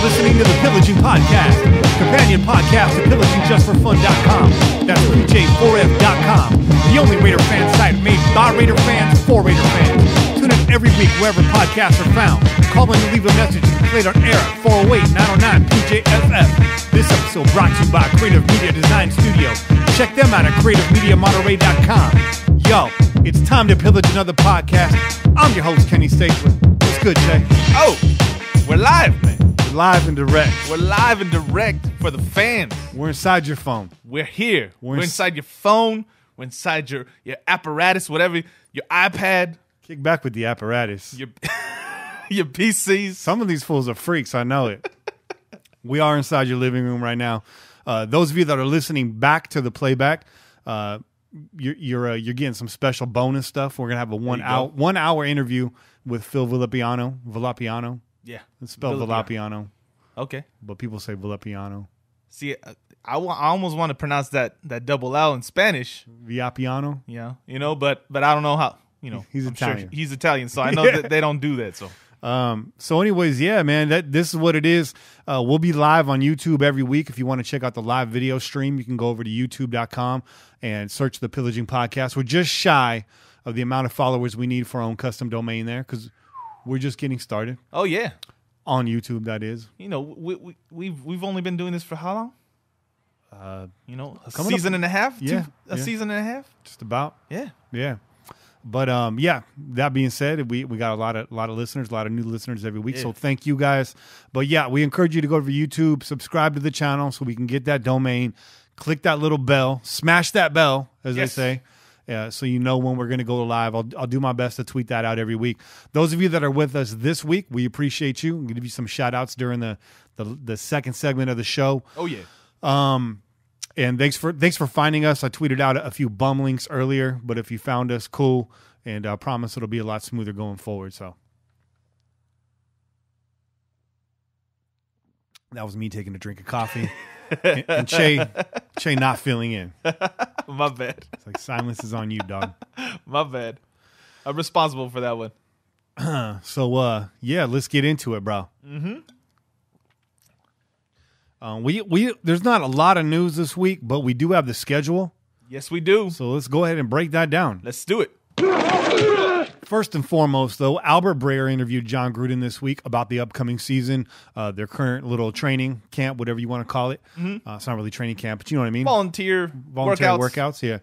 listening to the Pillaging Podcast, companion podcast to PillagingJustForFun.com. That's PJ4F.com, the only Raider fan site made by Raider fans for Raider fans. Tune in every week wherever podcasts are found. Call in to leave a message and play it on air at 408-909-PJFF. This episode brought to you by Creative Media Design Studio. Check them out at CreativeMediaMonterey.com. Yo, it's time to pillage another podcast. I'm your host, Kenny Stapler. What's good, Jay? Oh, we're live, man. We're live and direct. We're live and direct for the fans. We're inside your phone. We're here. We're inside your phone. We're inside your apparatus, whatever, your iPad. Kick back with the apparatus. Your PCs. Some of these fools are freaks, I know it. We are inside your living room right now. Those of you that are listening back to the playback, you're getting some special bonus stuff. We're gonna have a 1 hour interview with Phil Villapiano. Yeah, It's spelled Villapiano. Okay, but people say Villapiano. See, I almost want to pronounce that double L in Spanish. Villapiano. Yeah, but I don't know how. He's I'm Italian. Sure he's Italian, so I know that they don't do that. So anyways, yeah, man, this is what it is. We'll be live on YouTube every week. If you want to check out the live video stream, you can go over to youtube.com and search the Pillaging Podcast. We're just shy of the amount of followers we need for our own custom domain there because we're just getting started. Oh yeah, on YouTube, that is. We've only been doing this for how long? A season and a half. Season and a half. Just about. Yeah. But that being said, we got a lot of listeners, a lot of new listeners every week. Yeah. So thank you guys. But yeah, we encourage you to go over to YouTube, subscribe to the channel so we can get that domain, click that little bell, smash that bell, as they say. So you know when we're going to go live. I'll do my best to tweet that out every week. Those of you that are with us this week, we appreciate you. I'm going to give you some shout outs during the second segment of the show. Oh yeah. And thanks for finding us. I tweeted out a few bum links earlier, but if you found us, cool. And I promise it'll be a lot smoother going forward. So that was me taking a drink of coffee, and Che not filling in. My bad. It's like silence is on you, dog. My bad. I'm responsible for that one. So let's get into it, bro. Mm-hmm. There's not a lot of news this week, but we do have the schedule. Yes, we do. So let's go ahead and break that down. Let's do it. First and foremost, though, Albert Breer interviewed John Gruden this week about the upcoming season, their current little training camp, whatever you want to call it. Mm-hmm. It's not really training camp, but you know what I mean. Volunteer workouts. Yeah.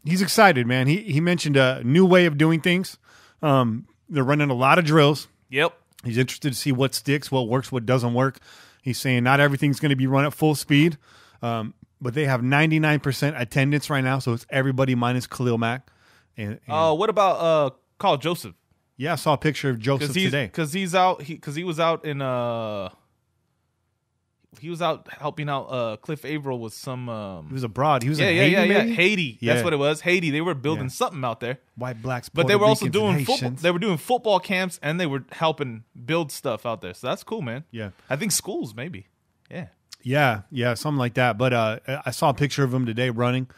He's excited, man. He mentioned a new way of doing things. They're running a lot of drills. Yep. He's interested to see what sticks, what works, what doesn't work. He's saying not everything's going to be run at full speed, but they have 99% attendance right now, so it's everybody minus Khalil Mack. And what about Carl Joseph? Yeah, I saw a picture of Joseph today. Because he was out in he was out helping out Cliff Averill with some. He was abroad. He was in Haiti. Maybe? Haiti. Yeah. That's what it was. Haiti. They were building something out there. White, blacks, but they were also Ricans, doing and football. Haitians. They were doing football camps and they were helping build stuff out there. So that's cool, man. Yeah, I think schools maybe. Yeah, something like that. But I saw a picture of him today running.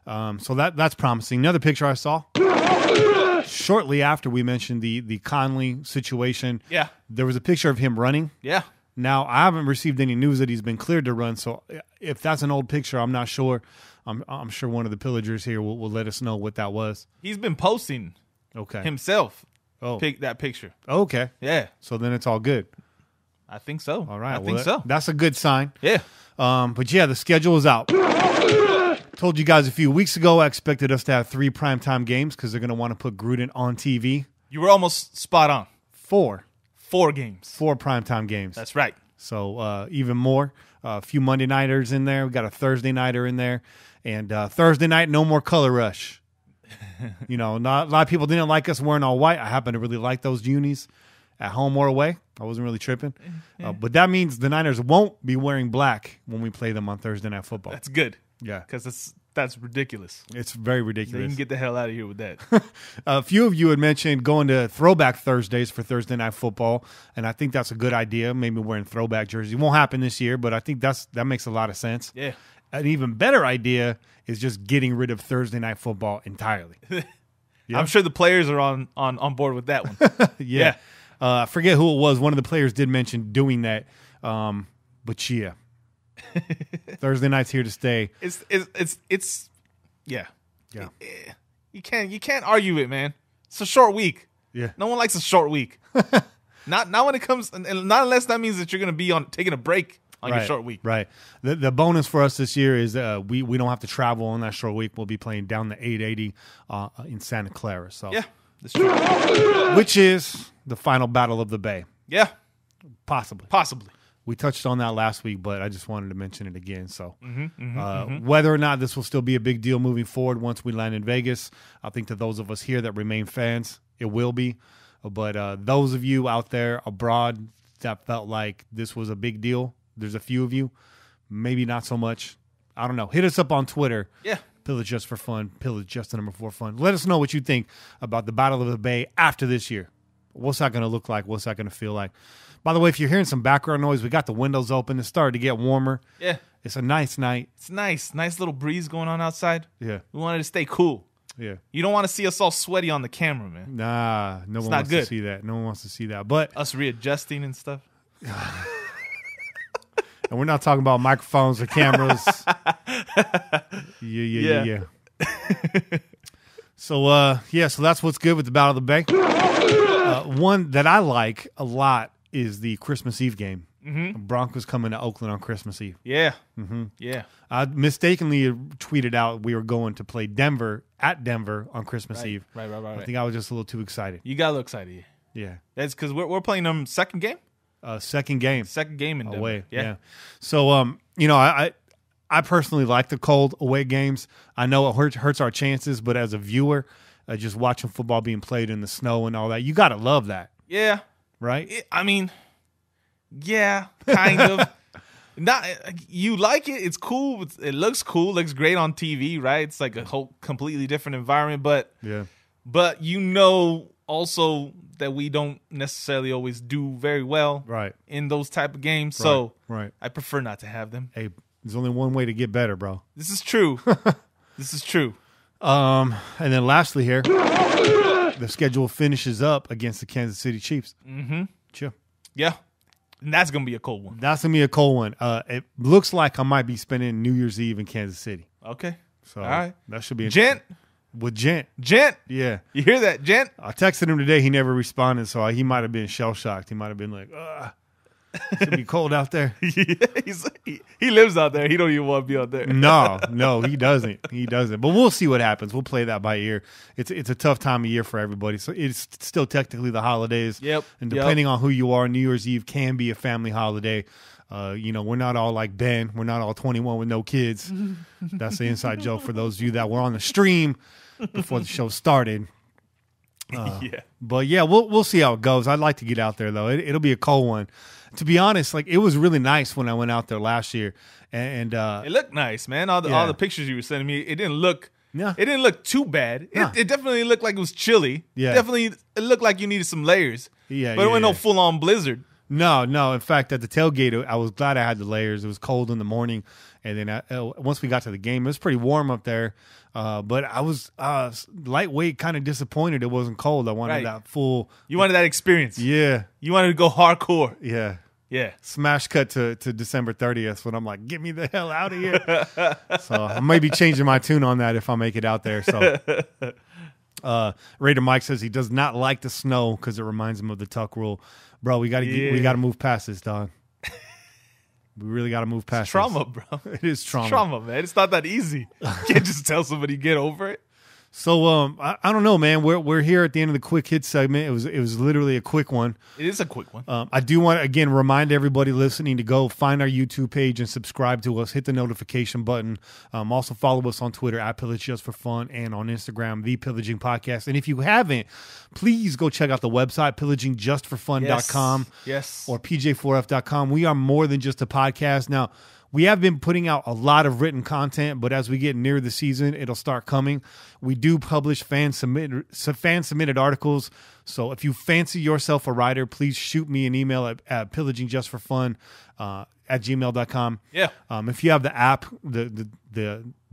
So that's promising. Another picture I saw shortly after we mentioned the Conley situation. Yeah, there was a picture of him running. Yeah. Now I haven't received any news that he's been cleared to run. So if that's an old picture, I'm not sure. I'm sure one of the pillagers here will let us know what that was. He's been posting himself. That picture. Okay. Yeah. So then it's all good. I think so. All right. I think so. That's a good sign. Yeah. But yeah, the schedule is out. Told you guys a few weeks ago I expected us to have 3 primetime games because they're going to want to put Gruden on TV. You were almost spot on. 4 games. 4 primetime games. That's right. So even more. A few Monday nighters in there. We got a Thursday nighter in there. And Thursday night, no more Color Rush. Not a lot of people didn't like us wearing all white. I happen to really like those unis at home or away. I wasn't really tripping. But that means the Niners won't be wearing black when we play them on Thursday Night Football. That's good. Yeah. Because that's ridiculous. It's very ridiculous. You can get the hell out of here with that. A few of you had mentioned going to Throwback Thursdays for Thursday Night Football, and I think that's a good idea, maybe wearing throwback jerseys. It won't happen this year, but I think that makes a lot of sense. Yeah. An even better idea is just getting rid of Thursday Night Football entirely. Yeah. I'm sure the players are on board with that one. Yeah. I forget who it was. One of the players did mention doing that. But yeah, Thursday night's here to stay. It's yeah. You can't argue it, man. It's a short week. Yeah. No one likes a short week. Not when it comes, and not unless that means that you're going to be taking a break on your short week. Right. The bonus for us this year is we don't have to travel on that short week. We'll be playing down the 880 in Santa Clara. So yeah, that's true. Which is the final battle of the Bay. Yeah, possibly. We touched on that last week, but I just wanted to mention it again. So whether or not this will still be a big deal moving forward once we land in Vegas, I think to those of us here that remain fans, it will be. But those of you out there abroad that felt like this was a big deal, there's a few of you, maybe not so much. I don't know. Hit us up on Twitter. Yeah. Pillage Just for Fun. Pillage Just the number 4 Fun. Let us know what you think about the Battle of the Bay after this year. What's that going to look like? What's that going to feel like? By the way, if you're hearing some background noise, we got the windows open. It's starting to get warmer. Yeah. It's a nice night. It's nice. Nice little breeze going on outside. Yeah. We wanted to stay cool. Yeah. You don't want to see us all sweaty on the camera, man. Nah, no one wants to see that. No one wants to see that. But us readjusting and stuff. And we're not talking about microphones or cameras. Yeah. So that's what's good with the Battle of the Bay. One that I like a lot is the Christmas Eve game. Broncos coming to Oakland on Christmas Eve. Yeah. Yeah. I mistakenly tweeted out we were going to play Denver on Christmas Eve. Right. I think I was just a little too excited. You got a little excited. Yeah. That's because we're playing them second game? Second game. Second game in Denver. Away. Yeah. So, I personally like the cold away games. I know it hurts our chances, but as a viewer, just watching football being played in the snow and all that, you got to love that. Yeah. Right? Yeah, kind of. Not you like it. It's cool. It looks cool. Looks great on TV, right? It's like a whole completely different environment. But also that we don't necessarily always do very well in those type of games. So I prefer not to have them. Hey, there's only one way to get better, bro. This is true. And then lastly here, the schedule finishes up against the Kansas City Chiefs. Sure. Yeah. And that's going to be a cold one. That's going to be a cold one. It looks like I might be spending New Year's Eve in Kansas City. Okay. So all right. That should be Gent. With Gent. Yeah. You hear that, Gent? I texted him today. He never responded, so he might have been shell-shocked. He might have been like, it's going to be cold out there. He lives out there. He don't even want to be out there. No, he doesn't. But we'll see what happens. We'll play that by ear. It's a tough time of year for everybody. So it's still technically the holidays. Yep. And depending on who you are, New Year's Eve can be a family holiday. We're not all like Ben. We're not all 21 with no kids. That's the inside joke for those of you that were on the stream before the show started. But yeah, we'll see how it goes. I'd like to get out there though. It'll be a cold one. To be honest, like it was really nice when I went out there last year, and it looked nice, man. All the pictures you were sending me, it didn't look too bad. It definitely looked like it was chilly. Yeah, definitely it looked like you needed some layers. Yeah, but it wasn't no full on blizzard. No. In fact, at the tailgate, I was glad I had the layers. It was cold in the morning, and then once we got to the game, it was pretty warm up there. But I was lightweight, kind of disappointed it wasn't cold. I wanted that full. You wanted that experience. Yeah. You wanted to go hardcore. Yeah. Yeah. Smash cut to December 30th when I'm like, get me the hell out of here. So I may be changing my tune on that if I make it out there. So Raider Mike says he does not like the snow because it reminds him of the tuck rule. Bro, we got to move past this, dog. We really got to move past trauma, bro. It is trauma. It's trauma, man. It's not that easy. You can't just tell somebody get over it. So I don't know, man. We're here at the end of the quick hit segment. It was literally a quick one. It is a quick one. I do want to again remind everybody listening to go find our YouTube page and subscribe to us. Hit the notification button. Also follow us on Twitter at Pillage Just for Fun and on Instagram the Pillaging Podcast. And if you haven't, please go check out the website pillagingjustforfun.com. Yes. Or pj4f.com. We are more than just a podcast now. we have been putting out a lot of written content, but as we get near the season, it'll start coming. We do publish fan-submitted articles. So if you fancy yourself a writer, please shoot me an email at pillagingjustforfun at gmail.com. Yeah. If you have the app, the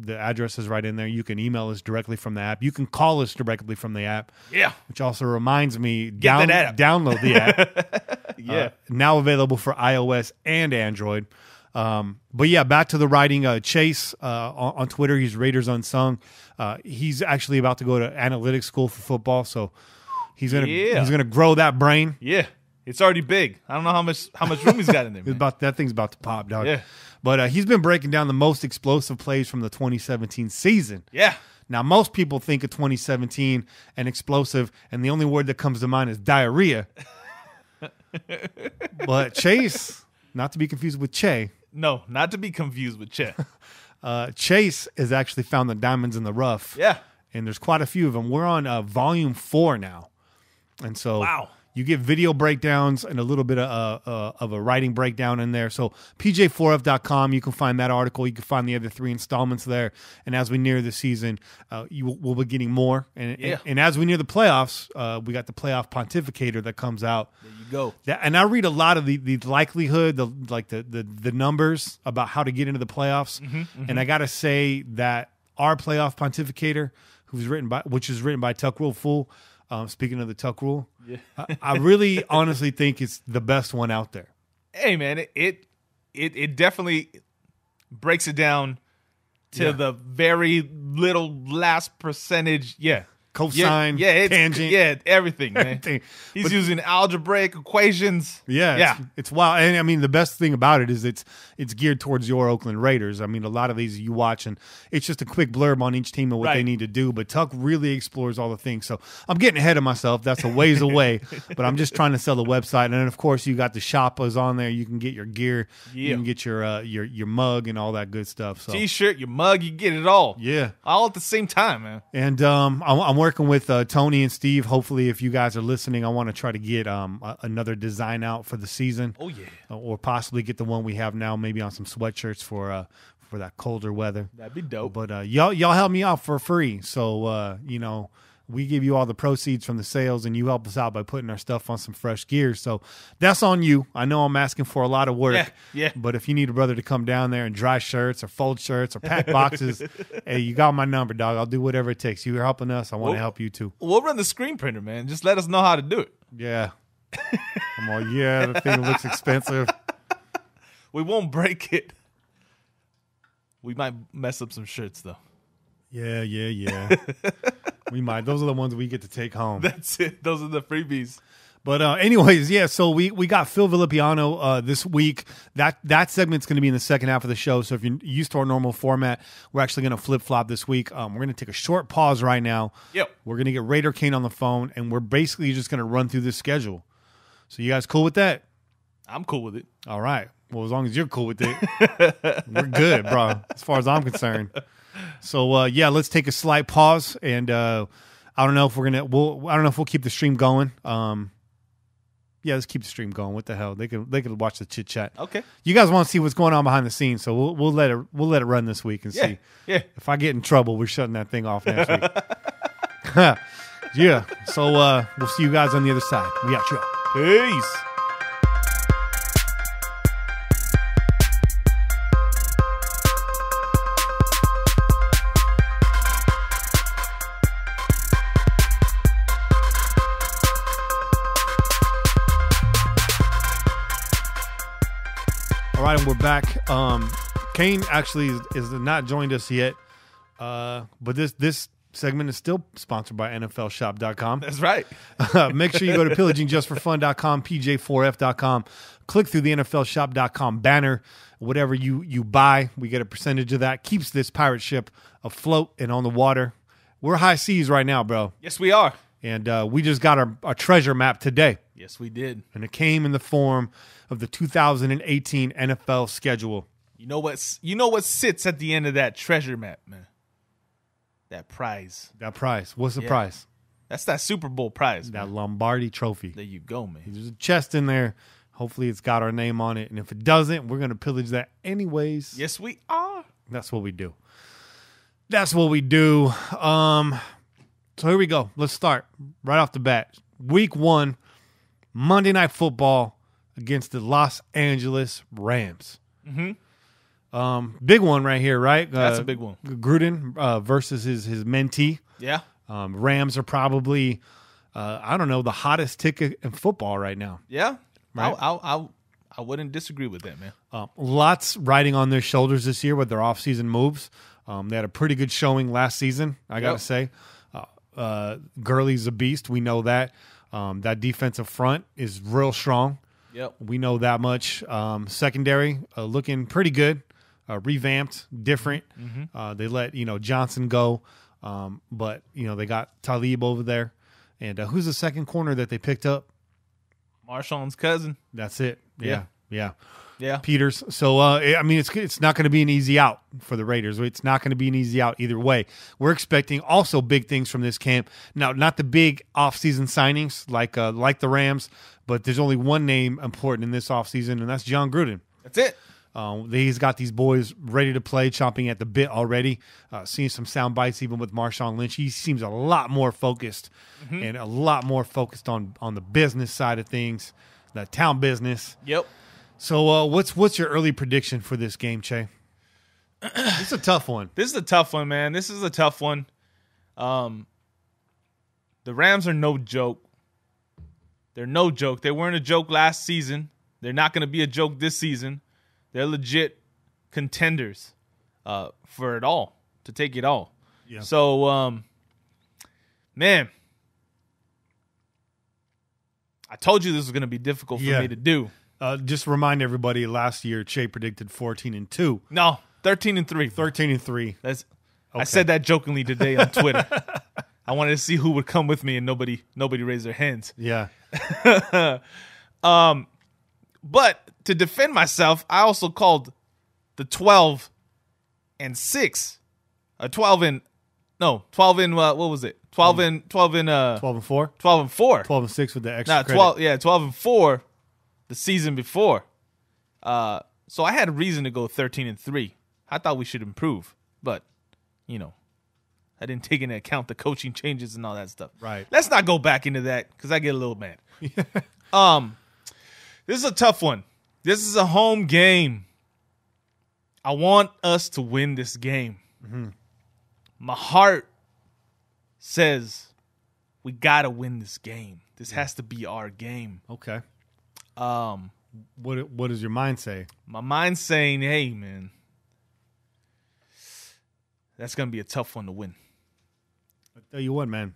address is right in there. You can email us directly from the app. You can call us directly from the app. Yeah. Which also reminds me, download the app. Yeah. Now available for iOS and Android. But yeah, back to the writing. Chase on Twitter, he's Raiders Unsung. He's actually about to go to analytics school for football, so he's gonna grow that brain. Yeah. It's already big. I don't know how much room he's got in there. That thing's about to pop, dog. Yeah. But he's been breaking down the most explosive plays from the 2017 season. Yeah. Now, most people think of 2017 and explosive, and the only word that comes to mind is diarrhea. But Chase, not to be confused with Che. No, not to be confused with Che. Chase has actually found the diamonds in the rough. Yeah. And there's quite a few of them. We're on volume 4 now. And so wow. You get video breakdowns and a little bit of a writing breakdown in there. So pj4f.com, you can find that article. You can find the other 3 installments there. And as we near the season, we'll be getting more. And as we near the playoffs, we got the playoff pontificator that comes out. There you go. And I read a lot of the likelihood, the numbers about how to get into the playoffs. Mm-hmm. And I got to say that our playoff pontificator, which is written by Tuck Rule Fool. Speaking of the Tuck Rule, yeah. I really honestly think it's the best one out there. Hey man, it definitely breaks it down to the very little last percentage. Yeah. Cosine, tangent. Everything, man. He's using algebraic equations. Yeah. It's wild. And I mean, the best thing about it is it's geared towards your Oakland Raiders. I mean, a lot of these you watch, and it's just a quick blurb on each team and what they need to do. But Tuck really explores all the things. So I'm getting ahead of myself. That's a ways away. But I'm just trying to sell the website. And then, of course, you got the shoppers on there. You can get your gear. Yeah. You can get your mug and all that good stuff. So T-shirt, your mug, you get it all. Yeah. All at the same time, man. And I'm working with Tony and Steve. Hopefully, if you guys are listening, I want to try to get another design out for the season. Oh yeah, or possibly get the one we have now, maybe on some sweatshirts for that colder weather. That'd be dope. But y'all help me out for free, so we give you all the proceeds from the sales, and you help us out by putting our stuff on some fresh gear. So that's on you. I know I'm asking for a lot of work. Yeah. But if you need a brother to come down there and dry shirts or fold shirts or pack boxes, hey, you got my number, dog. I'll do whatever it takes. You're helping us. I want to help you too. We'll run the screen printer, man. Just let us know how to do it. Yeah. I'm all, the thing looks expensive. We won't break it. We might mess up some shirts, though. Yeah. We might. Those are the ones we get to take home. That's it. Those are the freebies. But anyways, so we got Phil Villapiano this week. That segment's going to be in the second half of the show. So if you're used to our normal format, we're actually going to flip-flop this week. We're going to take a short pause right now. Yep. We're going to get Raider Kane on the phone, and we're basically just going to run through this schedule. So you guys cool with that? I'm cool with it. All right. Well, as long as you're cool with it, we're good, bro, as far as I'm concerned. So let's take a slight pause, and I don't know if we'll keep the stream going. Let's keep the stream going. What the hell? They could watch the chit chat. Okay. You guys want to see what's going on behind the scenes, so we'll let it run this week and see. Yeah. If I get in trouble, we're shutting that thing off next week. Yeah. So we'll see you guys on the other side. We out, y'all. Peace. All right, and we're back. Kane actually is not joined us yet, but this segment is still sponsored by NFLshop.com. That's right. Make sure you go to pillagingjustforfun.com, pj4f.com. Click through the NFLshop.com banner. Whatever you buy, we get a percentage of that. Keeps this pirate ship afloat and on the water. We're high seas right now, bro. Yes, we are. And we just got our treasure map today. Yes, we did. And it came in the form of the 2018 NFL schedule. You know what sits at the end of that treasure map, man? That prize. What's the prize? That's that Super Bowl prize. That Lombardi trophy. There you go, man. There's a chest in there Hopefully it's got our name on it. And if it doesn't, we're going to pillage that anyways. Yes, we are. That's what we do. That's what we do. So here we go. Let's start right off the bat. Week 1, Monday Night Football against the Los Angeles Rams. Big one right here, right? That's a big one. Gruden versus his mentee. Yeah. Rams are probably, I don't know, the hottest ticket in football right now. Yeah. Right? I wouldn't disagree with that, man. Lots riding on their shoulders this year with their offseason moves. They had a pretty good showing last season, I got to say. Gurley's a beast. We know that. That defensive front is real strong. Yep. We know that much. Secondary looking pretty good, revamped, different. They let Johnson go, but they got Talib over there. And who's the second corner that they picked up? Marshawn's cousin. That's it. Yeah. Peters. So it's not going to be an easy out for the Raiders. It's not going to be an easy out either way. We're expecting also big things from this camp. Now, not the big offseason signings like the Rams, but there's only one name important in this offseason, and that's John Gruden. That's it. He's got these boys ready to play, chomping at the bit already. Seeing some sound bites even with Marshawn Lynch. He seems a lot more focused and a lot more focused on the business side of things, the town business. Yep. So what's your early prediction for this game, Che? This is a tough one. This is a tough one, man. This is a tough one. The Rams are no joke. They're no joke. They weren't a joke last season. They're not going to be a joke this season. They're legit contenders for it all, to take it all. Yeah. So, man, I told you this was going to be difficult for me to do. Just remind everybody, last year Che predicted 14-2. No, 13-3. 13-3. That's. Okay. I said that jokingly today on Twitter. I wanted to see who would come with me, and nobody raised their hands. Yeah. But to defend myself, I also called the 12-6. 12 and what was it? 12 and 4. 12-6 with the extra credit. 12-4 the season before. So I had a reason to go 13-3. I thought we should improve, but I didn't take into account the coaching changes and all that stuff. Right. Let's not go back into that because I get a little mad. This is a tough one. This is a home game. I want us to win this game. My heart says we got to win this game. This has to be our game. Okay. What does your mind say? My mind's saying, hey, man, that's going to be a tough one to win. I tell you what, man.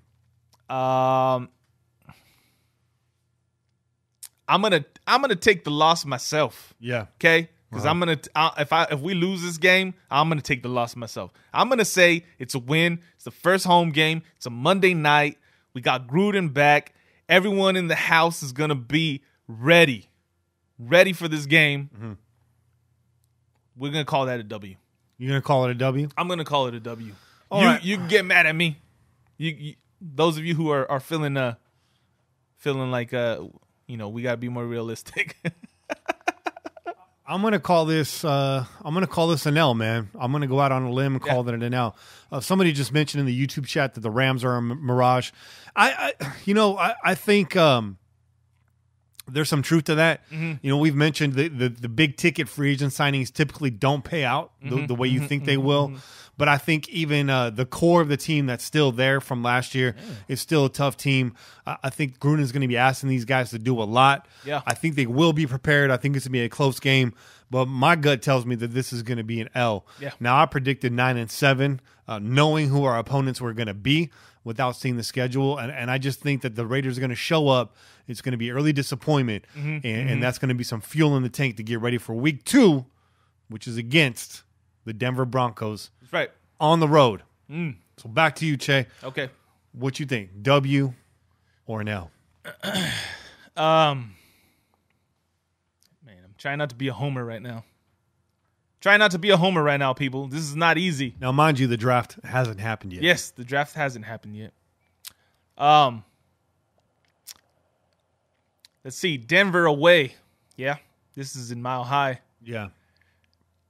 I'm gonna take the loss myself. Yeah. Okay. Because I'm gonna if we lose this game, I'm gonna take the loss myself. I'm gonna say it's a win. It's the first home game. It's a Monday night. We got Gruden back. Everyone in the house is gonna be ready for this game. We're gonna call that a W. You're gonna call it a W? I'm gonna call it a W. Right. You can get mad at me. You those of you who are feeling like we gotta be more realistic. I'm gonna call this an L, man. I'm gonna go out on a limb and call it an L. Somebody just mentioned in the YouTube chat that the Rams are a mirage. I think there's some truth to that. We've mentioned the big ticket free agent signings typically don't pay out the way you think they will. But I think even the core of the team that's still there from last year is still a tough team. I think Gruden's going to be asking these guys to do a lot. Yeah. I think they will be prepared. I think it's going to be a close game. But my gut tells me that this is going to be an L. Yeah. Now, I predicted 9-7, knowing who our opponents were going to be without seeing the schedule. And I just think that the Raiders are going to show up. It's going to be early disappointment. And that's going to be some fuel in the tank to get ready for week 2, which is against the Denver Broncos. That's right. On the road. So back to you, Che. Okay. What you think? W or an L? Man, I'm trying not to be a homer right now. Try not to be a homer right now, people. This is not easy. Now, mind you, the draft hasn't happened yet. Yes, the draft hasn't happened yet. Let's see. Denver away. Yeah, this is in Mile High. Yeah.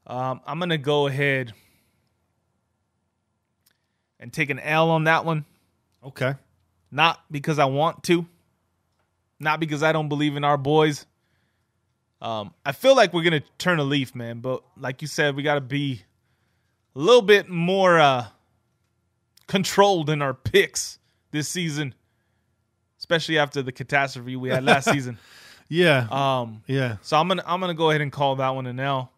I'm going to go ahead and take an L on that one. Okay. Not because I want to. Not because I don't believe in our boys. I feel like we're going to turn a leaf, man. But like you said, we got to be a little bit more controlled in our picks this season, especially after the catastrophe we had last season. Yeah. Yeah. So I'm gonna go ahead and call that one an L,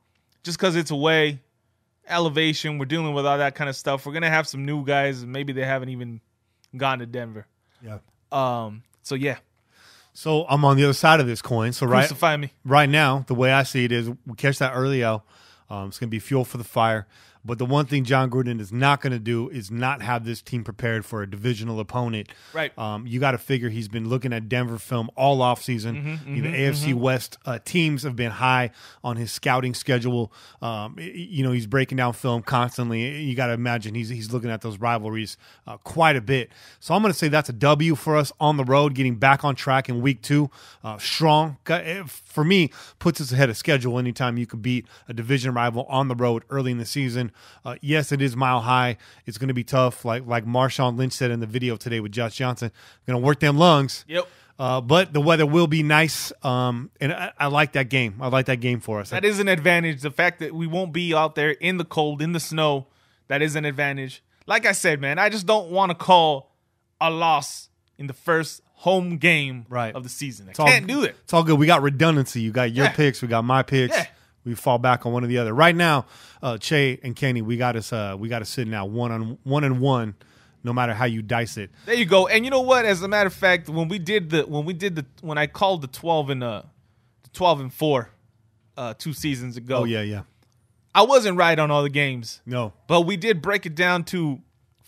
just because it's away, elevation. We're dealing with all that kind of stuff. We're gonna have some new guys, and maybe they haven't even gone to Denver. Yeah. So yeah. So I'm on the other side of this coin. So Crucify me. Right now, the way I see it is we catch that early L. It's going to be fuel for the fire. But the one thing John Gruden is not going to do is not have this team prepared for a divisional opponent. Right. You got to figure he's been looking at Denver film all offseason. The AFC West teams have been high on his scouting schedule. He's breaking down film constantly. You got to imagine he's looking at those rivalries quite a bit. So I'm going to say that's a W for us on the road, getting back on track in week 2. Strong. For me, puts us ahead of schedule anytime you could beat a division rival on the road early in the season. Yes, it is Mile High. It's going to be tough. Like Marshawn Lynch said in the video today with Josh Johnson, going to work them lungs. Yep. But the weather will be nice, and I like that game. I like that game for us. That is an advantage. The fact that we won't be out there in the cold, in the snow, that is an advantage. Like I said, man, I just don't want to call a loss in the first home game of the season. I can't do it. It's all good. We got redundancy. You got your picks. We got my picks. Yeah. We fall back on one or the other. Right now, Che and Kenny, we got us sitting now 1-1, no matter how you dice it. There you go. And you know what? As a matter of fact, when I called the 12 and 4 2 seasons ago. Oh yeah. I wasn't right on all the games. No. But we did break it down to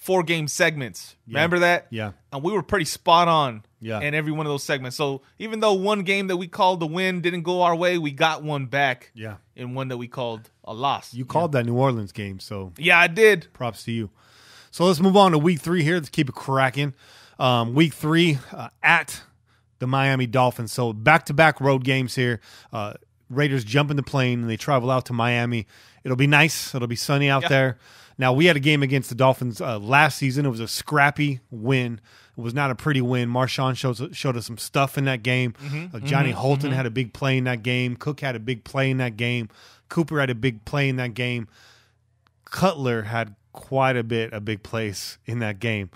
4-game segments. Remember that? Yeah. And we were pretty spot on in every one of those segments. So even though one game that we called the win didn't go our way, we got one back in one that we called a loss. You called that New Orleans game, so yeah, I did. Props to you. So let's move on to week 3 here. Let's keep it cracking. Week 3 at the Miami Dolphins. So back-to-back road games here. Raiders jump in the plane and they travel out to Miami. It'll be nice. It'll be sunny out there. Now, we had a game against the Dolphins last season. It was a scrappy win. It was not a pretty win. Marshawn showed us some stuff in that game. Johnny Holton had a big play in that game. Cook had a big play in that game. Cooper had a big play in that game. Cutler had quite a big place in that game.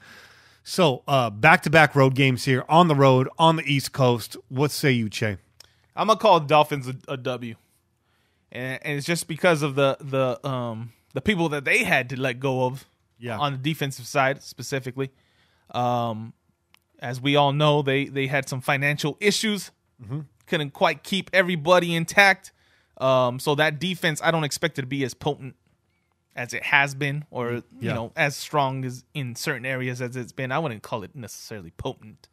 So, back-to-back road games here on the road, on the East Coast. What say you, Che? I'm going to call the Dolphins a W. And it's just because of the people that they had to let go of on the defensive side specifically. As we all know, they had some financial issues. Couldn't quite keep everybody intact. So that defense, I don't expect it to be as potent as it has been, or as strong as in certain areas as it's been. I wouldn't call it necessarily potent.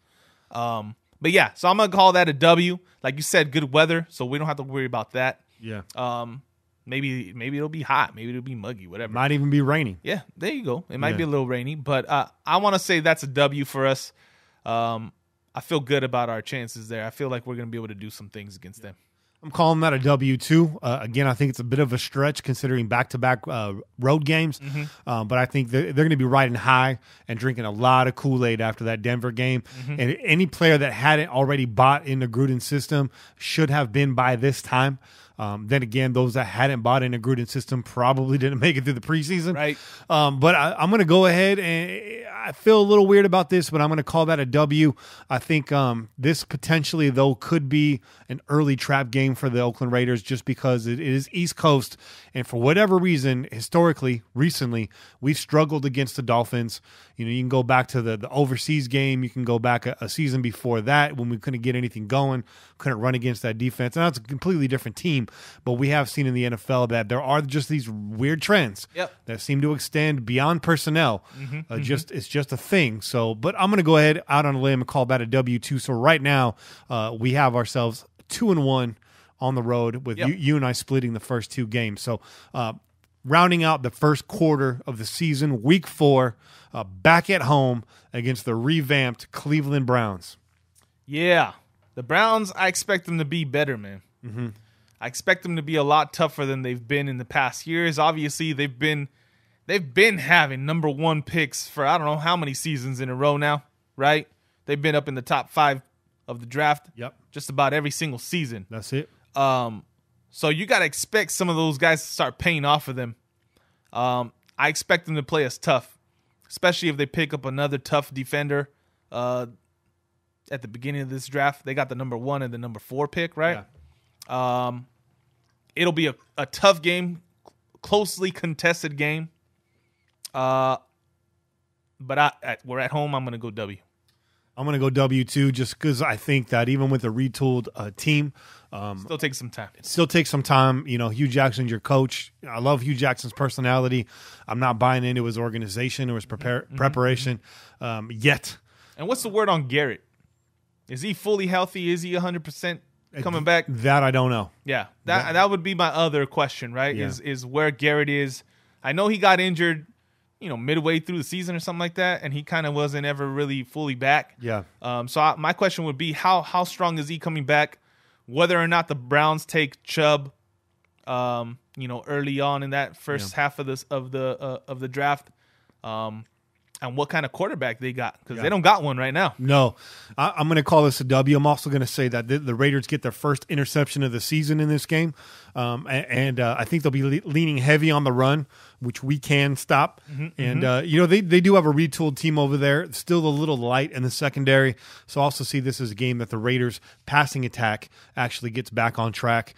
But yeah, so I'm gonna call that a W. Like you said, good weather, so we don't have to worry about that. Yeah. Maybe it'll be hot. Maybe it'll be muggy. Whatever. Might even be raining. Yeah, there you go. It might be a little rainy, but I want to say that's a W for us. I feel good about our chances there. I feel like we're going to be able to do some things against them. I'm calling that a W too. Again, I think it's a bit of a stretch considering back-to-back road games. But I think they're going to be riding high and drinking a lot of Kool-Aid after that Denver game. And any player that hadn't already bought in the Gruden system should have been by this time. Then again, those that hadn't bought in a Gruden system probably didn't make it through the preseason. Right. But I'm going to go ahead, and I feel a little weird about this, but I'm going to call that a W. I think this potentially, though, could be an early trap game for the Oakland Raiders just because it is East Coast. And for whatever reason, historically, recently, we've struggled against the Dolphins. You know, you can go back to the overseas game. You can go back a season before that when we couldn't get anything going, couldn't run against that defense. And that's a completely different team. But we have seen in the NFL that there are just these weird trends that seem to extend beyond personnel. It's just a thing. So, but I'm going to go ahead out on a limb and call that a W2. So right now, we have ourselves 2-1 on the road with you and I splitting the first 2 games. So, rounding out the first quarter of the season, week 4, back at home against the revamped Cleveland Browns. Yeah, the Browns, I expect them to be better, man. I expect them to be a lot tougher than they've been in the past years. Obviously, they've been having number 1 picks for I don't know how many seasons in a row now, right? They've been up in the top 5 of the draft. Yep. Just about every single season. That's it. So you got to expect some of those guys to start paying off of them. I expect them to play us tough, especially if they pick up another tough defender at the beginning of this draft. They got the number 1 and the number 4 pick, right? Yeah. It'll be a tough game, closely contested game. But we're at home. I'm going to go W. I'm going to go W too, just because I think that even with a retooled team, still takes some time. It still takes some time. You know, Hugh Jackson's your coach. I love Hugh Jackson's personality. I'm not buying into his organization or his preparation yet. And what's the word on Garrett? Is he fully healthy? Is he 100% coming back? That I don't know. Yeah, that would be my other question, right? Yeah. Is where Garrett is. I know he got injured, midway through the season or something like that, and he kind of wasn't ever really fully back. Yeah. So my question would be, how strong is he coming back? Whether or not the Browns take Chubb, early on in that first half of the draft, and what kind of quarterback they got, because they don't got one right now. No, I'm going to call this a W. I'm also going to say that the Raiders get their first interception of the season in this game, and I think they'll be leaning heavy on the run, which we can stop. And they do have a retooled team over there, still a little light in the secondary. So I also see this as a game that the Raiders' passing attack actually gets back on track.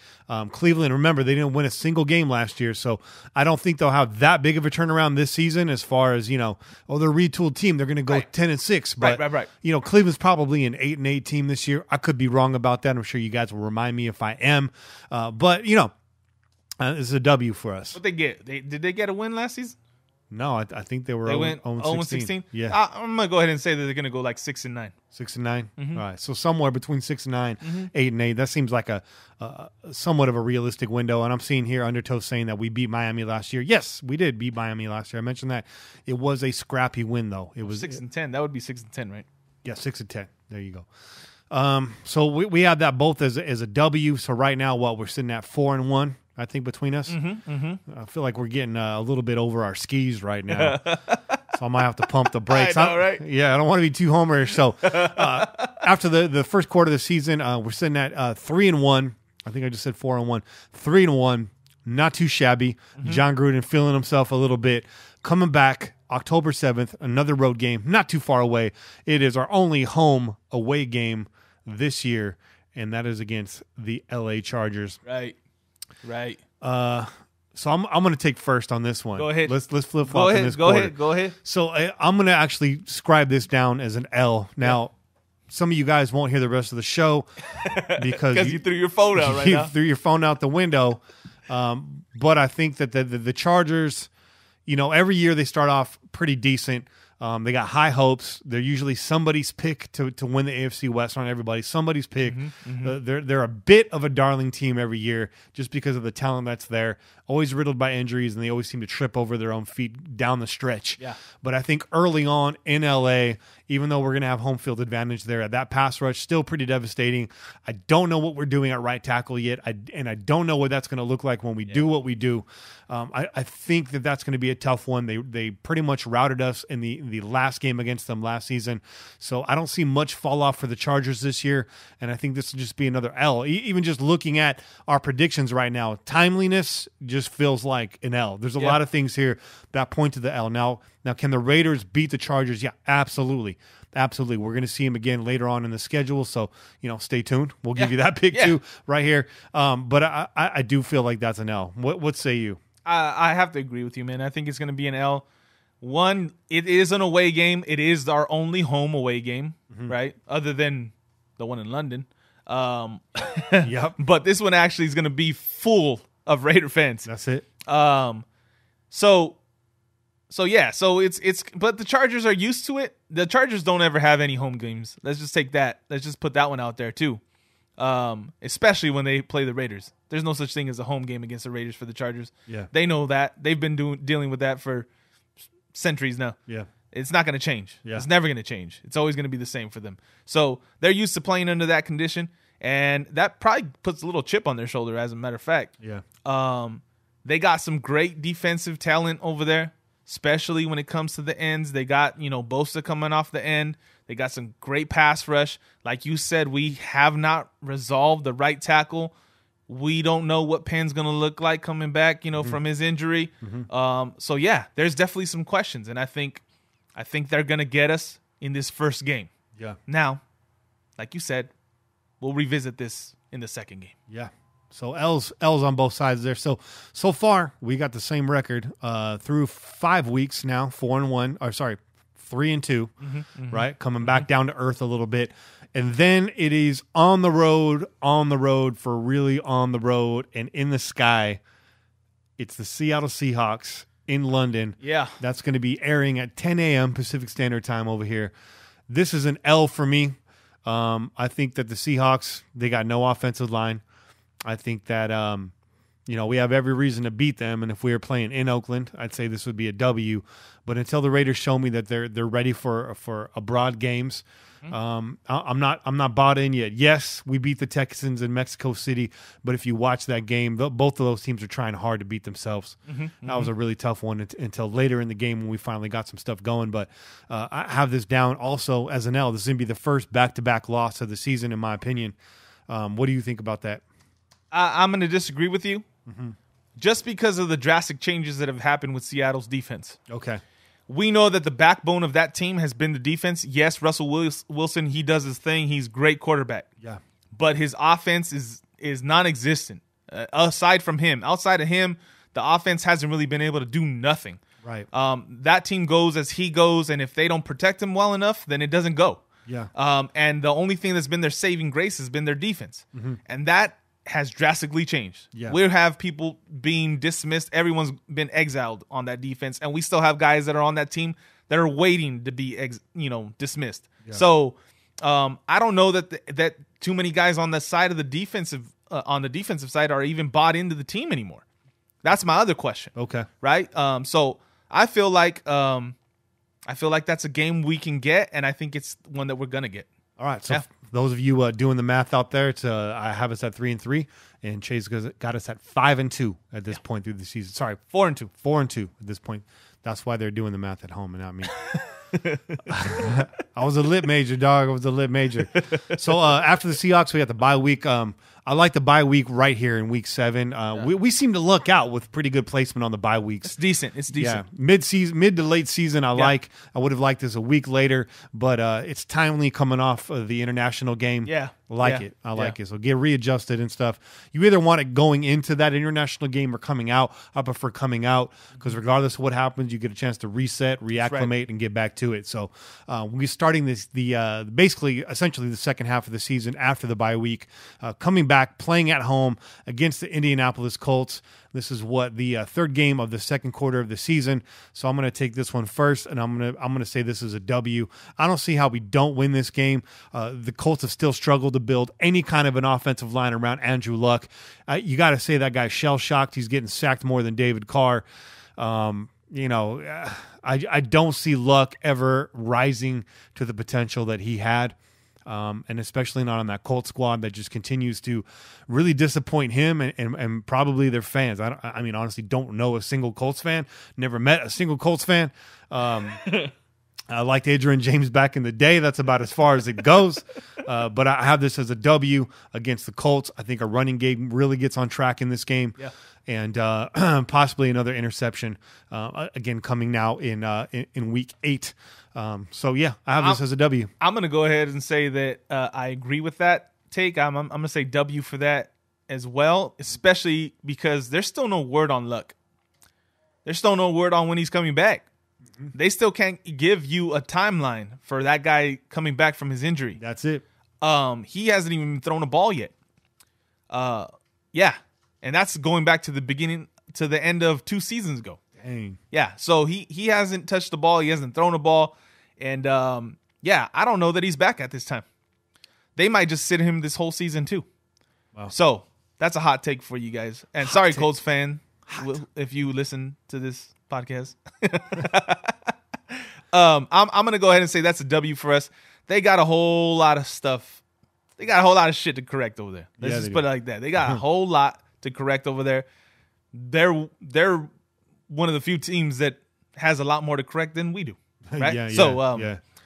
Cleveland, remember, they didn't win a single game last year, so I don't think they'll have that big of a turnaround this season as far as, they're a retooled team. They're going to go 10-6. But, right. Cleveland's probably an 8-8 team this year. I could be wrong about that. I'm sure you guys will remind me if I am. But, this is a W for us. What they get? Did they get a win last season? No, I think they went 0-16. Yeah, I'm gonna go ahead and say that they're gonna go like 6-9. 6-9. All right, so somewhere between 6 and 9, 8-8. That seems like a somewhat of a realistic window. And I'm seeing here Undertow saying that we beat Miami last year. Yes, we did beat Miami last year. I mentioned that. It was a scrappy win though. It was 6-10. That would be 6-10, right? Yeah, 6-10. There you go. So we have that both as a W. So right now, we're sitting at 4-1. I think between us. I feel like we're getting a little bit over our skis right now. So I might have to pump the brakes. I know, right? Yeah, I don't want to be too homerish. So after the first quarter of the season, we're sitting at 3-1. I think I just said 4-1. 3-1. Not too shabby. John Gruden feeling himself a little bit. Coming back October 7th, another road game, not too far away. It is our only home away game this year, and that is against the LA Chargers. Right. So I'm going to take first on this one. Go ahead. Let's flip flop in this quarter. Go ahead. So I'm going to actually scribe this down as an L. Now, some of you guys won't hear the rest of the show because you threw your phone out right now. You threw your phone out the window. But I think that the Chargers, every year they start off pretty decent. They got high hopes. They're usually somebody's pick to win the AFC West. Not everybody. Somebody's pick. They're a bit of a darling team every year just because of the talent that's there. Always riddled by injuries, and they always seem to trip over their own feet down the stretch. Yeah. But I think early on in LA, even though we're going to have home field advantage there, that pass rush still pretty devastating. I don't know what we're doing at right tackle yet, and I don't know what that's going to look like when we do what we do. I think that's going to be a tough one. They pretty much routed us in the last game against them last season, so I don't see much fall off for the Chargers this year, and I think this will just be another L. Even just looking at our predictions right now, timeliness just feels like an L. There's a lot of things here that point to the L. Now, can the Raiders beat the Chargers? Yeah, absolutely. Absolutely. We're going to see them again later on in the schedule, so stay tuned. We'll give you that pick too right here. But I do feel like that's an L. What say you? I have to agree with you, man. I think it's going to be an L. One, it is an away game. It is our only home away game, right? Other than the one in London. Yep. But this one actually is going to be full of Raider fans. That's it. So it's but the Chargers are used to it. The Chargers don't ever have any home games. Let's just take that. Let's just put that one out there too. Especially when they play the Raiders. There's no such thing as a home game against the Raiders for the Chargers. Yeah. They know that. They've been dealing with that for centuries now. Yeah. It's not going to change. Yeah. It's never going to change. It's always going to be the same for them. So they're used to playing under that condition. And that probably puts a little chip on their shoulder, as a matter of fact. Yeah. They got some great defensive talent over there, especially when it comes to the ends. They got, Bosa coming off the end. They got some great pass rush. Like you said, we have not resolved the right tackle. We don't know what Penn's going to look like coming back, from his injury. So, yeah, there's definitely some questions. And I think they're going to get us in this first game. Yeah. Now, like you said, we'll revisit this in the second game. Yeah. So L's on both sides there. So far we got the same record through 5 weeks now, 4-1. Or sorry, 3-2. Right, coming back down to earth a little bit, and then it is on the road for really on the road and in the sky. It's the Seattle Seahawks in London. Yeah, that's going to be airing at 10 a.m. Pacific Standard Time over here. This is an L for me. I think that the Seahawks, they got no offensive line. I think that, we have every reason to beat them. And if we were playing in Oakland, I'd say this would be a W. But until the Raiders show me that they're ready for abroad games, I'm not bought in yet. Yes, we beat the Texans in Mexico City, but if you watch that game, both of those teams are trying hard to beat themselves. That was a really tough one until later in the game when we finally got some stuff going. But I have this down also as an L. This is going to be the first back-to-back loss of the season, in my opinion. What do you think about that? I'm going to disagree with you just because of the drastic changes that have happened with Seattle's defense. Okay. We know that the backbone of that team has been the defense. Yes, Russell Wilson, he does his thing. He's a great quarterback. Yeah. But his offense is non-existent. Outside of him, the offense hasn't really been able to do nothing. Right. That team goes as he goes, and if they don't protect him well enough, then it doesn't go. Yeah. And the only thing that's been their saving grace has been their defense. And that has drastically changed. Yeah. We have people being dismissed. Everyone's been exiled on that defense, and we still have guys that are on that team that are waiting to be dismissed. Yeah. So I don't know that too many guys on the side of the defensive side are even bought into the team anymore. That's my other question. Okay. Right? So I feel like that's a game we can get, and I think it's one that we're gonna get. All right, so those of you doing the math out there, I have us at 3-3, and Chase got us at 5-2 at this point through the season. Sorry, 4-2. 4-2 at this point. That's why they're doing the math at home and not me. I was a lit major, dog. I was a lit major. So after the Seahawks, we got the bye week. I like the bye week right here in week 7. We seem to luck out with pretty good placement on the bye weeks. It's decent. Yeah, mid to late season. I would have liked this a week later, but it's timely coming off of the international game. Yeah. I like it. So get readjusted and stuff. You either want it going into that international game or coming out. I prefer coming out because regardless of what happens, you get a chance to reset, reacclimate, and get back to it. So we're starting essentially the second half of the season after the bye week, coming back, playing at home against the Indianapolis Colts. This is the third game of the second quarter of the season. So I'm going to take this one first, and I'm going to say this is a W. I don't see how we don't win this game. The Colts have still struggled to build any kind of an offensive line around Andrew Luck. You got to say that guy's shell-shocked. He's getting sacked more than David Carr. I don't see Luck ever rising to the potential that he had. And especially not on that Colts squad that just continues to really disappoint him and probably their fans. I mean, honestly, don't know a single Colts fan. Never met a single Colts fan. I liked Adrian James back in the day. That's about as far as it goes. But I have this as a W against the Colts. I think our running game really gets on track in this game. Yeah. And possibly another interception, again, coming now in week 8. I have this as a W. I'm going to go ahead and say that I agree with that take. I'm going to say W for that as well, especially because there's still no word on Luck. There's still no word on when he's coming back. They still can't give you a timeline for that guy coming back from his injury. That's it. He hasn't even thrown a ball yet. And that's going back to the end of 2 seasons ago. Dang. Yeah, so he hasn't touched the ball. He hasn't thrown a ball. And, I don't know that he's back at this time. They might just sit him this whole season, too. Wow. So that's a hot take for you guys. And sorry, Colts fan, if you listen to this podcast. I'm going to go ahead and say that's a W for us. They got a whole lot of stuff they got a whole lot of shit to correct over there. Let's Yeah, just they put do. it like that. They got a whole lot to correct over there. They're one of the few teams that has a lot more to correct than we do. Right? Yeah,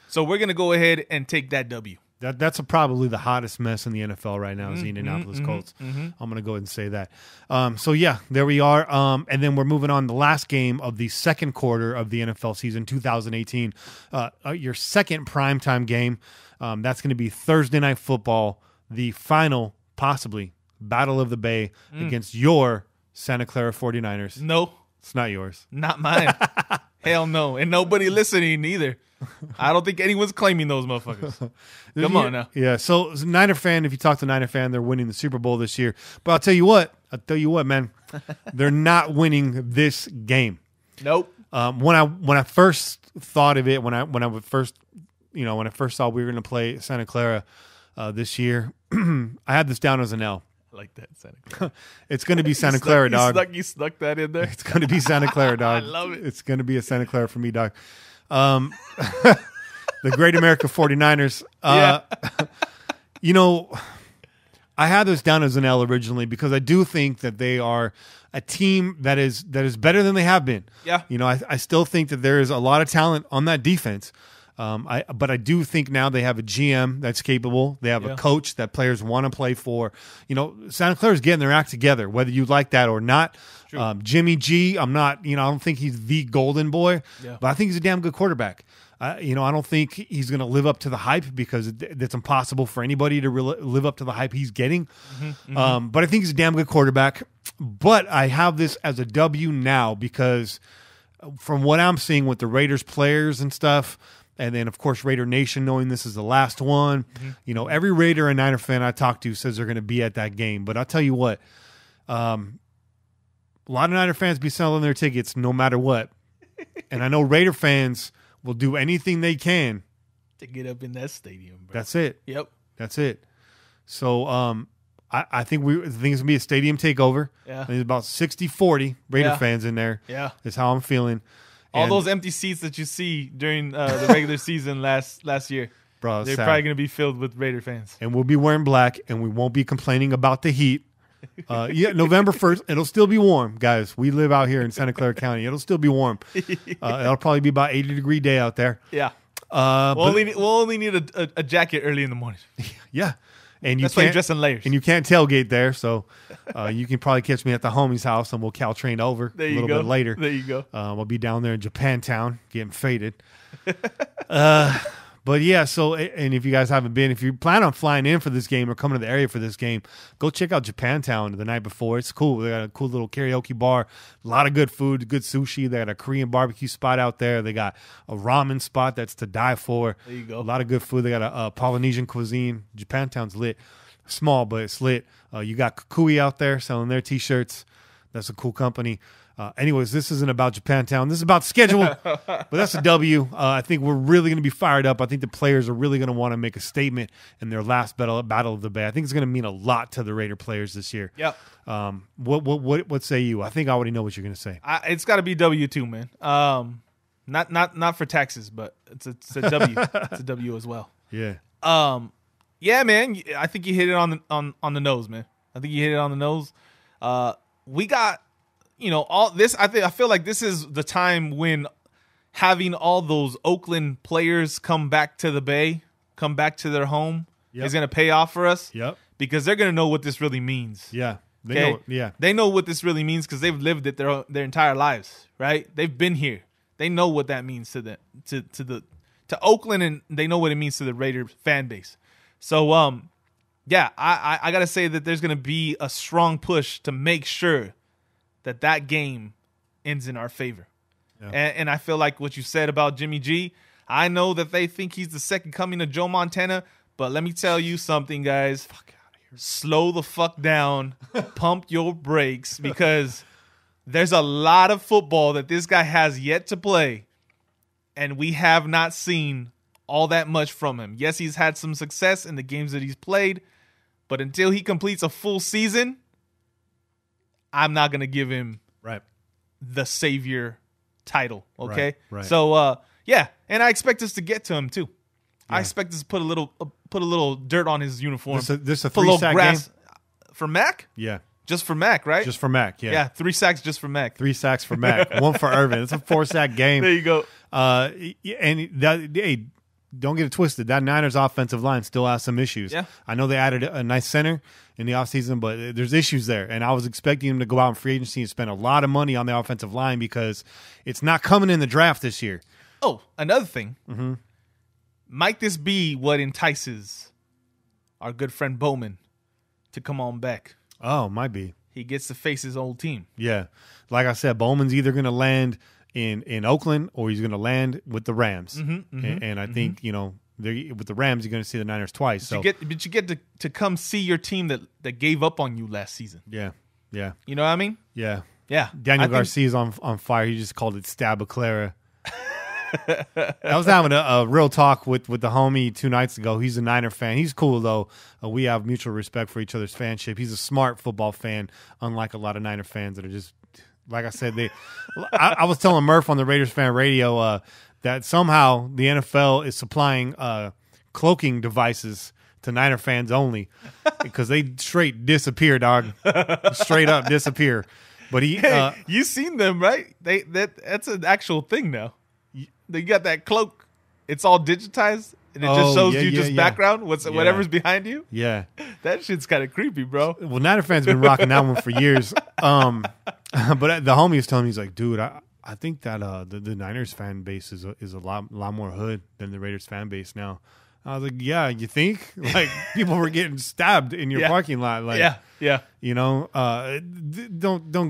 So we're gonna go ahead and take that W. That's probably the hottest mess in the NFL right now is the Indianapolis Colts. I'm going to go ahead and say that. So, yeah, there we are. And then we're moving on to the last game of the second quarter of the NFL season 2018. Your second primetime game. That's going to be Thursday Night Football, the final, possibly, Battle of the Bay against your Santa Clara 49ers. No. It's not yours. Not mine. Hell no. And nobody listening either. I don't think anyone's claiming those motherfuckers. Come on now. Yeah, so as a Niner fan, if you talk to a Niner fan, they're winning the Super Bowl this year. But I'll tell you what, man, they're not winning this game. Nope. When I first thought of it, when I first saw we were going to play Santa Clara this year, I had this down as an L. I like that, Santa Clara. It's going to be Santa Clara, dog. You snuck that in there. It's going to be Santa Clara, dog. I love it. It's going to be a Santa Clara for me, dog. The Great America 49ers. You know, I had this down as an L originally because I do think that they are a team that is better than they have been. Yeah. You know, I still think that there is a lot of talent on that defense. But I do think now they have a GM that's capable. They have a coach that players want to play for. You know, Santa Clara's getting their act together, whether you like that or not. Jimmy G, I don't think he's the golden boy, but I think he's a damn good quarterback. I don't think he's going to live up to the hype because it's impossible for anybody to live up to the hype he's getting. But I think he's a damn good quarterback. But I have this as a W now because from what I'm seeing with the Raiders players and stuff, and then, of course, Raider Nation knowing this is the last one. You know, every Raider and Niner fan I talk to says they're going to be at that game. But I'll tell you what, a lot of Niner fans be selling their tickets no matter what. And I know Raider fans will do anything they can to get up in that stadium, bro. That's it. Yep. That's it. So I think it's going to be a stadium takeover. Yeah. There's about 60-40 Raider fans in there. Yeah. Is how I'm feeling. All those empty seats that you see during the regular season last year, bro, they're probably going to be filled with Raider fans. And we'll be wearing black, and we won't be complaining about the heat. November 1st, it'll still be warm, guys. We live out here in Santa Clara County. It'll still be warm. It'll probably be about 80-degree day out there. Yeah. We'll only need a jacket early in the morning. Yeah. And that's why you dress in layers. And you can't tailgate there, so you can probably catch me at the homie's house, and we'll Caltrain over a little bit later. There you go. We'll be down there in Japantown getting faded. But yeah, so, and if you guys haven't been, if you plan on flying in for this game or coming to the area for this game, go check out Japantown the night before. It's cool. They got a cool little karaoke bar, a lot of good food, good sushi. They got a Korean barbecue spot out there. They got a ramen spot that's to die for. There you go. A lot of good food. They got a Polynesian cuisine. Japantown's lit. Small, but it's lit. You got Kukui out there selling their T-shirts. That's a cool company. Anyways, this isn't about Japantown. This is about the schedule, but that's a W. I think we're really going to be fired up. I think the players are really going to want to make a statement in their last battle of the Bay. I think it's going to mean a lot to the Raider players this year. Yep. What say you? I think I already know what you're going to say. It's got to be W2, man. Not for taxes, but it's a W. It's a W as well. Yeah. Yeah, man. I think you hit it on the nose, man. I think you hit it on the nose. We got. All this. I feel like this is the time when having all those Oakland players come back to the Bay, come back to their home, is going to pay off for us. Yep. Because they're going to know what this really means. Yeah. They know what this really means because they've lived it their entire lives, right? They've been here. They know what that means to Oakland, and they know what it means to the Raiders fan base. So, I got to say that there's going to be a strong push to make sure that game ends in our favor. Yeah. And I feel like what you said about Jimmy G, I know that they think he's the second coming of Joe Montana, but let me tell you something, guys. Fuck out of here. Slow the fuck down. Pump your brakes, because there's a lot of football that this guy has yet to play, and we have not seen all that much from him. Yes, he's had some success in the games that he's played, but until he completes a full season, I'm not going to give him the savior title, okay? Right. So, and I expect us to get to him, too. I expect us to put a little dirt on his uniform. This a put a little 3-sack grass game? for Mac. Yeah. Just for Mac, right? Just for Mac, yeah. Yeah, 3 sacks just for Mac. 3 sacks for Mac. 1 for Irvin. It's a 4-sack game. There you go. And hey, don't get it twisted. That Niners offensive line still has some issues. Yeah. I know they added a nice center in the offseason, but there's issues there. And I was expecting him to go out in free agency and spend a lot of money on the offensive line because it's not coming in the draft this year. Oh, another thing. Mm-hmm. Might this be what entices our good friend Bowman to come on back? Oh, might be. He gets to face his old team. Yeah. Like I said, Bowman's either going to land in Oakland or he's going to land with the Rams. And I think, with the Rams, you're going to see the Niners twice. But you get to come see your team that gave up on you last season. Yeah. Yeah. You know what I mean? Yeah. Yeah. Daniel Garcia's on fire. He just called it Stabaclara. I was having a real talk with the homie 2 nights ago. He's a Niner fan. He's cool, though. We have mutual respect for each other's fanship. He's a smart football fan, unlike a lot of Niner fans that are just, like I said, I was telling Murph on the Raiders fan radio that somehow the NFL is supplying cloaking devices to Niner fans only because they straight disappear, dog. Straight up disappear. But you seen them, right? That's an actual thing now. They got that cloak. It's all digitized, and it just shows background, whatever's behind you. Yeah. That shit's kind of creepy, bro. Well, Niner fans have been rocking that one for years. But the homie was telling me, he's like, dude, I think that the Niners fan base is a lot more hood than the Raiders fan base now. I was like, yeah, you think? Like, people were getting stabbed in your parking lot. Like, yeah. Don't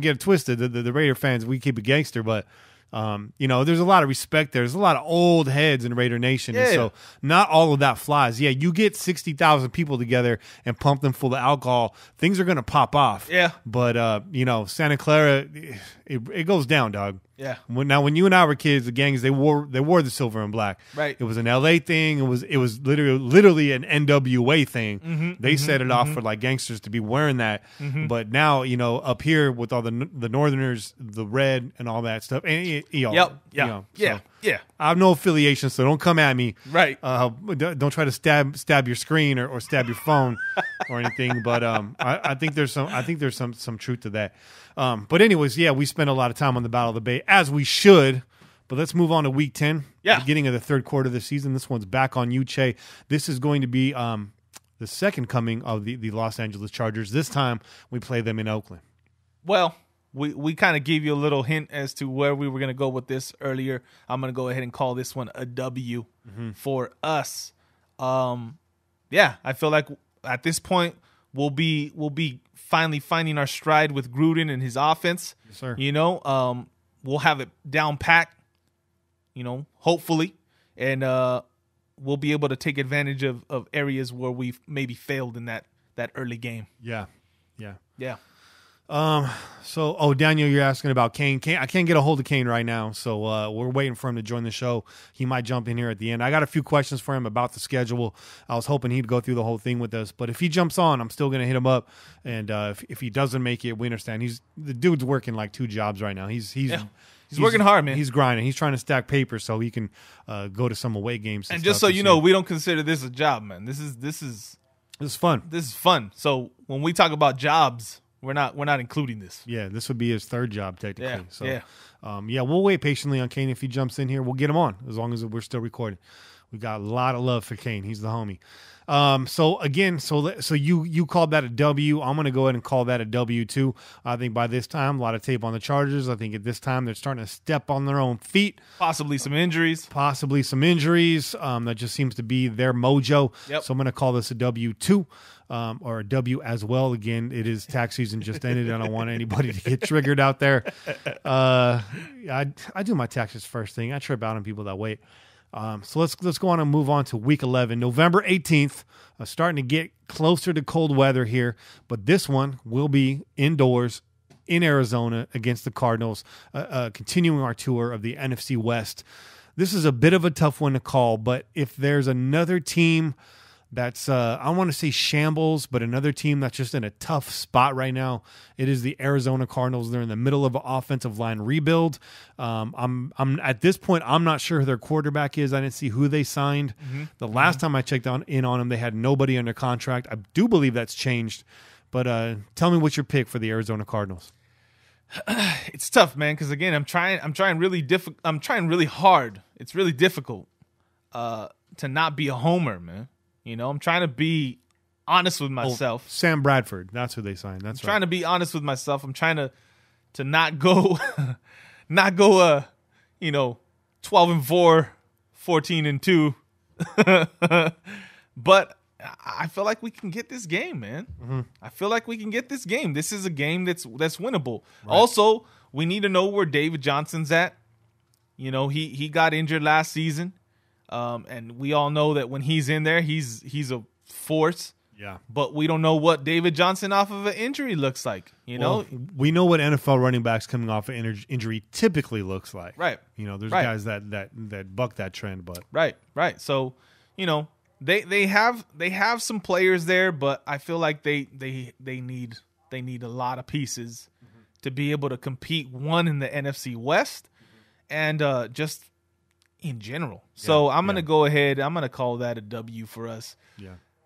get it twisted. The Raider fans, we keep it gangster, but there's a lot of respect there. There's a lot of old heads in Raider Nation. Yeah. And so not all of that flies. Yeah, you get 60,000 people together and pump them full of alcohol, things are going to pop off. Yeah. But, Santa Clara, it goes down, dog. Yeah. When you and I were kids, the gangs, they wore the silver and black. Right. It was an LA thing. It was literally an NWA thing. They set it off for like gangsters to be wearing that. But now, up here with all the Northerners, the red and all that stuff. And Yeah. I have no affiliation, so don't come at me. Right. Don't try to stab your screen or stab your phone or anything. But I think there's some truth to that. But anyways, yeah, we spent a lot of time on the Battle of the Bay, as we should. But let's move on to Week 10, beginning of the third quarter of the season. This one's back on you, Che. This is going to be the second coming of the Los Angeles Chargers. This time, we play them in Oakland. Well, we kind of gave you a little hint as to where we were going to go with this earlier. I'm going to go ahead and call this one a W for us. I feel like at this point, we'll be finally finding our stride with Gruden and his offense. Yes, sir. We'll have it down pat, hopefully. And we'll be able to take advantage of areas where we've maybe failed in that early game. Yeah. So, Daniel, you're asking about Kane. I can't get a hold of Kane right now, so we're waiting for him to join the show. He might jump in here at the end. I got a few questions for him about the schedule. I was hoping he'd go through the whole thing with us, but if he jumps on, I'm still going to hit him up. And if he doesn't make it, we understand. The dude's working like 2 jobs right now. He's working hard, man. He's grinding. He's trying to stack paper so he can go to some away games. And just so you know, we don't consider this a job, man. This is fun. This is fun. So when we talk about jobs, we're not including this. Yeah, this would be his third job technically. Yeah. So we'll wait patiently on Kane. If he jumps in here, we'll get him on as long as we're still recording. We got a lot of love for Kane. He's the homie. So you called that a W. I'm going to go ahead and call that a W too. I think by this time, a lot of tape on the Chargers. I think at this time they're starting to step on their own feet. Possibly some injuries. That just seems to be their mojo. Yep. So I'm going to call this a W2. Or a W as well. Again, it is tax season just ended. I don't want anybody to get triggered out there. I do my taxes first thing. I trip out on people that wait. So let's go on and move on to Week 11, November 18th. Starting to get closer to cold weather here, but this one will be indoors in Arizona against the Cardinals, continuing our tour of the NFC West. This is a bit of a tough one to call, but if there's another team that's I want to say shambles, but another team that's just in a tough spot right now. It is the Arizona Cardinals. They're in the middle of an offensive line rebuild. I'm at this point, I'm not sure who their quarterback is. I didn't see who they signed. The last time I checked in on them, they had nobody under contract. I do believe that's changed. But tell me what's your pick for the Arizona Cardinals. It's tough, man, because again, I'm trying really hard. It's really difficult to not be a homer, man. You know, I'm trying to be honest with myself. Sam Bradford, that's who they signed. That's I'm trying to be honest with myself. I'm trying to not go 12-4, 14-2. But I feel like we can get this game, man. I feel like we can get this game. This is a game that's winnable. Right. Also, we need to know where David Johnson's at. You know, he got injured last season. And we all know that when he's in there, he's a force. Yeah. But we don't know what David Johnson off of an injury looks like. You know, we know what NFL running backs coming off an injury typically looks like. Right. You know, there's guys that buck that trend, but right. So, you know, they have some players there, but I feel like they need a lot of pieces to be able to compete. One in the NFC West, and just in general. So I'm going to go ahead. I'm going to call that a W for us.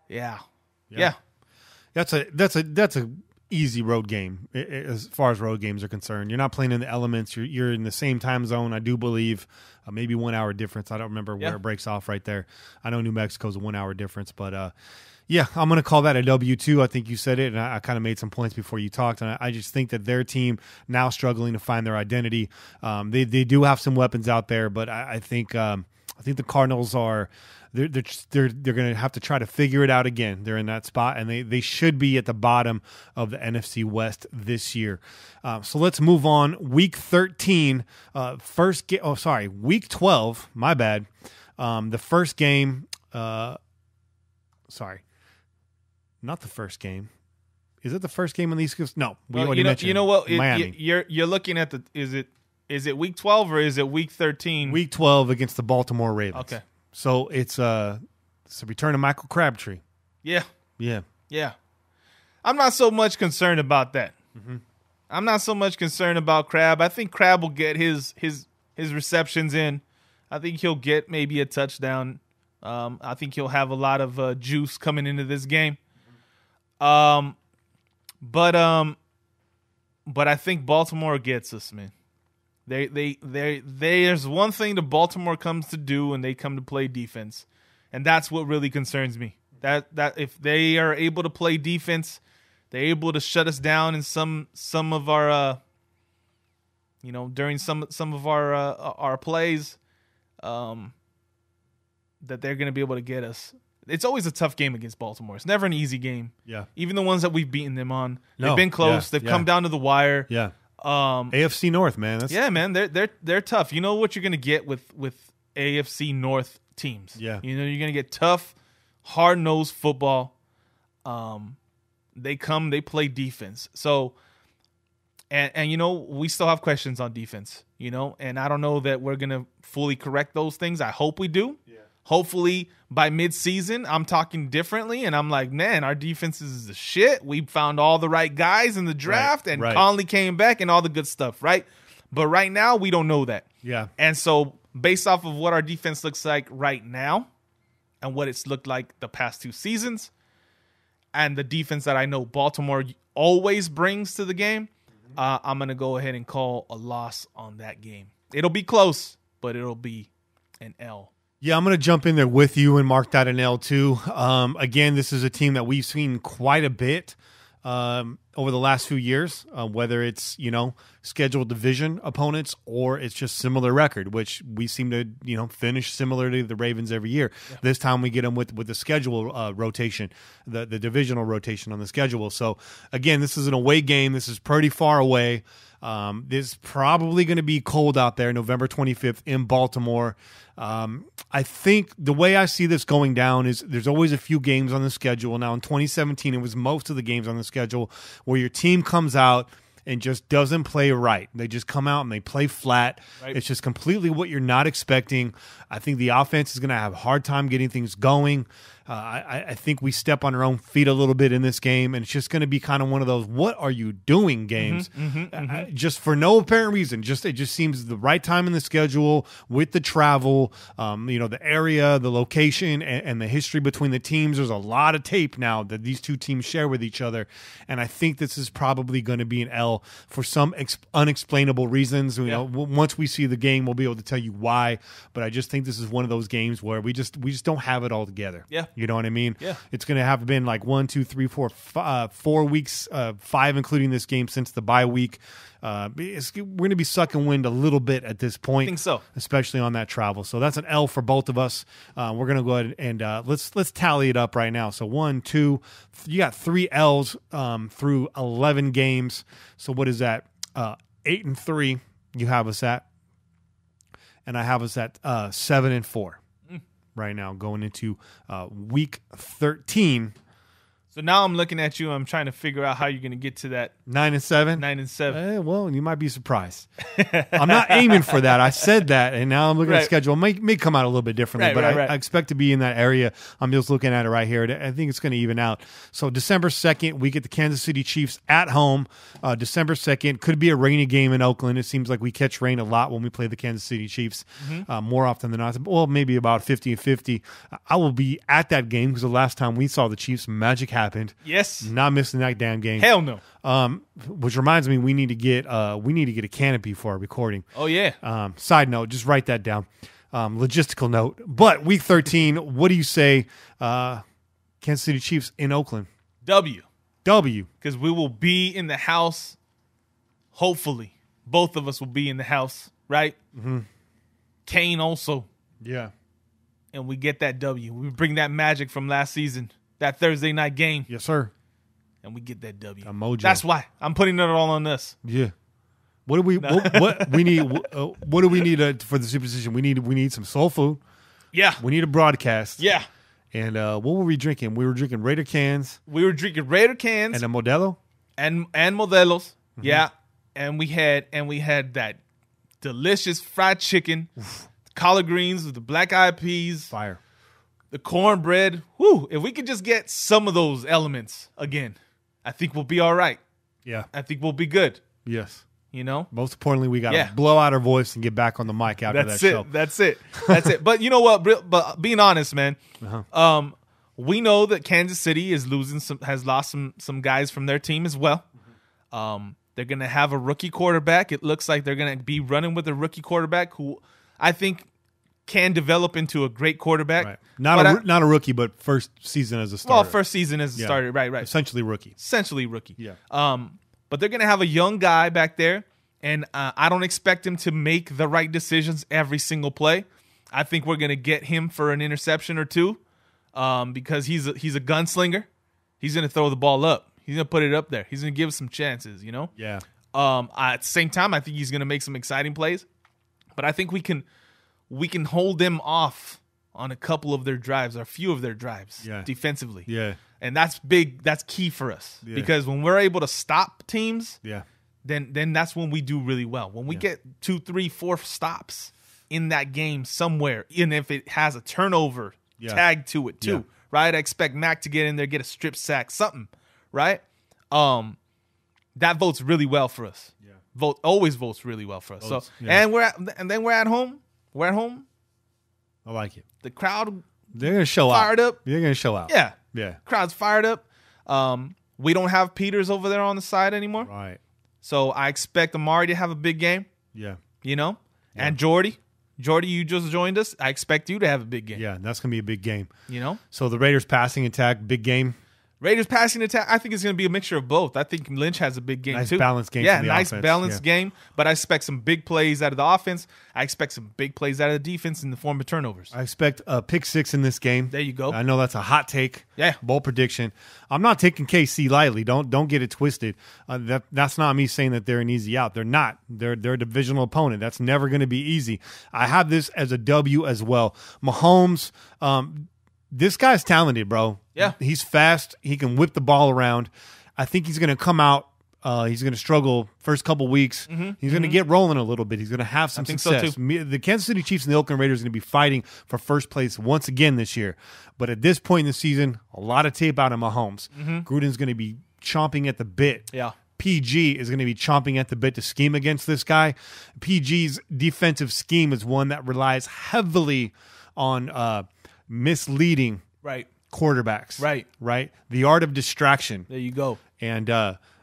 Yeah. That's a easy road game as far as road games are concerned. You're not playing in the elements. You're in the same time zone. I do believe maybe 1 hour difference. I don't remember where it breaks off right there. I know New Mexico's a 1 hour difference, but I'm going to call that a W too. I think you said it, and I kind of made some points before you talked, and I just think that their team now struggling to find their identity. They do have some weapons out there, but I think the Cardinals are they're going to have to try to figure it out again. They're in that spot, and they should be at the bottom of the NFC West this year. So let's move on. Week 13, Week 12. My bad. The first game. Not the first game. Is it the first game on the East Coast? No, we already mentioned. You know what? Miami. You're looking at the. Is it week 12 or is it week 13? Week 12 against the Baltimore Ravens. Okay. So it's a return of Michael Crabtree. Yeah. Yeah. I'm not so much concerned about that. I'm not so much concerned about Crab. I think Crab will get his receptions in. I think he'll get maybe a touchdown. I think he'll have a lot of juice coming into this game. But I think Baltimore gets us, man. There's one thing that Baltimore comes to do when they come to play defense, and that's what really concerns me. That if they are able to play defense, they're able to shut us down in some of our during some of our plays, that they're going to be able to get us. It's always a tough game against Baltimore. It's never an easy game. Yeah. Even the ones that we've beaten them on, they've been close. They've come down to the wire. Yeah. AFC North, man. Man. They're tough. You know what you're going to get with AFC North teams. Yeah. You know you're going to get tough, hard-nosed football. They play defense. So, and you know, we still have questions on defense, you know, and I don't know that we're going to fully correct those things. I hope we do. Yeah. Hopefully by mid-season, I'm talking differently, and I'm like, man, our defense is the shit. We found all the right guys in the draft, and Conley came back and all the good stuff, right? But right now, we don't know that. Yeah. And so based off of what our defense looks like right now and what it's looked like the past 2 seasons and the defense that I know Baltimore always brings to the game, I'm going to go ahead and call a loss on that game. It'll be close, but it'll be an L. Yeah, I'm going to jump in there with you and mark that an L too. Again, this is a team that we've seen quite a bit over the last few years, whether it's, scheduled division opponents or it's just similar record, which we seem to, finish similarly to the Ravens every year. Yeah. This time we get them with the schedule rotation, the divisional rotation on the schedule. So, again, this is an away game. This is pretty far away. This is probably going to be cold out there, November 25th in Baltimore. I think the way I see this going down is there's always a few games on the schedule. Now, in 2017, it was most of the games on the schedule where your team comes out and just doesn't play right. They just come out and they play flat. Right. It's just completely what you're not expecting. I think the offense is going to have a hard time getting things going. I think we step on our own feet a little bit in this game, and it's just going to be kind of one of those "what are you doing" games, just for no apparent reason. It just seems the right time in the schedule with the travel, the area, the location, and the history between the teams. There's a lot of tape now that these two teams share with each other, and I think this is probably going to be an L for some unexplainable reasons. Once we see the game, we'll be able to tell you why. But I just think this is one of those games where we just don't have it all together. Yeah. You know what I mean? Yeah. It's going to have been like 1, 2, 3, 4, 4 weeks, 5 including this game since the bye week. We're going to be sucking wind a little bit at this point. I think so. Especially on that travel. So that's an L for both of us. We're going to go ahead and let's tally it up right now. So 1, 2, you got 3 L's through 11 games. So what is that? 8-3 you have us at. And I have us at 7-4 right now going into week 13. So now I'm looking at you. I'm trying to figure out how you're going to get to that 9-7. 9-7. Well, you might be surprised. I'm not aiming for that. I said that, and now I'm looking at the schedule. It may come out a little bit differently, but I expect to be in that area. I'm just looking at it right here. I think it's going to even out. So December 2nd, we get the Kansas City Chiefs at home. December 2nd could be a rainy game in Oakland. It seems like we catch rain a lot when we play the Kansas City Chiefs, more often than not. Well, maybe about 50-50. I will be at that game because the last time we saw the Chiefs, magic happened. Yes. Not missing that damn game. Hell no. Which reminds me, we need to get a canopy for our recording. Oh yeah. Side note, just write that down. Logistical note. But week 13, what do you say? Kansas City Chiefs in Oakland. W. Because we will be in the house. Hopefully, both of us will be in the house, right? Mm-hmm. Kane also. Yeah. And we get that W. We bring that magic from last season. That Thursday night game. Yes, sir. And we get that W. A mojo. That's why I'm putting it all on us. Yeah. What do we need? What do we need for the superstition? We need some soul food. Yeah. We need a broadcast. Yeah. And what were we drinking? We were drinking Raider cans. We were drinking Raider cans and a Modelo and Modelos. Mm-hmm. Yeah. And we had that delicious fried chicken, collard greens with the black eyed peas. Fire. The cornbread, whoo, if we could just get some of those elements again, I think we'll be all right. Yeah. I think we'll be good. Yes. Most importantly, we got to blow out our voice and get back on the mic after that show. That's it. But you know what? But being honest, man, we know that Kansas City has lost some guys from their team as well. They're going to have a rookie quarterback. It looks like they're going to be running with a rookie quarterback who I think can develop into a great quarterback. Right. Not a rookie, but first season as a starter. Well, first season as a starter. Right. Essentially rookie. Yeah. But they're going to have a young guy back there, and I don't expect him to make the right decisions every single play. I think we're going to get him for an interception or two because he's a gunslinger. He's going to throw the ball up. He's going to put it up there. He's going to give us some chances, Yeah. At the same time, I think he's going to make some exciting plays. But I think we can hold them off on a couple of their drives or a few of their drives defensively. Yeah. And that's big. That's key for us because when we're able to stop teams, then that's when we do really well. When we get 2, 3, 4 stops in that game somewhere, even if it has a turnover tagged to it too, right? I expect Mac to get in there, get a strip sack, something, right? That votes really well for us. Yeah. Always votes really well for us. And we're at home. We're at home. I like it. The crowd, they're going to show fired up. They're going to show out. Yeah. Yeah. Crowd's fired up. We don't have Peters over there on the side anymore. Right. So I expect Amari to have a big game. Yeah. And Jordy, you just joined us. I expect you to have a big game. Yeah, that's going to be a big game. So the Raiders passing attack, big game. Raiders passing attack, I think it's going to be a mixture of both. I think Lynch has a big game nice too. Balanced game. Yeah, nice balanced game. But I expect some big plays out of the offense. I expect some big plays out of the defense in the form of turnovers. I expect a pick 6 in this game. There you go. I know that's a hot take. Yeah. Bold prediction. I'm not taking KC lightly. Don't get it twisted. That's not me saying that they're an easy out. They're not. They're a divisional opponent. That's never going to be easy. I have this as a W as well. Mahomes, this guy's talented, bro. Yeah. He's fast. He can whip the ball around. I think he's going to come out He's going to struggle first couple weeks. He's going to get rolling a little bit. He's going to have some success. So the Kansas City Chiefs and the Oakland Raiders are going to be fighting for first place once again this year. But at this point in the season, a lot of tape out of Mahomes. Gruden's going to be chomping at the bit. Yeah. PG is going to be chomping at the bit to scheme against this guy. PG's defensive scheme is one that relies heavily on misleading quarterbacks. Right. The art of distraction. There you go. And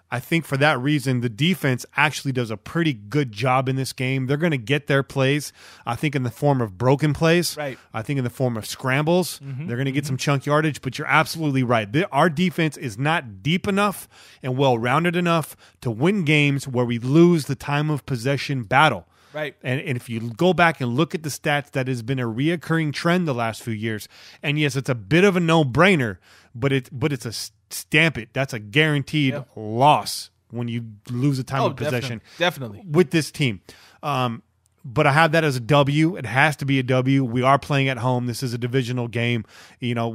I think for that reason, the defense actually does a pretty good job in this game. They're going to get their plays, I think, in the form of broken plays. Right. I think in the form of scrambles. They're going to get some chunk yardage, but you're absolutely right. Our defense is not deep enough and well-rounded enough to win games where we lose the time of possession battle. Right. And if you go back and look at the stats, that has been a reoccurring trend the last few years. And yes, it's a bit of a no-brainer, but it's a stamp it. That's a guaranteed loss when you lose the time of possession. Definitely. With this team. But I have that as a W. It has to be a W. We are playing at home. This is a divisional game. You know,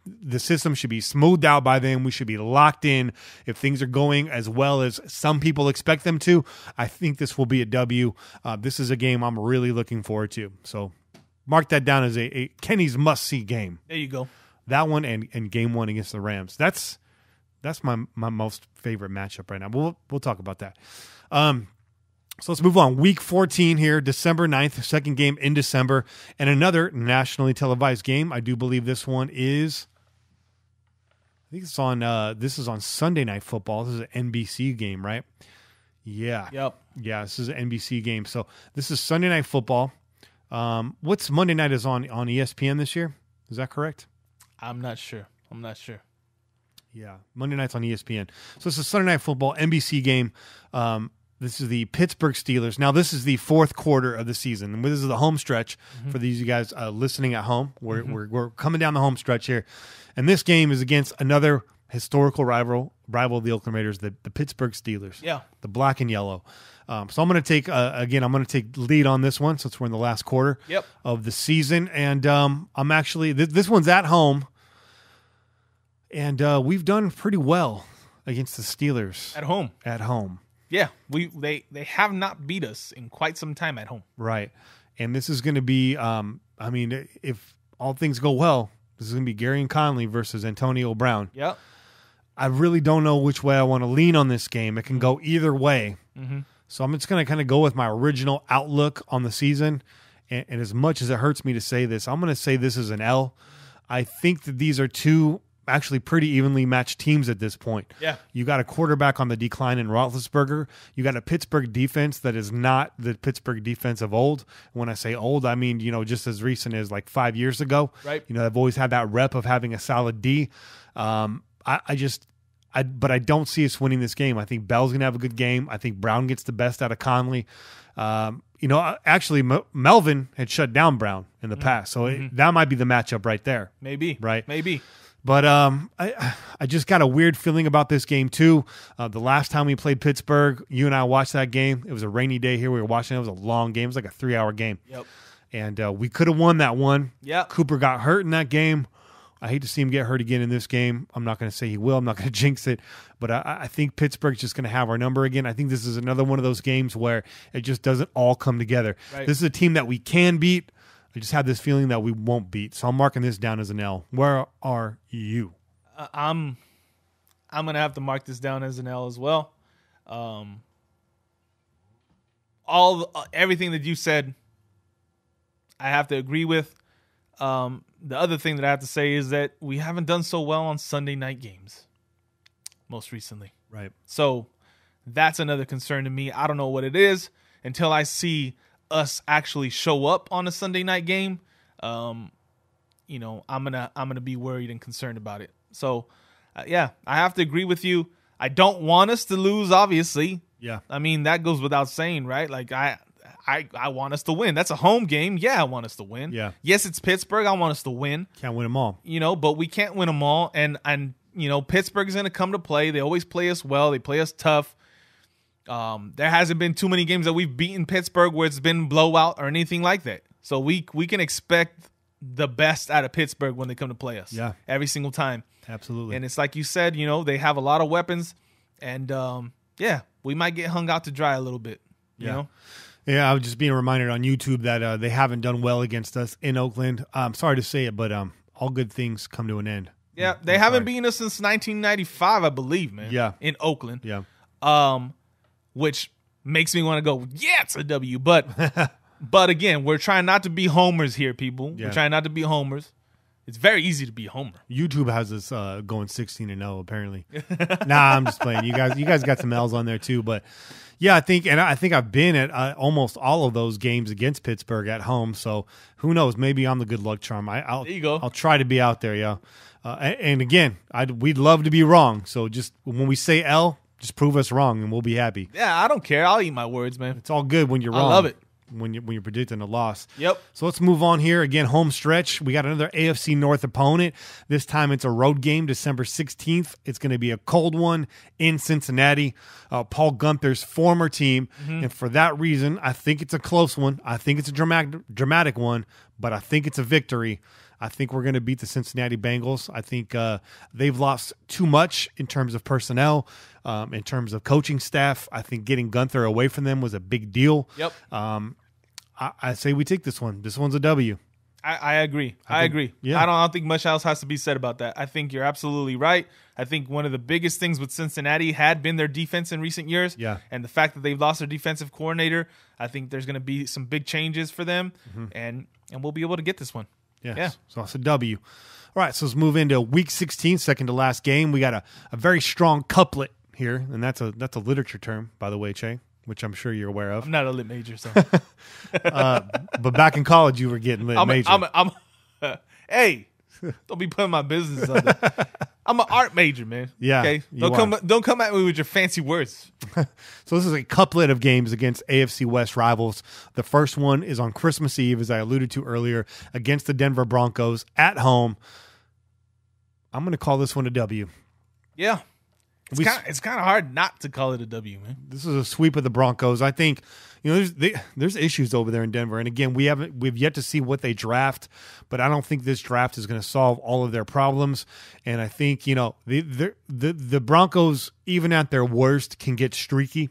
the system should be smoothed out by then. We should be locked in. If things are going as well as some people expect them to, I think this will be a W. This is a game I'm really looking forward to. So mark that down as a Kenny's must-see game. There you go. That one and game one against the Rams. That's my most favorite matchup right now. We'll talk about that. So let's move on. Week 14 here, December 9th, second game in December, and another nationally televised game. I do believe this one is, I think it's on, this is on Sunday Night Football. This is an NBC game, right? Yeah. Yep. Yeah, this is an NBC game. So this is Sunday Night Football. What's Monday night is on ESPN this year? Is that correct? I'm not sure. Yeah, Monday night's on ESPN. So it's a Sunday Night Football NBC game. This is the Pittsburgh Steelers. Now, this is the fourth quarter of the season. And this is the home stretch for these you guys listening at home. We're coming down the home stretch here. And this game is against another historical rival of the Oakland Raiders, the Pittsburgh Steelers. Yeah. The black and yellow. So I'm going to take, I'm going to take lead on this one since we're in the last quarter of the season. And I'm actually, this one's at home. And we've done pretty well against the Steelers. At home. Yeah, they have not beat us in quite some time at home. Right. And this is going to be, if all things go well, this is going to be Gary and Conley versus Antonio Brown. Yep. I really don't know which way I want to lean on this game. It can go either way. So I'm just going to kind of go with my original outlook on the season. And as much as it hurts me to say this, I'm going to say this is an L. I think that these are two actually pretty evenly matched teams at this point. Yeah. You got a quarterback on the decline in Roethlisberger. You got a Pittsburgh defense that is not the Pittsburgh defense of old. When I say old, I mean, just as recent as like 5 years ago. Right. They've always had that rep of having a solid D. But I don't see us winning this game. I think Bell's going to have a good game. I think Brown gets the best out of Conley. Actually, Melvin had shut down Brown in the past. So that might be the matchup right there. Maybe. Right. Maybe. But I just got a weird feeling about this game, too. The last time we played Pittsburgh, you and I watched that game. It was a rainy day here. We were watching it. It was a long game. It was like a 3-hour game. Yep. And we could have won that one. Yeah. Cooper got hurt in that game. I hate to see him get hurt again in this game. I'm not going to say he will. I'm not going to jinx it. But I think Pittsburgh's just going to have our number again. I think this is another one of those games where it just doesn't all come together. Right. This is a team that we can beat. I just have this feeling that we won't beat. So I'm marking this down as an L. Where are you? I'm going to have to mark this down as an L as well. Everything that you said, I have to agree with. The other thing that I have to say is that we haven't done so well on Sunday night games most recently. Right. So that's another concern to me. I don't know what it is until I see us actually show up on a Sunday night game. I'm gonna be worried and concerned about it. So, I have to agree with you. I don't want us to lose, obviously. Yeah. I mean, that goes without saying, right? Like I want us to win. That's a home game. Yeah, I want us to win. Yeah. Yes, it's Pittsburgh. I want us to win. Can't win them all. But we can't win them all. And Pittsburgh's going to come to play. They always play us well. They play us tough. There hasn't been too many games that we've beaten Pittsburgh where it's been blowout or anything like that. So we can expect the best out of Pittsburgh when they come to play us. Yeah. Every single time. Absolutely. And it's like you said, they have a lot of weapons. And we might get hung out to dry a little bit. You know? Yeah, I was just being reminded on YouTube that they haven't done well against us in Oakland. I'm sorry to say it, but all good things come to an end. Yeah, they haven't beaten us since 1995, I believe, man. Yeah. In Oakland. Yeah. Which makes me want to go, yeah, it's a W. But again, we're trying not to be homers here, people. Yeah. We're trying not to be homers. It's very easy to be a homer. YouTube has us going 16-0 apparently. Nah, I'm just playing. You guys got some L's on there too, but yeah, I think I've been at almost all of those games against Pittsburgh at home. So who knows? Maybe I'm the good luck charm. There you go. I'll try to be out there, yeah. And again, we'd love to be wrong. So just when we say L, just prove us wrong, and we'll be happy. Yeah, I don't care. I'll eat my words, man. It's all good when you're wrong. I love it. When you're predicting a loss. Yep. So let's move on here. Again, home stretch. We got another AFC North opponent. This time it's a road game, December 16th. It's going to be a cold one in Cincinnati. Paul Gunther's former team. And for that reason, I think it's a close one. I think it's a dramatic one, but I think it's a victory. I think we're going to beat the Cincinnati Bengals. I think they've lost too much in terms of personnel, in terms of coaching staff. I think getting Gunther away from them was a big deal. Yep. I say we take this one. This one's a W. I agree. I agree. Yeah. I don't think much else has to be said about that. I think you're absolutely right. I think one of the biggest things with Cincinnati had been their defense in recent years. Yeah. And the fact that they've lost their defensive coordinator, I think there's going to be some big changes for them, and we'll be able to get this one. Yes. Yeah. So it's a W. All right, so let's move into Week 16, second to last game. We got a very strong couplet here, and that's a literature term, by the way, Che, which I'm sure you're aware of. I'm not a lit major, so. But back in college, you were getting lit major. Hey, don't be putting my business on there. I'm an art major, man. Yeah, okay. Don't come at me with your fancy words. So this is a couplet of games against AFC West rivals. The first one is on Christmas Eve, as I alluded to earlier, against the Denver Broncos at home. I'm going to call this one a W. Yeah. It's kind of hard not to call it a W, man. This is a sweep of the Broncos. I think, there's issues over there in Denver, and again, we've yet to see what they draft, but I don't think this draft is going to solve all of their problems. And I think the Broncos, even at their worst, can get streaky.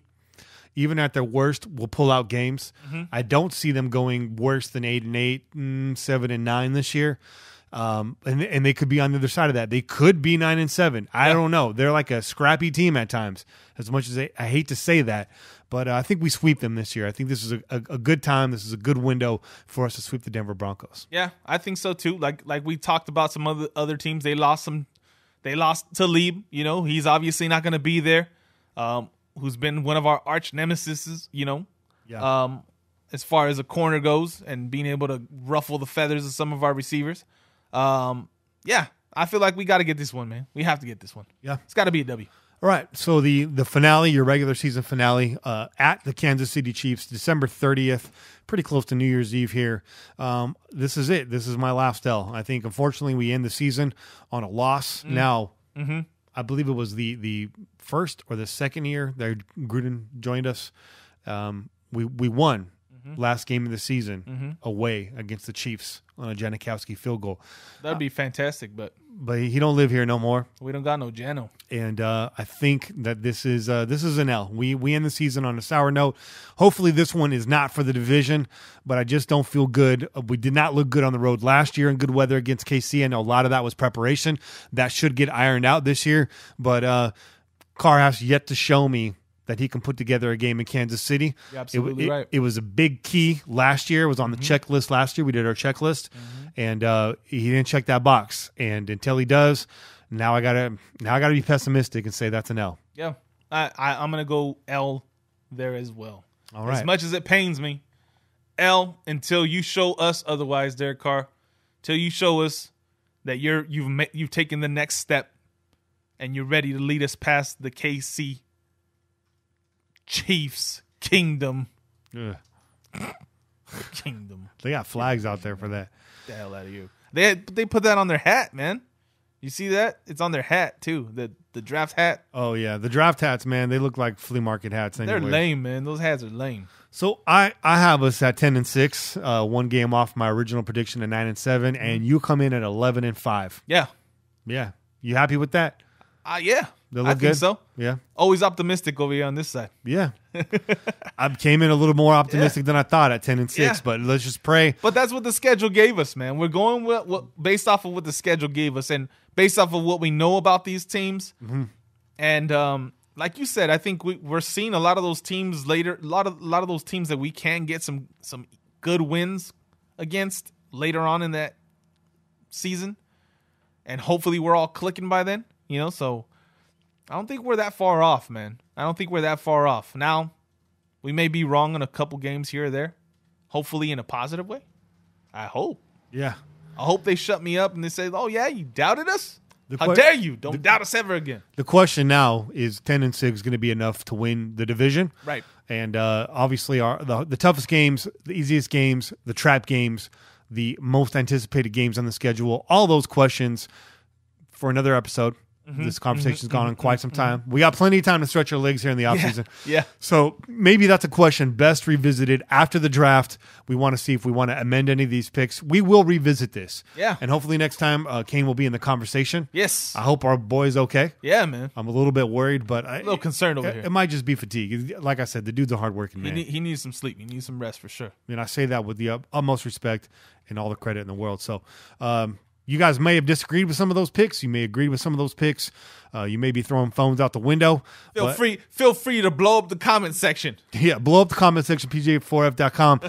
Even at their worst, will pull out games. I don't see them going worse than 8-8, 7-9 this year. And they could be on the other side of that. They could be 9-7. I don't know. They're like a scrappy team at times, as much as I hate to say that. But I think we sweep them this year. I think this is a good time. This is a good window for us to sweep the Denver Broncos. Yeah, I think so too. Like we talked about some other teams. They lost to Lieb. He's obviously not going to be there. Who's been one of our arch nemesis, Yeah. As far as a corner goes, and being able to ruffle the feathers of some of our receivers. Yeah, I feel like we got to get this one, man. We have to get this one. Yeah. It's got to be a W. All right, so the finale, your regular season finale, at the Kansas City Chiefs, December 30th, pretty close to New Year's Eve here. This is it. This is my last L. I think, unfortunately, we end the season on a loss. Now, I believe it was the first or the second year that Gruden joined us. We won last game of the season away against the Chiefs on a Janikowski field goal. That'd be fantastic, but he don't live here no more. We don't got no Jano. And I think that this is an L. We end the season on a sour note. Hopefully this one is not for the division, but I just don't feel good. We did not look good on the road last year in good weather against KC. I know a lot of that was preparation. That should get ironed out this year, but Carr has yet to show me that he can put together a game in Kansas City. You're absolutely right. It was a big key last year. It was on the checklist last year. We did our checklist, and he didn't check that box. And until he does, now I gotta be pessimistic and say that's an L. Yeah, I'm gonna go L there as well. All right. As much as it pains me, L until you show us otherwise, Derek Carr. Till you show us that you've taken the next step and you're ready to lead us past the KC Chiefs Kingdom. Ugh. Kingdom. They got flags out there for that. The hell out of you. They put that on their hat, man. You see that? It's on their hat too. The draft hat. Oh yeah, the draft hats, man. They look like flea market hats. Anyway. They're lame, man. Those hats are lame. So I have us at 10-6, one game off my original prediction at 9-7, and you come in at 11-5. Yeah. Yeah. You happy with that? Yeah. They look I good. think so. Yeah. Always optimistic over here on this side. Yeah. I came in a little more optimistic than I thought at 10-6, Yeah. but let's just pray. But that's what the schedule gave us, man. We're going with what based off of what the schedule gave us and based off of what we know about these teams. Mm-hmm. And like you said, I think we're seeing a lot of those teams later. A lot of those teams that we can get some good wins against later on in that season, and hopefully we're all clicking by then. So I don't think we're that far off, man. I don't think we're that far off. Now, we may be wrong in a couple games here or there, hopefully in a positive way. I hope. Yeah. I hope they shut me up and they say, "Oh yeah, you doubted us? How dare you? Don't doubt us ever again." The question now is 10-6 going to be enough to win the division? Right. And obviously the toughest games, the easiest games, the trap games, the most anticipated games on the schedule, all those questions for another episode. This conversation's gone on quite some time. We got plenty of time to stretch our legs here in the offseason. Yeah. So maybe that's a question best revisited after the draft. We want to see if we want to amend any of these picks. We will revisit this. Yeah. And hopefully next time Kane will be in the conversation. Yes. I hope our boy's okay. Yeah, man. I'm a little bit worried, but a little concerned over here. It might just be fatigue. Like I said, the dude's a hardworking man. He needs some sleep. He needs some rest for sure. And I say that with the utmost respect and all the credit in the world. So you guys may have disagreed with some of those picks. You may agree with some of those picks. You may be throwing phones out the window. Feel free to blow up the comment section. Yeah, blow up the comment section, pj4f.com.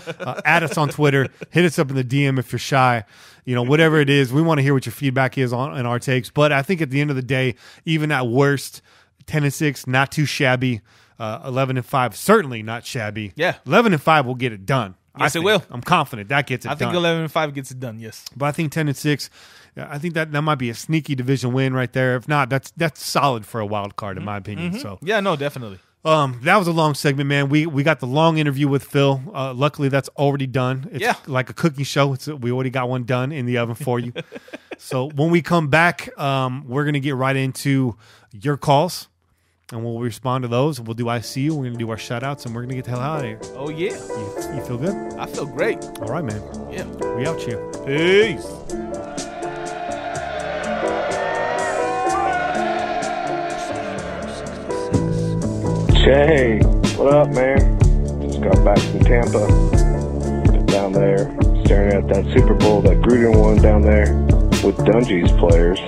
Add us on Twitter. Hit us up in the DM if you're shy. Whatever it is, we want to hear what your feedback is on our takes. But I think at the end of the day, even at worst, 10-6, not too shabby. 11-5, certainly not shabby. Yeah. 11-5 will get it done. Yes, it will. I'm confident that gets it done. I think 11-5 gets it done, yes. But I think 10-6, I think that might be a sneaky division win right there. If not, that's solid for a wild card in my opinion. So yeah, no, definitely. That was a long segment, man. We got the long interview with Phil. Luckily, that's already done. It's like a cooking show. We already got one done in the oven for you. So when we come back, we're going to get right into your calls. And we'll respond to those. We'll do I See You. We're going to do our shout-outs, and we're going to get the hell out of here. Oh, yeah. You feel good? I feel great. All right, man. Yeah. We out here. Peace. Hey, what up, man? Just got back from Tampa. Been down there staring at that Super Bowl that Gruden won down there with Dungy's players.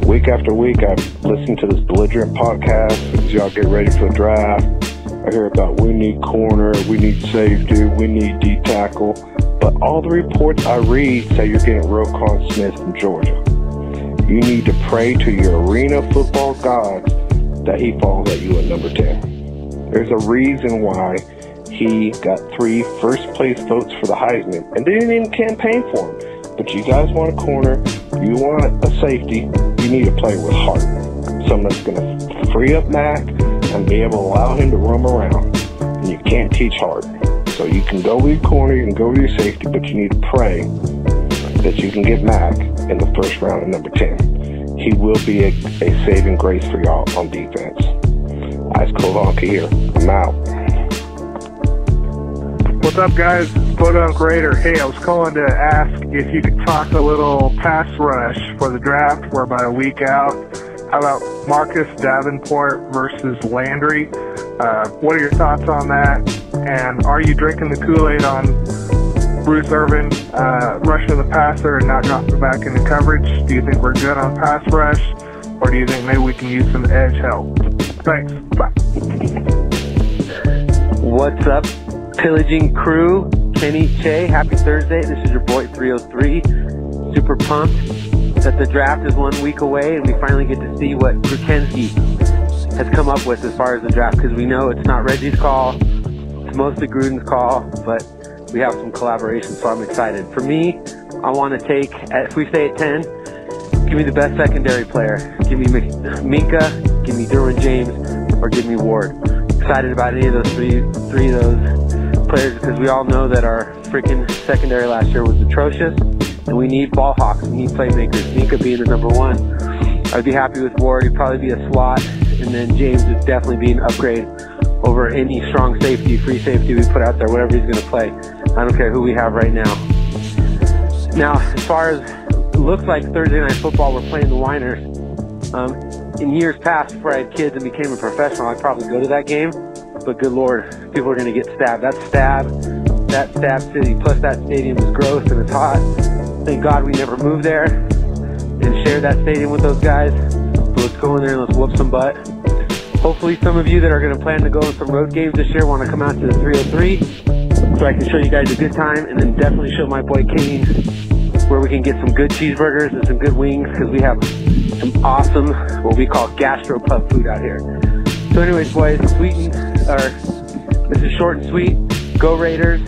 Week after week, I listen to this belligerent podcast as y'all get ready for the draft. I hear about we need corner, we need safety, we need D-tackle. But all the reports I read say you're getting Roquan Smith from Georgia. You need to pray to your arena football gods that he falls at you at number 10. There's a reason why he got 3 first-place votes for the Heisman, and they didn't even campaign for him. But you guys want a corner, you want a safety, you need to play with heart. Someone that's going to free up Mac and be able to allow him to roam around. And you can't teach heart. So you can go with your corner, you can go with your safety, but you need to pray that you can get Mac in the first round at number 10. He will be a saving grace for y'all on defense. Ice Cold Honka here. I'm out. What's up, guys? Podunk Raider. Hey, I was calling to ask if you could talk a little pass rush for the draft. We're about a week out. How about Marcus Davenport versus Landry? What are your thoughts on that? And are you drinking the Kool-Aid on Bruce Irvin rushing the passer and not dropping back into coverage? Do you think we're good on pass rush? Or do you think maybe we can use some edge help? Thanks. Bye. What's up, Pillaging crew? Kenny Che, happy Thursday. This is your boy 303. Super pumped that the draft is 1 week away and we finally get to see what Krukensky has come up with as far as the draft, because we know it's not Reggie's call, it's mostly Gruden's call, but we have some collaboration, so I'm excited. For me, I want to take, if we stay at 10, give me the best secondary player. Give me Minka, give me Derwin James, or give me Ward. Excited about any of those three of those players, because we all know that our freaking secondary last year was atrocious, and we need ball hawks, we need playmakers. Minka being the number 1. I'd be happy with Ward. He'd probably be a slot, and then James would definitely be an upgrade over any strong safety, free safety we put out there, whatever he's going to play. I don't care who we have right now. Now, as far as it looks like Thursday Night Football, we're playing the Winers. in years past, before I had kids and became a professional, I'd probably go to that game. But good Lord, people are going to get stabbed. That Stab City, plus that stadium is gross and it's hot. Thank God we never moved there and shared that stadium with those guys. So let's go in there and let's whoop some butt. Hopefully some of you that are going to plan to go in some road games this year want to come out to the 303 so I can show you guys a good time, and then definitely show my boy Kane where we can get some good cheeseburgers and some good wings, because we have some awesome, what we call gastropub food out here. So anyways, boys, this is short and sweet. Go Raiders.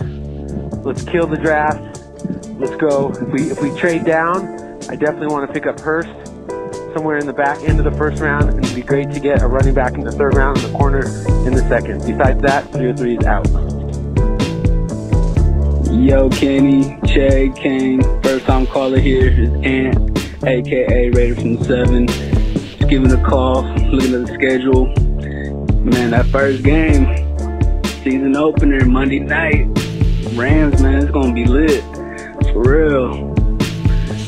Let's kill the draft. Let's go. If we trade down, I definitely want to pick up Hurst somewhere in the back end of the first round, and it'd be great to get a running back in the third round and the corner in the second. Besides that, 303 is out. Yo, Kenny, Che, Kane, first time caller here is Ant, aka Raider from the 7. Just giving a call, looking at the schedule. Man, that first game, season opener, Monday night, Rams, man, it's gonna be lit, for real.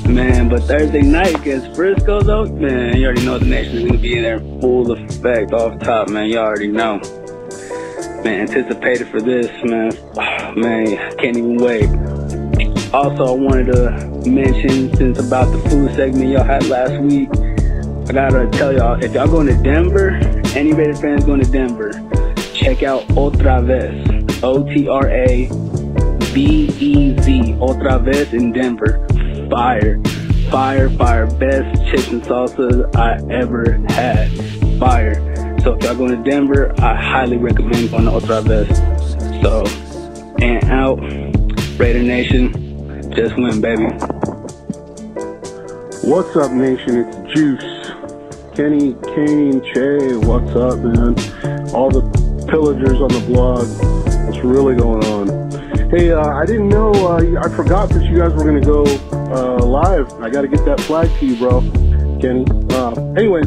Man, but Thursday night against Frisco, though, man, you already know the nation is gonna be in there full effect off top, man, you already know. Man, anticipated for this, man. Oh, man, can't even wait. Also, I wanted to mention, since about the food segment y'all had last week, I gotta tell y'all, if y'all going to Denver, any Raider fans going to Denver, check out Otra Vez, Otravez, Otra Vez in Denver. Fire, best chips and salsa I ever had. Fire. So if y'all going to Denver, I highly recommend going to Otra Vez. So, and out, Raider Nation, just win, baby. What's up, Nation? It's Juice. Kenny, Kane, Che, what's up, man? All the pillagers on the blog. What's really going on? Hey, I didn't know, I forgot that you guys were going to go live. I got to get that flag to you, bro, Kenny. Anyway,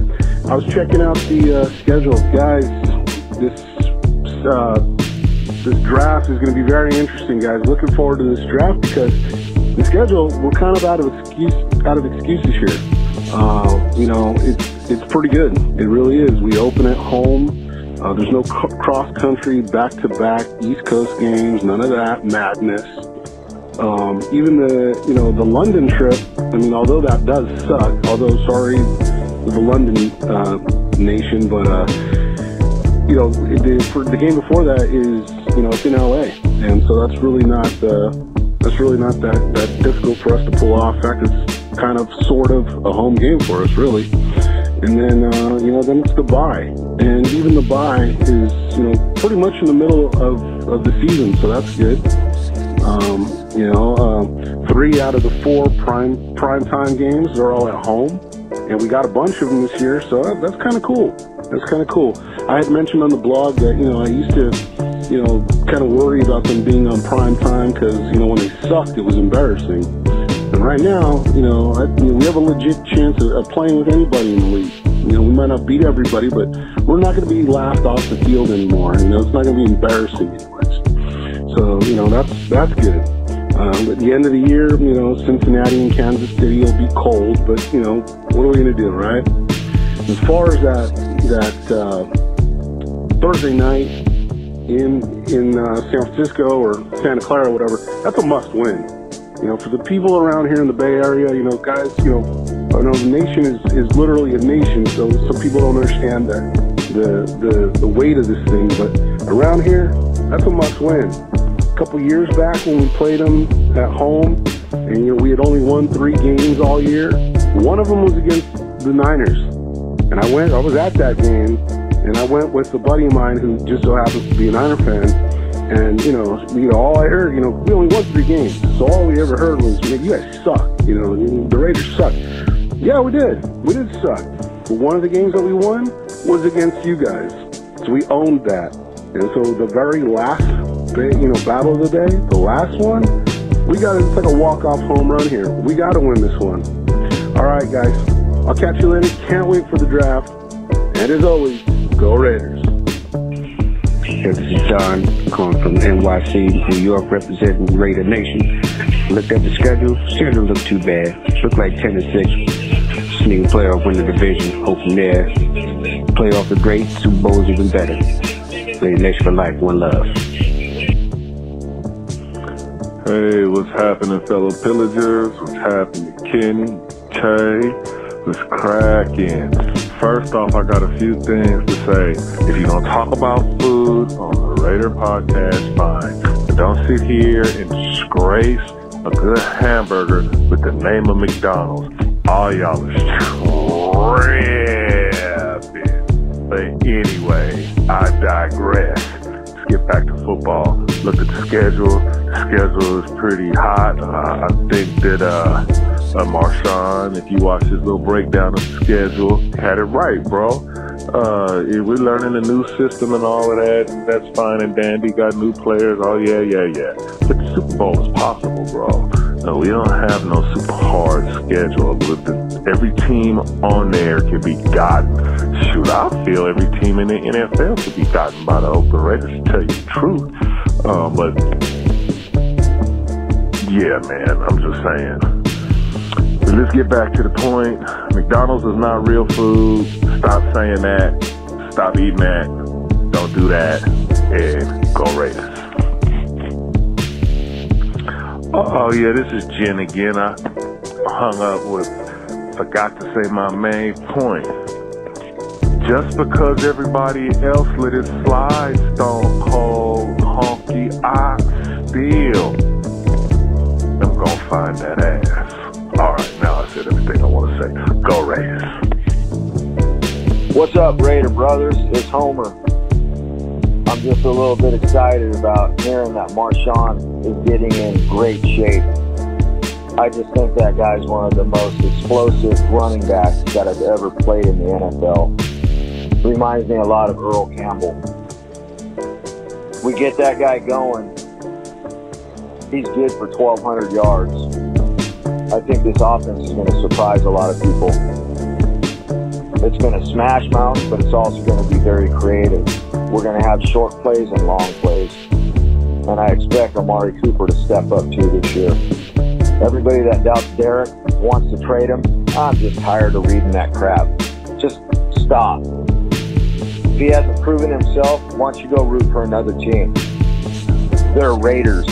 I was checking out the schedule. Guys, this draft is going to be very interesting, guys. Looking forward to this draft because the schedule, we're kind of out of excuses here. You know, it's pretty good. It really is. We open at home. There's no cross-country, back-to-back East Coast games, none of that madness. Even the London trip, I mean, although that does suck, sorry to the London nation, but, the game before that is, it's in LA. And so that's really not that difficult for us to pull off. In fact, it's kind of sort of a home game for us, really. And then, then it's the bye. And even the bye is, pretty much in the middle of the season, so that's good. 3 out of the 4 prime time games are all at home. And we got a bunch of them this year, so that's kind of cool. I had mentioned on the blog that, I used to, kind of worry about them being on prime time because, when they sucked, it was embarrassing. And right now, we have a legit chance of playing with anybody in the league. We might not beat everybody, but we're not going to be laughed off the field anymore. It's not going to be embarrassing anyways. So, that's good. At the end of the year, Cincinnati and Kansas City will be cold, but, what are we going to do, right? As far as that Thursday night in San Francisco or Santa Clara or whatever, that's a must win. For the people around here in the Bay Area, guys, the nation is literally a nation, so some people don't understand the weight of this thing, but around here, that's a must win. A couple years back when we played them at home, and we had only won 3 games all year, one of them was against the Niners, and I was at that game, and I went with a buddy of mine who just so happens to be a Niner fan. And, all I heard, we only won 3 games. So all we ever heard was, man, you guys suck. The Raiders suck. Yeah, we did. We did suck. But one of the games that we won was against you guys. So we owned that. And so the very last, battle of the day, the last one, it's like a walk-off home run here. We got to win this one. All right, guys. I'll catch you later. Can't wait for the draft. And as always, go Raiders. This is John, calling from NYC, New York, representing Raider Nation. Looked at the schedule. Schedule looked too bad. Looked like 10-6. Just need to play off, win the division, hope from there. Playoffs are great, Super Bowls even better. Play Nation for life, one love. Hey, what's happening, fellow pillagers? What's happening, Kenny, Che? What's cracking? First off, I got a few things to say. If you're going to talk about food on the Raider podcast, fine. But don't sit here and disgrace a good hamburger with the name of McDonald's. All y'all is tripping. But anyway, I digress. Let's get back to football. Look at the schedule. The schedule is pretty hot. I think that Marshawn, if you watch his little breakdown of the schedule, had it right, bro. We're learning a new system and all of that, and that's fine and dandy. Got new players. Oh, yeah. But the Super Bowl is possible, bro. No, we don't have no super hard schedule. Every team on there can be gotten. Shoot, I feel every team in the NFL could be gotten by the Oakland Raiders, to tell you the truth. But, yeah, man, I'm just saying. But let's get back to the point. McDonald's is not real food. Stop saying that. Stop eating that. Don't do that. And go Raiders. Oh, yeah, this is Jen again. I hung up forgot to say my main point. Just because everybody else let it slide, Stone Cold, honky, I still am going to find that ass. All right, now I said everything I want to say. Go Raiders. What's up, Raider brothers? It's Homer. I'm just a little bit excited about hearing that Marshawn is getting in great shape. I just think that guy's one of the most explosive running backs that have ever played in the NFL. Reminds me a lot of Earl Campbell. We get that guy going, he's good for 1,200 yards. I think this offense is going to surprise a lot of people. It's going to smash mountains, but it's also going to be very creative. We're going to have short plays and long plays. And I expect Amari Cooper to step up too this year. Everybody that doubts Derek wants to trade him. I'm just tired of reading that crap. Just stop. If he hasn't proven himself, why don't you go root for another team? They're Raiders.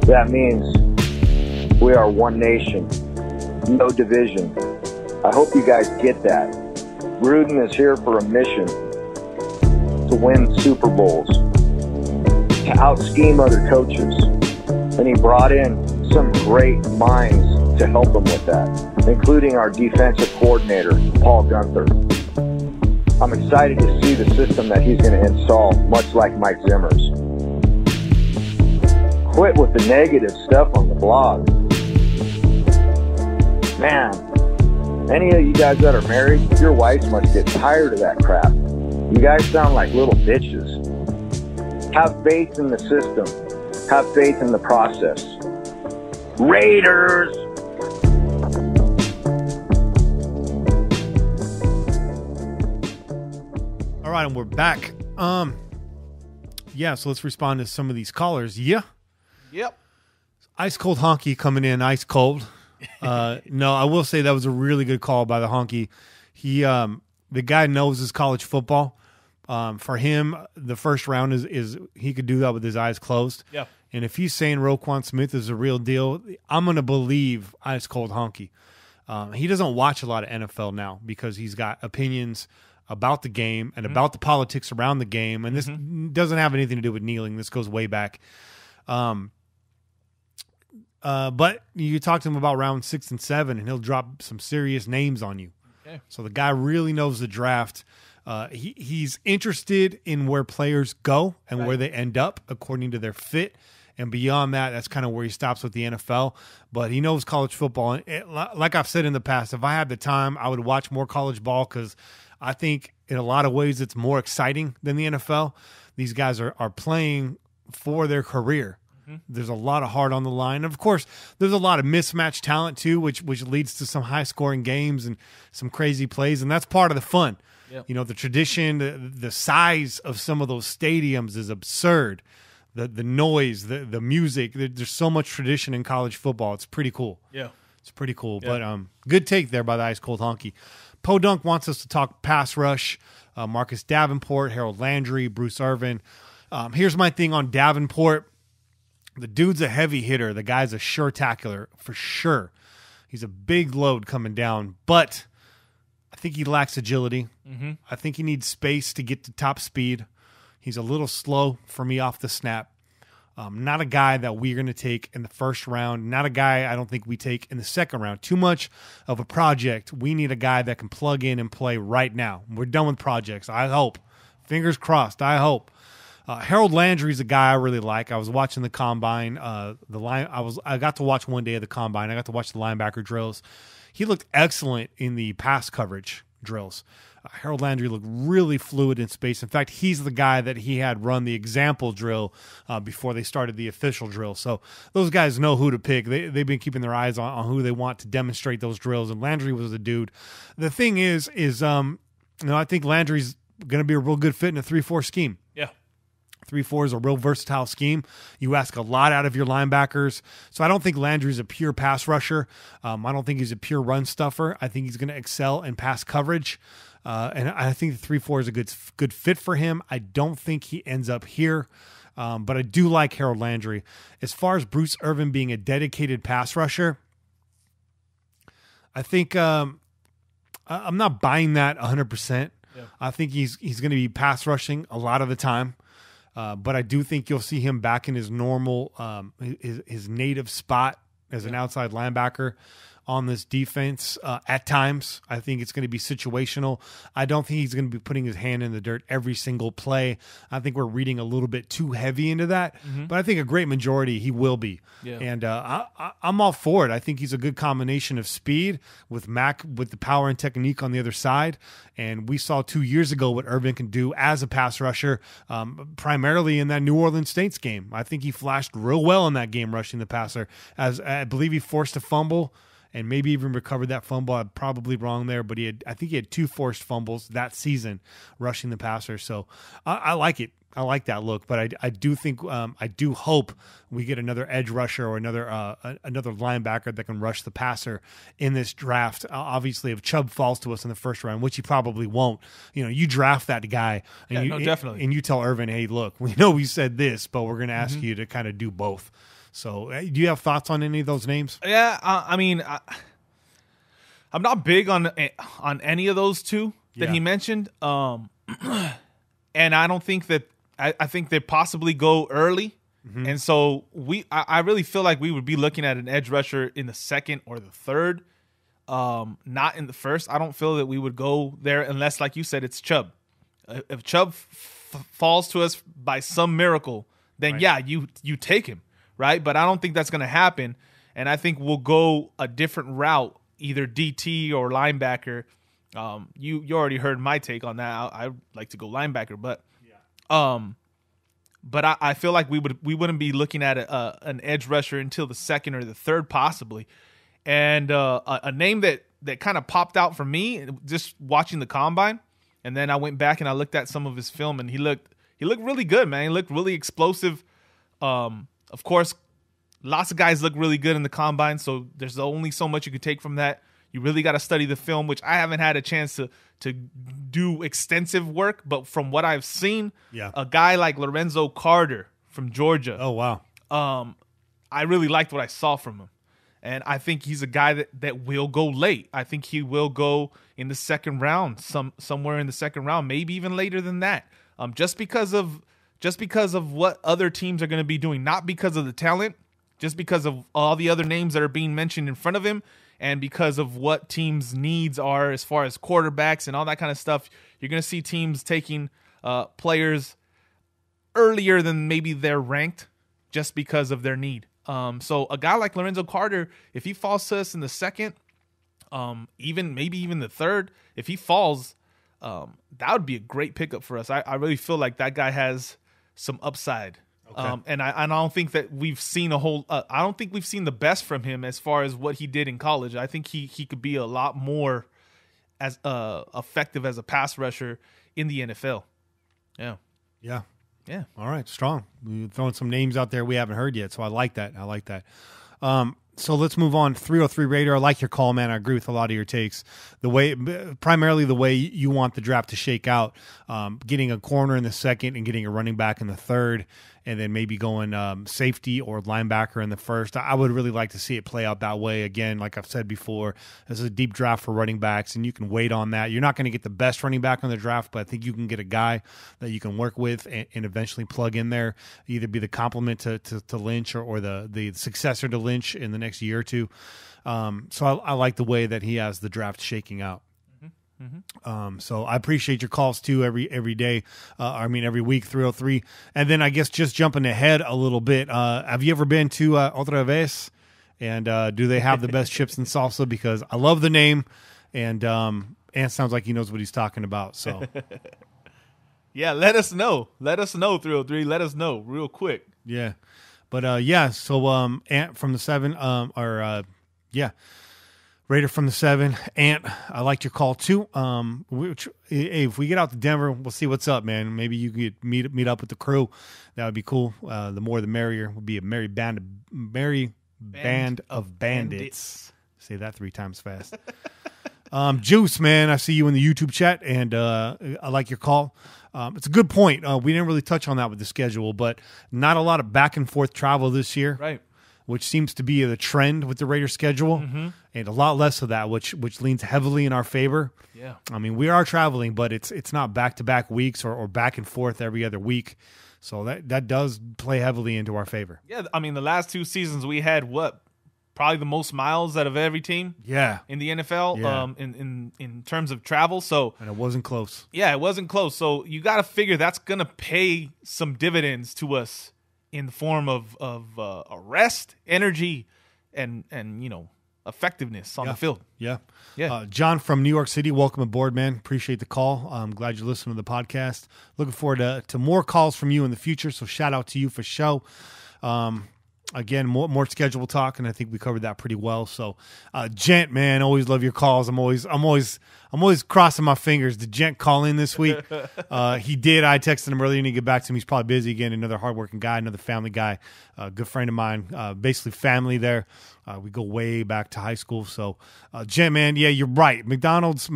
That means we are one nation, no division. I hope you guys get that. Gruden is here for a mission. To win Super Bowls, to out-scheme other coaches. And he brought in some great minds to help him with that, including our defensive coordinator, Paul Gunther. I'm excited to see the system that he's going to install, much like Mike Zimmer's. Quit with the negative stuff on the blog. Man, any of you guys that are married, your wives must get tired of that crap. You guys sound like little bitches. Have faith in the system. Have faith in the process. Raiders! All right, and we're back. Yeah, so let's respond to some of these callers. Yeah. Yep. Ice cold honky coming in, ice cold. No, I will say that was a really good call by the honky. He, the guy knows his college football. For him, the first round is he could do that with his eyes closed. Yeah. And if he's saying Roquan Smith is a real deal, I'm going to believe ice cold honky. He doesn't watch a lot of NFL now because he's got opinions about the game and about the politics around the game. And this doesn't have anything to do with kneeling. This goes way back. But you talk to him about round 6 and 7, and he'll drop some serious names on you. Okay. So the guy really knows the draft. He's interested in where players go and where they end up according to their fit. And beyond that, that's kind of where he stops with the NFL. But he knows college football. And like I've said in the past, if I had the time, I would watch more college ball because I think in a lot of ways it's more exciting than the NFL. These guys are playing for their career. There's a lot of heart on the line. Of course, there's a lot of mismatched talent too, which leads to some high-scoring games and some crazy plays, and that's part of the fun. Yep. You know, the tradition, the size of some of those stadiums is absurd. The noise, the music, there's so much tradition in college football. It's pretty cool. Yeah. It's pretty cool. Yeah. But good take there by the Ice Cold Honky. Podunk wants us to talk pass rush. Marcus Davenport, Harold Landry, Bruce Irvin. Here's my thing on Davenport. The dude's a heavy hitter. The guy's a sure tackler for sure. He's a big load coming down, but I think he lacks agility. Mm-hmm. I think he needs space to get to top speed. He's a little slow for me off the snap. Not a guy that we're going to take in the first round. Not a guy I don't think we take in the second round. Too much of a project. We need a guy that can plug in and play right now. We're done with projects. I hope. Fingers crossed. I hope. Harold Landry is a guy I really like. I was watching the combine. I got to watch one day of the combine. I got to watch the linebacker drills. He looked excellent in the pass coverage drills. Harold Landry looked really fluid in space. In fact, he's the guy that he had run the example drill before they started the official drill. So those guys know who to pick. They've been keeping their eyes on who they want to demonstrate those drills, and Landry was the dude. The thing is I think Landry's going to be a real good fit in a 3-4 scheme. Yeah. 3-4 is a real versatile scheme. You ask a lot out of your linebackers. So I don't think Landry's a pure pass rusher. I don't think he's a pure run stuffer. I think he's going to excel in pass coverage. And I think the 3-4 is a good fit for him. I don't think he ends up here, but I do like Harold Landry. As far as Bruce Irvin being a dedicated pass rusher, I think I'm not buying that 100%. Yeah. I think he's going to be pass rushing a lot of the time, but I do think you'll see him back in his normal, his native spot as an outside linebacker on this defense at times. I think it's going to be situational. I don't think he's going to be putting his hand in the dirt every single play. I think we're reading a little bit too heavy into that, but I think a great majority he will be. Yeah. And I'm all for it. I think he's a good combination of speed with Mac with the power and technique on the other side. And we saw 2 years ago what Irvin can do as a pass rusher, primarily in that New Orleans Saints game. I think he flashed real well in that game rushing the passer. As I believe he forced a fumble and maybe even recovered that fumble. I'm probably wrong there, but I think he had 2 forced fumbles that season rushing the passer. So I like it. I like that look, but I do think I do hope we get another edge rusher or another linebacker that can rush the passer in this draft. Obviously, if Chubb falls to us in the first round, which he probably won't, you draft that guy, and definitely, and you tell Irvin, hey, look, we know we said this, but we're going to ask you to kind of do both. So, do you have thoughts on any of those names? Yeah, I mean, I'm not big on any of those two that he mentioned, and I don't think that I think they possibly go early, and so I really feel like we would be looking at an edge rusher in the second or the third, not in the first. I don't feel that we would go there unless, like you said, it's Chubb. If Chubb falls to us by some miracle, then right. you take him. Right, but I don't think that's going to happen, and I think we'll go a different route, either DT or linebacker. You already heard my take on that. I like to go linebacker, but I feel like we wouldn't be looking at an edge rusher until the second or the third, possibly. And a name that kind of popped out for me just watching the combine, and then I went back and I looked at some of his film, and he looked really good, man. He looked really explosive. Of course, lots of guys look really good in the combine, so there's only so much you could take from that. You really got to study the film, which I haven't had a chance to do extensive work, but from what I've seen, a guy like Lorenzo Carter from Georgia. Oh, wow. I really liked what I saw from him, and I think he's a guy that will go late. I think he will go in the second round, somewhere in the second round, maybe even later than that, just because of what other teams are going to be doing, not because of the talent, just because of all the other names that are being mentioned in front of him, and because of what teams' needs are as far as quarterbacks and all that kind of stuff. You're going to see teams taking players earlier than maybe they're ranked just because of their need. So a guy like Lorenzo Carter, if he falls to us in the second, maybe even the third, if he falls, that would be a great pickup for us. I really feel like that guy has some upside. Okay. And I don't think that we've seen I don't think we've seen the best from him as far as what he did in college. I think he could be a lot more as effective as a pass rusher in the NFL. Yeah. All right, strong. We're throwing some names out there we haven't heard yet, so I like that. So let's move on. 303 Raider. I like your call, man. I agree with a lot of your takes. Primarily the way you want the draft to shake out, getting a corner in the second and getting a running back in the third, and then maybe going safety or linebacker in the first. I would really like to see it play out that way. Again, like I've said before, this is a deep draft for running backs, and you can wait on that. You're not going to get the best running back on the draft, but I think you can get a guy that you can work with and eventually plug in there, either be the complement to Lynch or the successor to Lynch in the next year or two. So I like the way that he has the draft shaking out. So I appreciate your calls too every day. Every week, 303. And then I guess just jumping ahead a little bit, have you ever been to Otra Vez? And do they have the best chips and salsa? Because I love the name, and Ant sounds like he knows what he's talking about. So yeah, let us know. 303. Let us know real quick. Yeah, but So Ant from the 7, Raider from the 7, Ant, I liked your call too. If we get out to Denver, we'll see what's up, man. Maybe you could meet up with the crew. That would be cool. The more the merrier. Would be a merry band of bandits. Say that 3 times fast. Juice, man, I see you in the YouTube chat, and I like your call. It's a good point. We didn't really touch on that with the schedule, but not a lot of back and forth travel this year. Right. Which seems to be the trend with the Raiders schedule, and a lot less of that, which leans heavily in our favor. Yeah, I mean, we are traveling, but it's not back-to-back weeks or back and forth every other week, so that does play heavily into our favor. Yeah, I mean, the last 2 seasons we had probably the most miles out of every team. Yeah, in the NFL, in terms of travel. So, and it wasn't close. Yeah, it wasn't close. So you got to figure that's gonna pay some dividends to us in the form of rest, energy, and effectiveness on the field. Yeah. Yeah. John from New York City, welcome aboard, man. Appreciate the call. I'm glad you're listening to the podcast. Looking forward to more calls from you in the future, so shout out to you for show. Again, more schedule talk, and I think we covered that pretty well. So, Gent, man, always love your calls. I'm always crossing my fingers. Did Gent call in this week? He did. I texted him earlier and he get back to me. He's probably busy again. Another hardworking guy, another family guy, good friend of mine. Basically family there. We go way back to high school. So, Gent, man, yeah, you're right. McDonald's,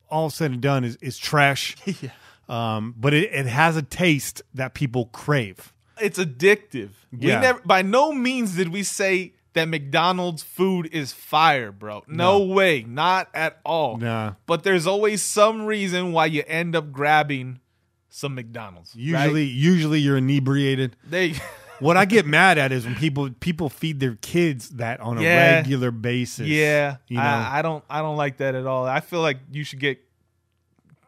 all said and done, is trash. Yeah. But it has a taste that people crave. It's addictive. Yeah. By no means did we say that McDonald's food is fire, bro. No way. Not at all. Nah. But there's always some reason why you end up grabbing some McDonald's. Usually you're inebriated. What I get mad at is when people feed their kids that on a regular basis. Yeah. You know? I don't like that at all. I feel like you should get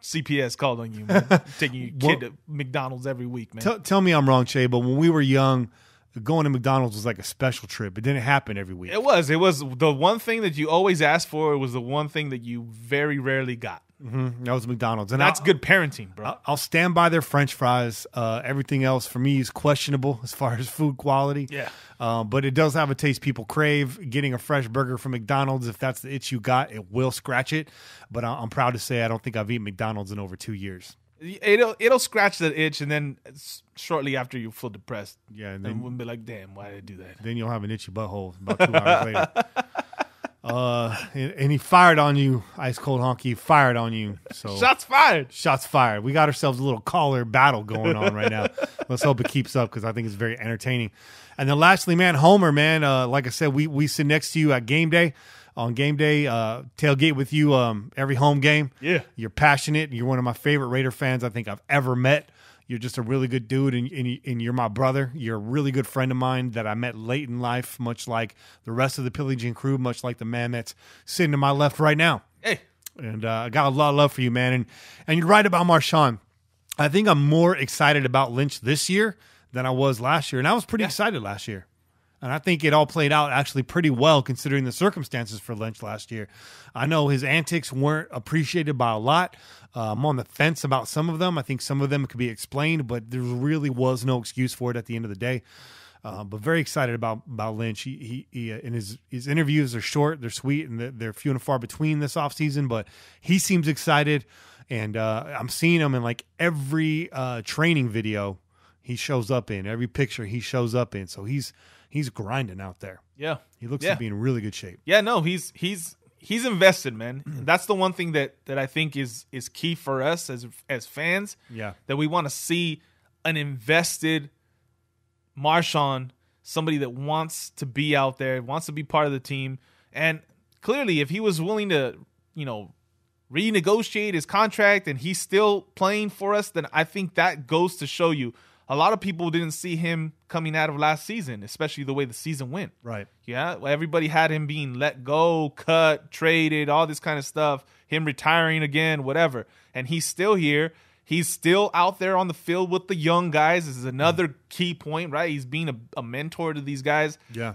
CPS called on you, man. Taking your kid to McDonald's every week, man. Tell me I'm wrong, Che, but when we were young, going to McDonald's was like a special trip. It didn't happen every week. It was the one thing that you always asked for. It was the one thing that you very rarely got. That was McDonald's, and that's good parenting, bro. I'll stand by their French fries. Everything else for me is questionable as far as food quality. Yeah, but it does have a taste people crave. Getting a fresh burger from McDonald's, if that's the itch you got, it will scratch it. But I'm proud to say I don't think I've eaten McDonald's in over 2 years. It'll scratch that itch, and then shortly after you feel depressed. Yeah, and then we'll be like, "Damn, why did I do that?" Then you'll have an itchy butthole about 2 hours later. And he fired on you, Ice Cold Honky. Fired on you. So shots fired. Shots fired. We got ourselves a little caller battle going on right now. Let's hope it keeps up because I think it's very entertaining. And then lastly, man, Homer, man. Like I said, we sit next to you at game day. On game day, tailgate with you every home game. Yeah, you're passionate. You're one of my favorite Raider fans I think I've ever met. You're just a really good dude, and you're my brother. You're a really good friend of mine that I met late in life, much like the rest of the Pillaging crew, much like the man that's sitting to my left right now. Hey. And I got a lot of love for you, man. And you're right about Marshawn. I think I'm more excited about Lynch this year than I was last year, and I was pretty excited last year. And I think it all played out actually pretty well considering the circumstances for Lynch last year. I know his antics weren't appreciated by a lot. I'm on the fence about some of them. I think some of them could be explained, but there really was no excuse for it at the end of the day. But very excited about Lynch. He and his interviews are short, they're sweet, and they're few and far between this offseason, but he seems excited. And I'm seeing him in like every training video. he shows up in. Every picture he shows up in. So he's grinding out there. Yeah. He looks to be in really good shape. Yeah, no, he's invested, man. That's the one thing that I think is key for us as fans. Yeah. That we want to see an invested Marshawn, somebody that wants to be out there, wants to be part of the team. And clearly, if he was willing to, renegotiate his contract and he's still playing for us, then I think that goes to show you a lot of people didn't see him coming out of last season, especially the way the season went. Right. Yeah. Everybody had him being let go, cut, traded, all this kind of stuff, him retiring again, whatever. And he's still here. He's still out there on the field with the young guys. This is another key point, right? He's being a mentor to these guys. Yeah.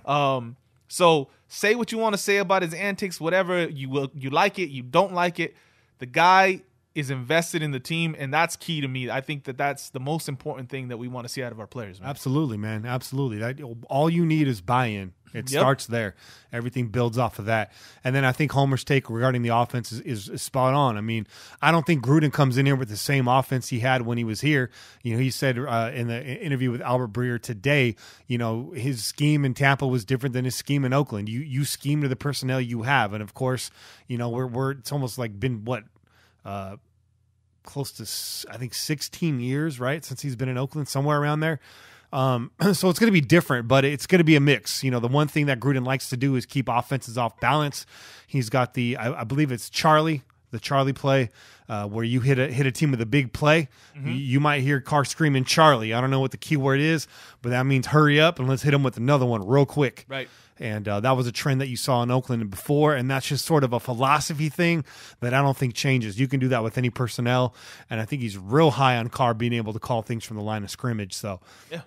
So say what you want to say about his antics, whatever. You like it, you don't like it. The guy is invested in the team, and that's key to me. I think that's the most important thing that we want to see out of our players, man. Absolutely, man. Absolutely. All you need is buy-in. It starts there. Everything builds off of that. And then I think Homer's take regarding the offense is spot on. I mean, I don't think Gruden comes in here with the same offense he had when he was here. He said in the interview with Albert Breer today, his scheme in Tampa was different than his scheme in Oakland. You scheme to the personnel you have. And of course, it's almost like been close to, I think, 16 years, right, since he's been in Oakland, somewhere around there. So it's going to be different, but it's going to be a mix. The one thing that Gruden likes to do is keep offenses off balance. He's got I believe it's the Charlie play, where you hit a team with a big play. Mm-hmm. You might hear Carr screaming Charlie. I don't know what the key word is, but that means hurry up and let's hit him with another one real quick. Right. And that was a trend that you saw in Oakland before, and that's just sort of a philosophy thing that I don't think changes. You can do that with any personnel, and I think he's real high on Carr being able to call things from the line of scrimmage. So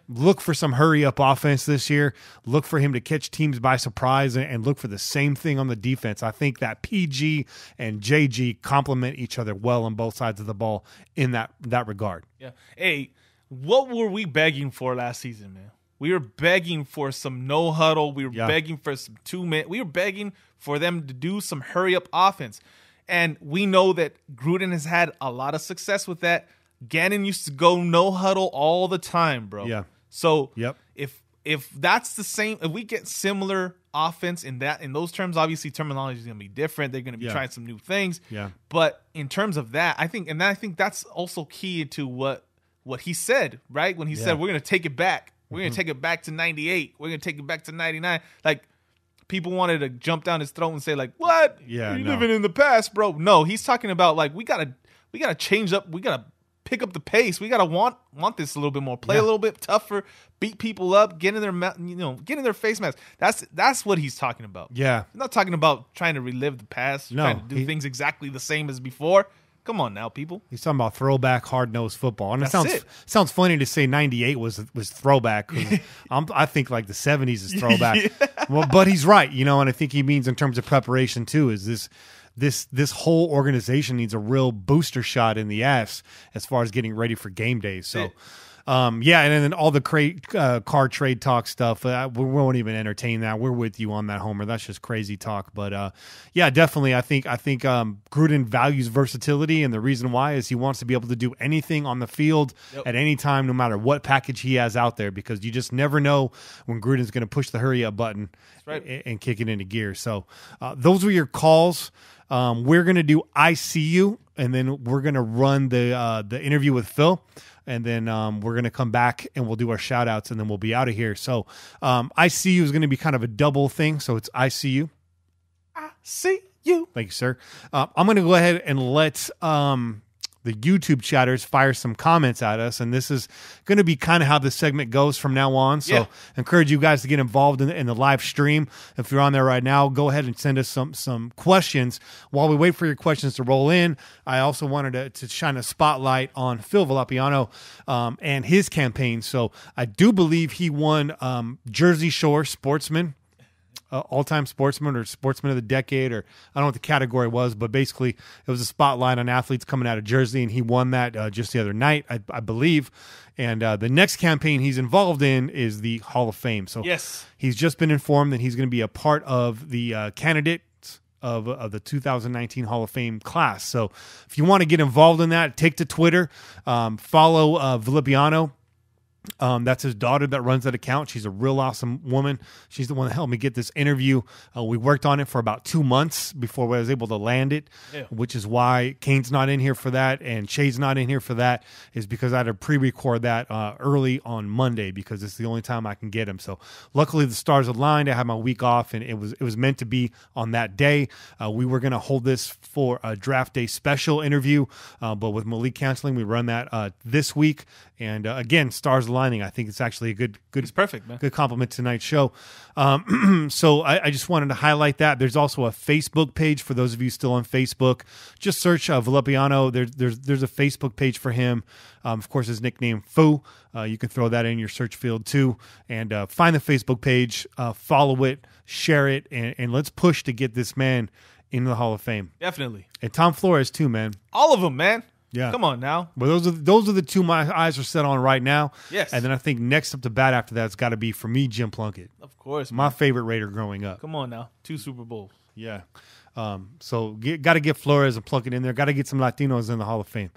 look for some hurry-up offense this year. Look for him to catch teams by surprise, and look for the same thing on the defense. I think that PG and JG complement each other well on both sides of the ball in that regard. Yeah. Hey, what were we begging for last season, man? We were begging for some no huddle. We were begging for some 2-minute. We were begging for them to do some hurry up offense. And we know that Gruden has had a lot of success with that. Gannon used to go no huddle all the time, bro. Yeah. So if that's the same, if we get similar offense in those terms, obviously terminology is going to be different. They're going to be trying some new things. Yeah. But in terms of that, I think that's also key to what he said, right? When he said we're going to take it back. We're going to take it back to 98. We're going to take it back to 99. Like, people wanted to jump down his throat and say, like, what? Yeah, You're living in the past, bro. No, he's talking about, like, we got to change up. We got to pick up the pace. We got to want this a little bit more. Play a little bit tougher, beat people up, get in their face mask. That's what he's talking about. Yeah. He's not talking about trying to relive the past, trying to do things exactly the same as before. Come on now, people. He's talking about throwback, hard-nosed football. And it sounds funny to say 98 was throwback. I think like the 70s is throwback. Well, but he's right, and I think he means in terms of preparation too, is this whole organization needs a real booster shot in the ass as far as getting ready for game days. So and then all the car trade talk stuff, we won't even entertain that. We're with you on that, Homer. That's just crazy talk. But definitely, I think Gruden values versatility, and the reason why is he wants to be able to do anything on the field at any time, no matter what package he has out there, because you just never know when Gruden's going to push the hurry up button and kick it into gear. So those were your calls. We're going to do I See You, and then we're going to run the interview with Phil. And then we're going to come back and we'll do our shout outs and then we'll be out of here. So I See You is going to be kind of a double thing. So it's I See You. I see you. Thank you, sir. I'm going to go ahead and let the YouTube chatters fire some comments at us. And this is going to be kind of how the segment goes from now on. So I encourage you guys to get involved in the live stream. If you're on there right now, go ahead and send us some questions. While we wait for your questions to roll in, I also wanted to shine a spotlight on Phil Villapiano and his campaign. So I do believe he won Jersey Shore Sportsman. All-time sportsman or sportsman of the decade, or I don't know what the category was, but basically it was a spotlight on athletes coming out of Jersey, and he won that just the other night, I believe. And the next campaign he's involved in is the Hall of Fame. So he's just been informed that he's going to be a part of the candidates of the 2019 Hall of Fame class. So if you want to get involved in that, take to Twitter, follow Villapiano. That's his daughter that runs that account. She's a real awesome woman. She's the one that helped me get this interview. We worked on it for about 2 months before I was able to land it, which is why Kane's not in here for that and Shay's not in here for that, is because I had to pre-record that early on Monday because it's the only time I can get him. So luckily the stars aligned. I had my week off and it was meant to be on that day. We were going to hold this for a draft day special interview, but with Malik canceling, we run that this week. And again, stars aligning. I think it's actually a good. It's perfect, man. Good compliment to tonight's show. So I just wanted to highlight that. There's also a Facebook page for those of you still on Facebook. Just search Villapiano. There's a Facebook page for him. Of course, his nickname Foo. You can throw that in your search field too, and find the Facebook page, follow it, share it, and let's push to get this man into the Hall of Fame. Definitely. And Tom Flores too, man. All of them, man. Yeah. Come on now. Well, those are the two my eyes are set on right now. Yes. And then I think next up to bat after that's got to be, for me, Jim Plunkett. Of course. My favorite Raider growing up. Come on now. 2 Super Bowls. Yeah. So got to get Flores and Plunkett in there. Got to get some Latinos in the Hall of Fame.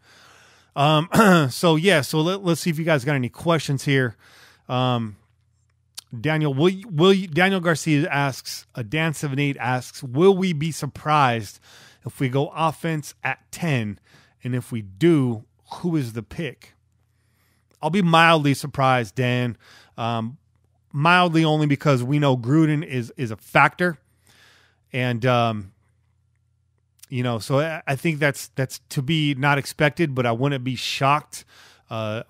So let's see if you guys got any questions here. Daniel Daniel Garcia asks, Dan78 asks, will we be surprised if we go offense at 10? And if we do, who is the pick? I'll be mildly surprised, Dan. Mildly only because we know Gruden is a factor. And, so I think that's to be not expected, but I wouldn't be shocked.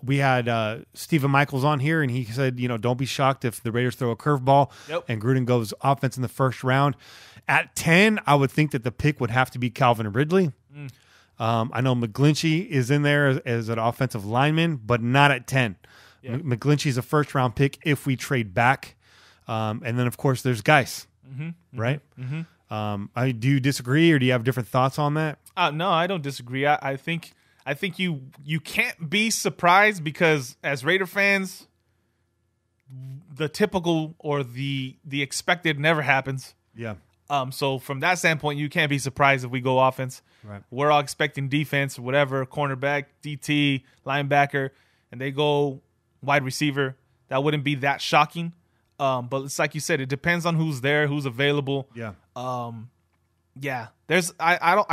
We had Stephen Michaels on here, and he said, don't be shocked if the Raiders throw a curveball and Gruden goes offense in the first round. At 10, I would think that the pick would have to be Calvin Ridley. I know McGlinchey is in there as an offensive lineman, but not at 10. Yeah. McGlinchey's a first-round pick if we trade back. And then, of course, there's Geis, right? Mm-hmm. Do you disagree, or do you have different thoughts on that? No, I don't disagree. I think you can't be surprised because as Raider fans, the typical or the expected never happens. Yeah. So from that standpoint, you can't be surprised if we go offense. Right. We're all expecting defense or whatever, cornerback, DT, linebacker, and they go wide receiver. That wouldn't be that shocking. But it's like you said, it depends on who's there, who's available. Yeah. I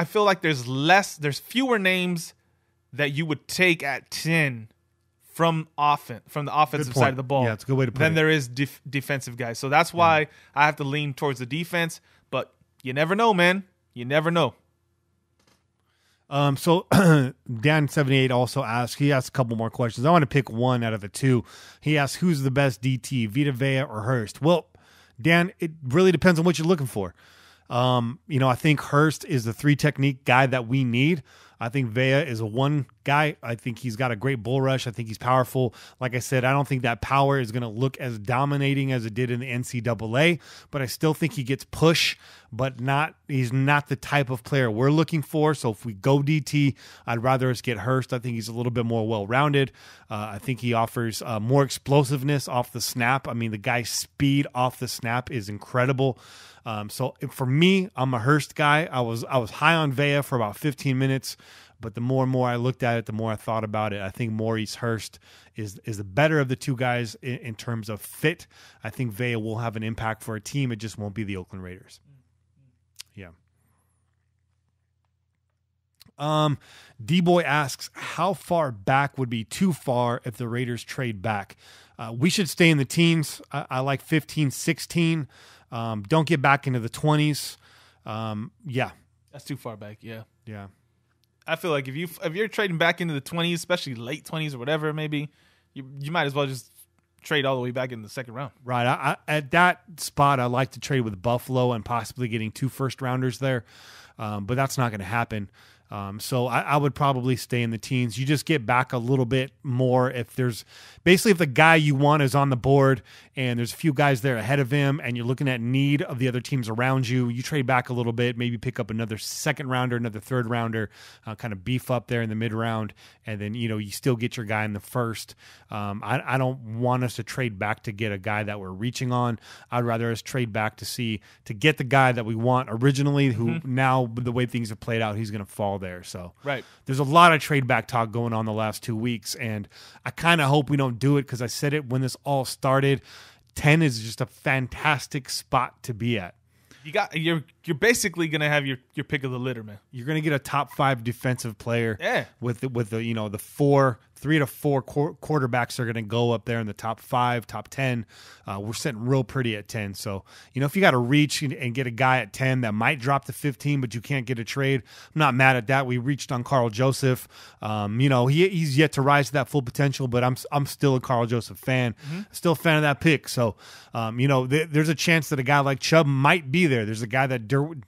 feel like there's fewer names that you would take at 10 from the offensive side of the ball. Yeah, it's a good way to put it. Then there is defensive guys. So that's why I have to lean towards the defense. But you never know, man. You never know. So Dan78 also asked, he asked a couple more questions. I want to pick one out of the two. He asked, who's the best DT, Vita Vea or Hurst? Well, Dan, it really depends on what you're looking for. I think Hurst is the 3-technique guy that we need. I think Vea is a 1 guy. I think he's got a great bull rush. I think he's powerful. Like I said, I don't think that power is going to look as dominating as it did in the NCAA, but I still think he gets push, but he's not the type of player we're looking for. So if we go DT, I'd rather us get Hurst. I think he's a little bit more well-rounded. I think he offers more explosiveness off the snap. I mean, the guy's speed off the snap is incredible. So for me, I'm a Hurst guy. I was high on Vea for about 15 minutes, but the more and more I looked at it, the more I thought about it. I think Maurice Hurst is the better of the two guys in terms of fit. I think Vea will have an impact for a team. It just won't be the Oakland Raiders. Yeah. D-Boy asks, how far back would be too far if the Raiders trade back? We should stay in the teens. I like 15, 16. Don't get back into the 20s. Yeah. That's too far back, yeah. Yeah. I feel like if you're trading back into the 20s, especially late 20s or whatever, maybe you might as well just trade all the way back in the second round. Right. I at that spot, I like to trade with Buffalo and possibly getting 2 first-rounders there, but that's not going to happen. So I would probably stay in the teens. You just get back a little bit more if the guy you want is on the board and there's a few guys there ahead of him and you're looking at need of the other teams around you, you trade back a little bit, maybe pick up another second rounder, another third rounder, kind of beef up there in the mid round. And then, you still get your guy in the first. I don't want us to trade back to get a guy that we're reaching on. I'd rather us trade back to get the guy that we want originally, who now the way things have played out, he's going to fall all there. So Right. there's a lot of trade back talk going on the last 2 weeks, and I kind of hope we don't do it because I said it when this all started. 10 is just a fantastic spot to be at. You're basically gonna have your pick of the litter, man. You're going to get a top 5 defensive player. Yeah. With the 3 to 4 quarterbacks are going to go up there in the top 5, top 10. We're sitting real pretty at 10. So, if you got to reach and get a guy at 10 that might drop to 15, but you can't get a trade, I'm not mad at that. We reached on Carl Joseph. He's yet to rise to that full potential, but I'm still a Carl Joseph fan. Still a fan of that pick. So, there's a chance that a guy like Chubb might be there. There's a guy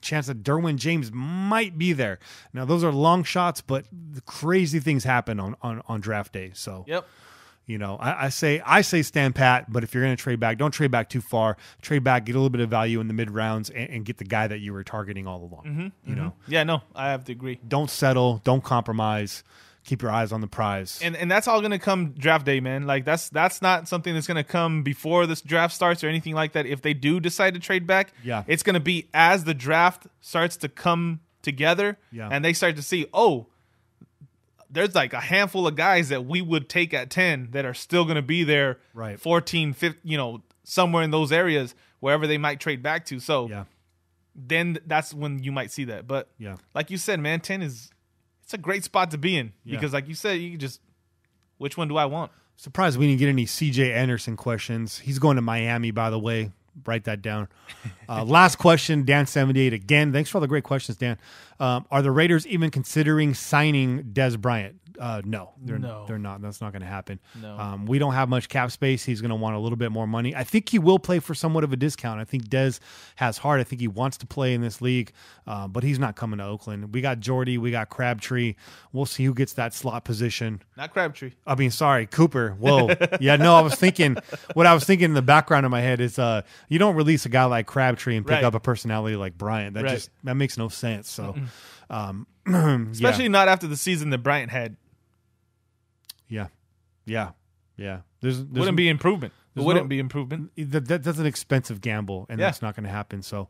chance that Derwin James might be there. Now, those are long shots, but the crazy things happen on draft day. So, Yep. I say stand pat, but if you're going to trade back, don't trade back too far. Trade back, get a little bit of value in the mid rounds, and get the guy that you were targeting all along. Yeah, no, I have to agree. Don't settle. Don't compromise. Keep your eyes on the prize. And that's all gonna come draft day, man. Like that's not something that's gonna come before this draft starts or anything like that. If they do decide to trade back, it's gonna be as the draft starts to come together, and they start to see, there's like a handful of guys that we would take at 10 that are still gonna be there, 14, 15, somewhere in those areas wherever they might trade back to. So then that's when you might see that. But like you said, man, 10 it's a great spot to be in because, like you said, you can just which one do I want? Surprised we didn't get any CJ Anderson questions. He's going to Miami, by the way. Write that down. Last question, Dan78 again. Thanks for all the great questions, Dan. Are the Raiders even considering signing Dez Bryant? No, they're not. That's not going to happen. No. We don't have much cap space. He's going to want a little bit more money. I think he will play for somewhat of a discount. I think Dez has heart. I think he wants to play in this league, but he's not coming to Oakland. We got Jordy. We got Crabtree. We'll see who gets that slot position. Not Crabtree. I mean, sorry, Cooper. Whoa. Yeah, no, I was thinking in the background of my head is you don't release a guy like Crabtree and pick up a personality like Bryant. That makes no sense. So, especially not after the season that Bryant had. Yeah. Wouldn't be improvement. Be improvement. That's an expensive gamble, and that's not going to happen. So,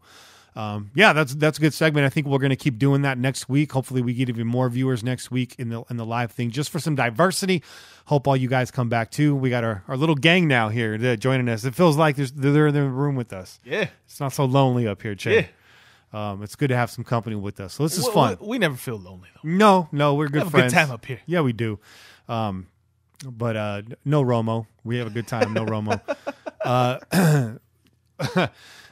that's a good segment. I think we're going to keep doing that next week. Hopefully, we get even more viewers next week in the live thing, just for some diversity. Hope all you guys come back too. We got our little gang now here joining us. It feels like they're in the room with us. Yeah, it's not so lonely up here, Che. Yeah. It's good to have some company with us. So this is fun. We never feel lonely though. No, we're good friends. We have a good time up here. Yeah, we do. But no Romo. We have a good time. No Romo.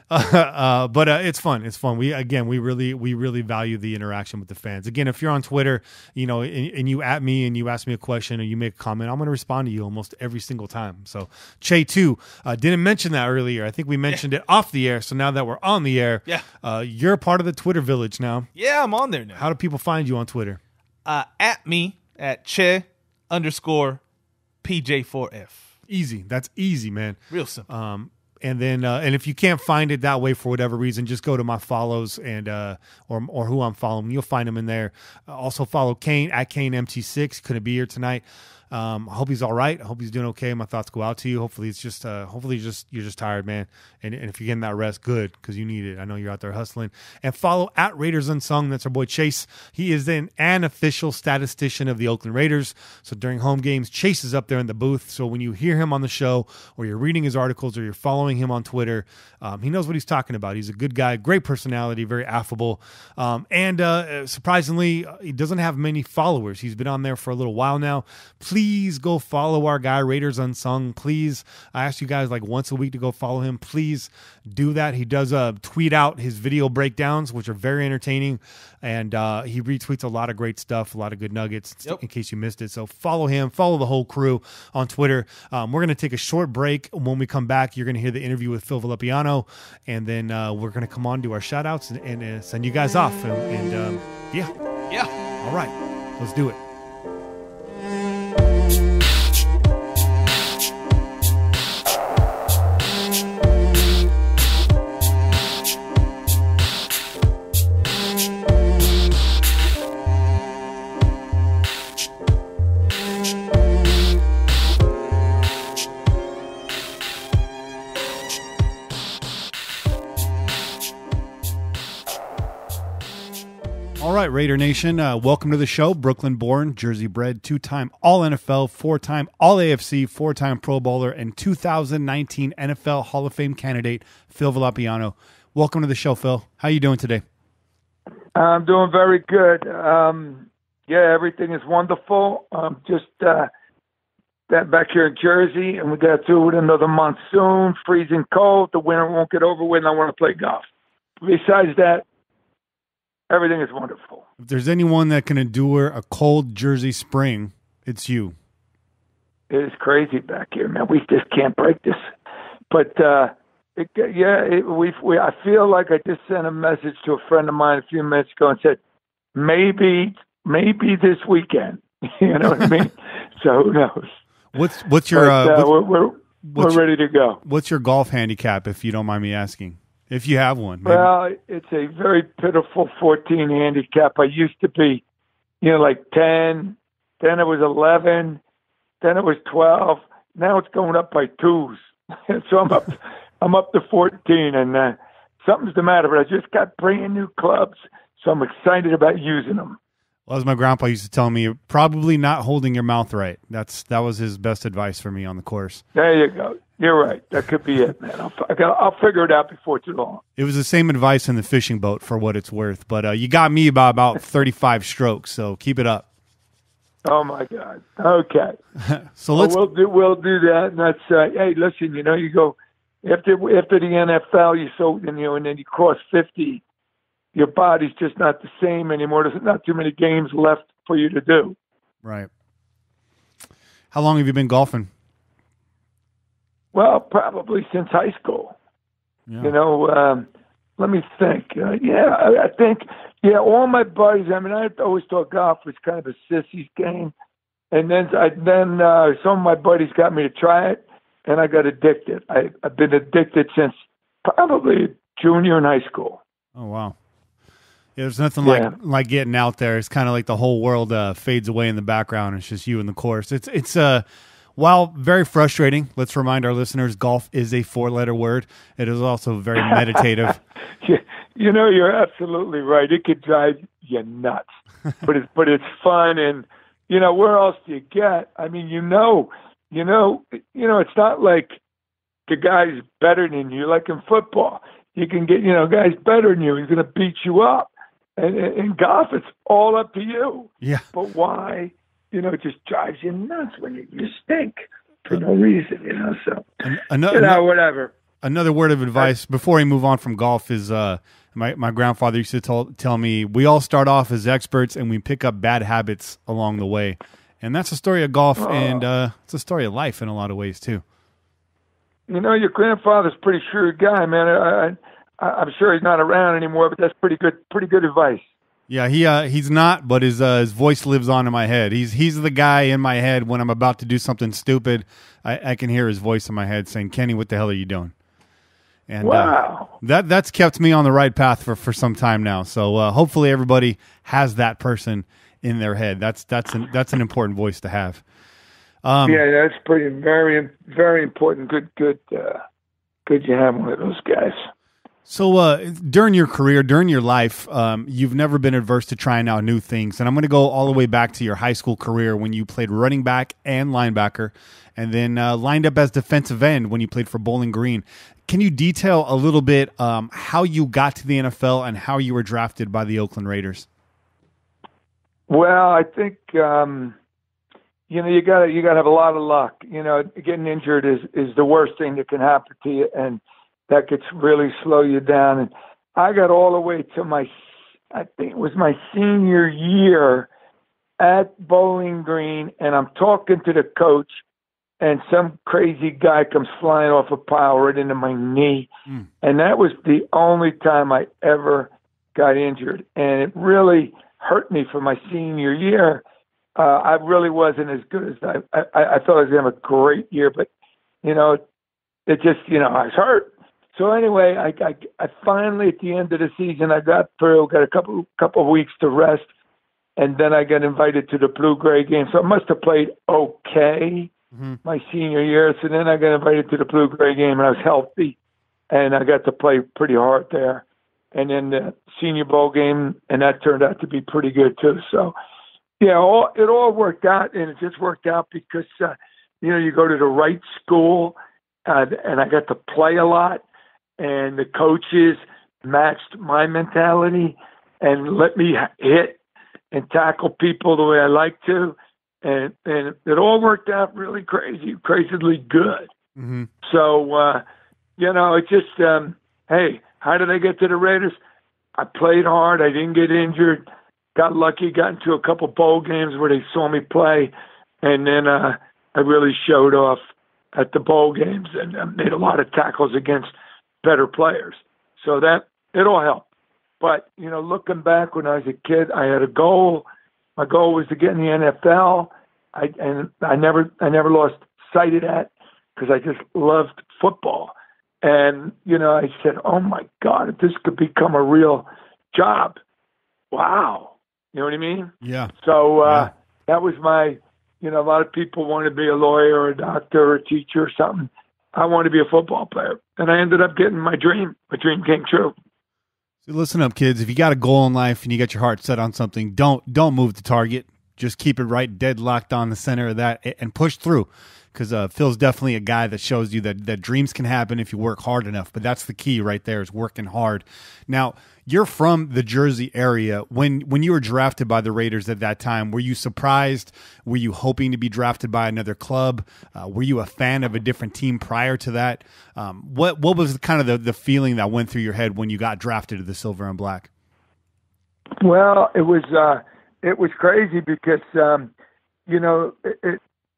But it's fun. It's fun. We really value the interaction with the fans. Again, if you're on Twitter, and you at me and you ask me a question or you make a comment, I'm going to respond to you almost every single time. So Che too, didn't mention that earlier. I think we mentioned it off the air. So now that we're on the air, you're part of the Twitter village now. Yeah, I'm on there now. How do people find you on Twitter? At me at Che_PJ4F. Easy. That's easy, man. Real simple. And then, and if you can't find it that way for whatever reason, just go to my follows and or who I'm following. You'll find them in there. Also follow Kane at KaneMT6. Couldn't be here tonight. I hope he's all right. I hope he's doing okay. My thoughts go out to you. Hopefully it's just, you're just tired, man. And if you're getting that rest, good, because you need it. I know you're out there hustling. And follow at Raiders Unsung. That's our boy Chase. He is an official statistician of the Oakland Raiders. So during home games, Chase is up there in the booth. So when you hear him on the show, or you're reading his articles, or you're following him on Twitter, he knows what he's talking about. He's a good guy, great personality, very affable. And surprisingly, he doesn't have many followers. He's been on there for a little while now. Please go follow our guy, Raiders Unsung. Please, I ask you guys like once a week to go follow him. Please do that. He does tweet out his video breakdowns, which are very entertaining. And he retweets a lot of great stuff, a lot of good nuggets, in case you missed it. So follow him, follow the whole crew on Twitter. We're going to take a short break. When we come back, you're going to hear the interview with Phil Villapiano. And then we're going to come on to our shout outs and send you guys off. And all right, let's do it. All right, Raider Nation, welcome to the show. Brooklyn-born, Jersey-bred, 2-time All-NFL, 4-time All-AFC, 4-time Pro Bowler, and 2019 NFL Hall of Fame candidate, Phil Villapiano. Welcome to the show, Phil. How are you doing today? I'm doing very good. Everything is wonderful. Just back here in Jersey, and we got through with another monsoon, freezing cold. The winter won't get over with, and I want to play golf. Besides that, everything is wonderful. If there's anyone that can endure a cold Jersey spring, it's you. It is crazy back here, man. We just can't break this. But I feel like I just sent a message to a friend of mine a few minutes ago and said, maybe this weekend. You know what I mean? So who knows? What's your? We're ready to go. What's your golf handicap, if you don't mind me asking? If you have one. Maybe. Well, it's a very pitiful 14 handicap. I used to be, like 10. Then it was 11. Then it was 12. Now it's going up by twos. So I'm up to 14, and something's the matter. But I just got brand new clubs, so I'm excited about using them. Well, as my grandpa used to tell me, probably not holding your mouth right. That was his best advice for me on the course. There you go. You're right. That could be it, man. I'll figure it out before too long. It was the same advice in the fishing boat, for what it's worth. But you got me by about 35 strokes, so keep it up. Oh my God. Okay. So we'll do that. And that's hey, listen. You go after the NFL. And then you cross 50. Your body's just not the same anymore. There's not too many games left for you to do. Right. How long have you been golfing? Well, probably since high school. Yeah. Let me think. I think, all my buddies, I always thought golf was kind of a sissy's game. And then some of my buddies got me to try it, and I got addicted. I've been addicted since probably junior in high school. Oh, wow. Yeah, there's nothing like getting out there. It's kind of like the whole world fades away in the background. It's just you and the course. It's while very frustrating, let's remind our listeners, golf is a 4-letter word. It is also very meditative. You're absolutely right. It could drive you nuts, but it's fun. And where else do you get? It's not like the guy's better than you. Like in football, you can get guys better than you. He's going to beat you up. And in golf, it's all up to you. Yeah. But why? It just drives you nuts when you stink for no reason, So, whatever. Another word of advice before we move on from golf is my grandfather used to tell me, we all start off as experts and we pick up bad habits along the way. And that's the story of golf, and it's a story of life in a lot of ways, too. Your grandfather's a pretty shrewd guy, man. I'm sure he's not around anymore, but that's pretty good advice. Yeah, he's not, but his voice lives on in my head. He's the guy in my head when I'm about to do something stupid. I can hear his voice in my head saying, "Kenny, what the hell are you doing?" And wow, that's kept me on the right path for some time now. So hopefully everybody has that person in their head. That's an important voice to have. That's very, very important. Good. You have one of those guys. So during your career, during your life, you've never been adverse to trying out new things. And I'm going to go all the way back to your high school career when you played running back and linebacker, and then lined up as defensive end when you played for Bowling Green. Can you detail a little bit how you got to the NFL and how you were drafted by the Oakland Raiders? Well, I think you got to have a lot of luck. Getting injured is the worst thing that can happen to you, and that could really slow you down. And I got all the way to my senior year at Bowling Green, and I'm talking to the coach, and some crazy guy comes flying off a pile right into my knee. And that was the only time I ever got injured. And it really hurt me for my senior year. I really wasn't as good as I thought I was going to have a great year, but, it just, I was hurt. So anyway, I finally, at the end of the season, I got through, got a couple of weeks to rest, and then I got invited to the Blue-Gray game. So I must have played okay my senior year. So then I got invited to the Blue-Gray game, and I was healthy, and I got to play pretty hard there. and then the Senior Bowl game, and that turned out to be pretty good too. So, yeah, it all worked out, and it just worked out because, you go to the right school, and I got to play a lot, and the coaches matched my mentality and let me hit and tackle people the way I like to. And it all worked out really crazily good. Mm-hmm. So, it's just, hey, how did I get to the Raiders? I played hard. I didn't get injured. Got lucky, got into a couple bowl games where they saw me play. And then I really showed off at the bowl games and made a lot of tackles against better players. So that, it all helped. But, looking back when I was a kid, I had a goal. My goal was to get in the NFL. I never lost sight of that because I just loved football. And, I said, oh, my God, if this could become a real job, wow. You know what I mean? Yeah. So that was my, a lot of people want to be a lawyer or a doctor or a teacher or something. I wanted to be a football player. And I ended up getting my dream. My dream came true. So listen up, kids. If you got a goal in life and you got your heart set on something, don't move the target. Just keep it right deadlocked on the center of that and push through. Because Phil's definitely a guy that shows you that dreams can happen if you work hard enough. But that's the key right there, is working hard. Now, you're from the Jersey area. When you were drafted by the Raiders at that time, were you surprised? Were you hoping to be drafted by another club? Were you a fan of a different team prior to that? What was kind of the feeling that went through your head when you got drafted to the Silver and Black? Well, it was crazy because, the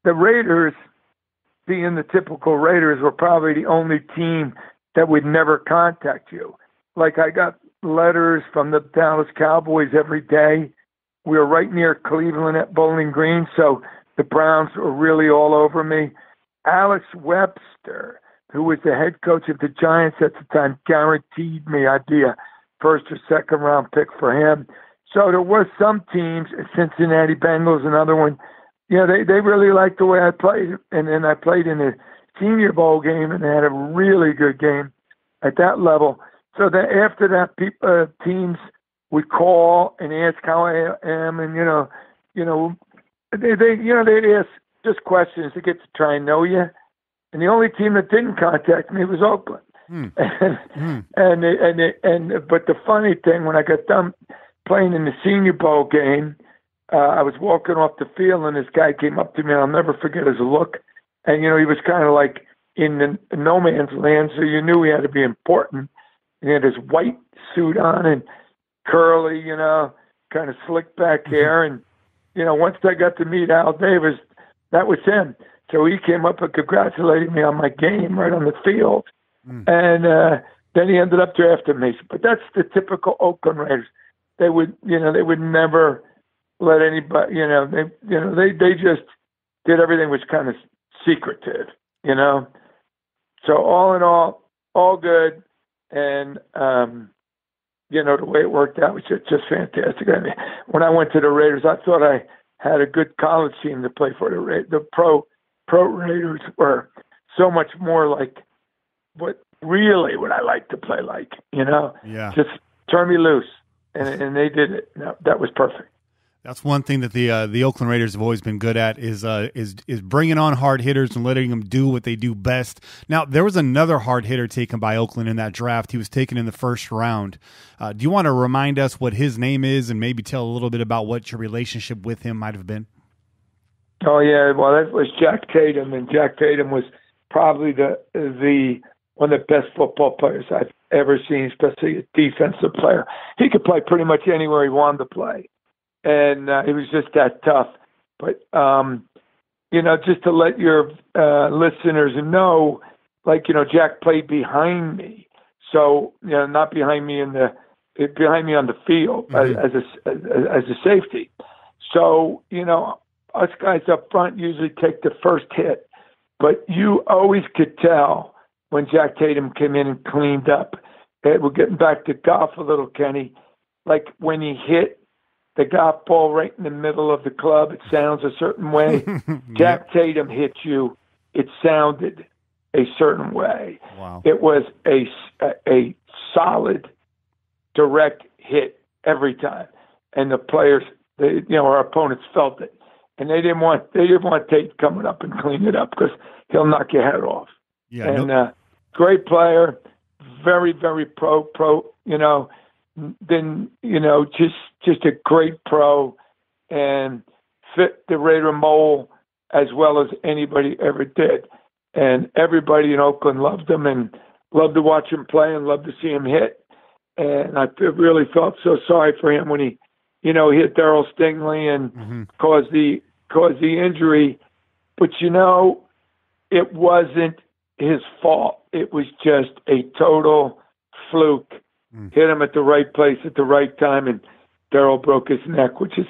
Raiders, being the typical Raiders, were probably the only team that would never contact you. Like, I got letters from the Dallas Cowboys every day. We were right near Cleveland at Bowling Green, so the Browns were really all over me. Alex Webster, who was the head coach of the Giants at the time, guaranteed me I'd be a first or second round pick for him. So there were some teams, Cincinnati Bengals, another one, they really liked the way I played. And then I played in the Senior Bowl game and had a really good game at that level. So that after that, teams would call and ask how I am, and they'd ask just questions to get to try and know you. And the only team that didn't contact me was Oakland. But the funny thing, when I got done playing in the Senior Bowl game, I was walking off the field, and this guy came up to me, and I'll never forget his look. And, he was kind of like in the no man's land, so you knew he had to be important. And he had his white suit on and curly, kind of slick back hair. And, once I got to meet Al Davis, that was him. So he came up and congratulated me on my game right on the field. And then he ended up drafting me. But that's the typical Oakland Raiders. They would never let anybody, they just did everything was kind of secretive, So all in all good. And, the way it worked out was just fantastic. I mean, when I went to the Raiders, I thought I had a good college team to play for. The pro Raiders were so much more like what I like to play like, Yeah. Just turn me loose. And they did it. That was perfect. That's one thing that the Oakland Raiders have always been good at is bringing on hard hitters and letting them do what they do best. Now, there was another hard hitter taken by Oakland in that draft. He was taken in the first round. Do you want to remind us what his name is and maybe tell a little bit about what your relationship with him might have been? Oh, yeah. Well, that was Jack Tatum, and Jack Tatum was probably the one of the best football players I've ever seen, especially a defensive player. He could play pretty much anywhere he wanted to play. And he was just that tough. But, just to let your listeners know, Jack played behind me. So, not behind me behind me on the field as a safety. So, us guys up front usually take the first hit. But you always could tell when Jack Tatum came in and cleaned up. We're getting back to golf a little, Kenny. Like when he hit the golf ball right in the middle of the club, it sounds a certain way. Jack Tatum hit you, it sounded a certain way. Wow. It was a solid direct hit every time. And the players, our opponents felt it. And they didn't want Tate coming up and cleaning it up because he'll knock your head off. Yeah, and great player, very, very pro, then, just a great pro and fit the Raider mold as well as anybody ever did. And everybody in Oakland loved him and loved to watch him play and loved to see him hit. And I really felt so sorry for him when he, hit Darryl Stingley and caused the injury. But, it wasn't his fault. It was just a total fluke. Hit him at the right place at the right time, and Darryl broke his neck, which is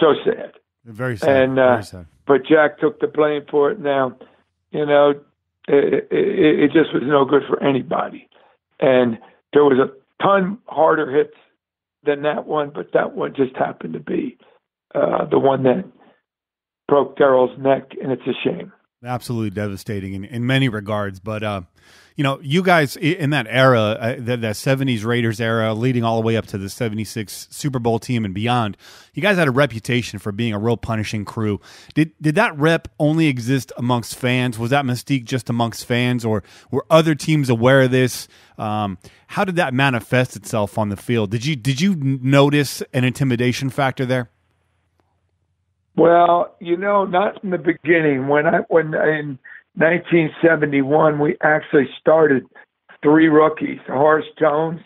so sad. Very sad. And very sad. But Jack took the blame for it. Now, it just was no good for anybody. And there was a ton harder hits than that one, but that one just happened to be the one that broke Darryl's neck, and it's a shame. Absolutely devastating in many regards. But, you guys in that era, that 70s Raiders era, leading all the way up to the 76 Super Bowl team and beyond, you guys had a reputation for being a real punishing crew. Did that rep only exist amongst fans? Was that mystique just amongst fans, or were other teams aware of this? How did that manifest itself on the field? Did you notice an intimidation factor there? Well, not in the beginning. When in 1971, we actually started 3 rookies: Horace Jones,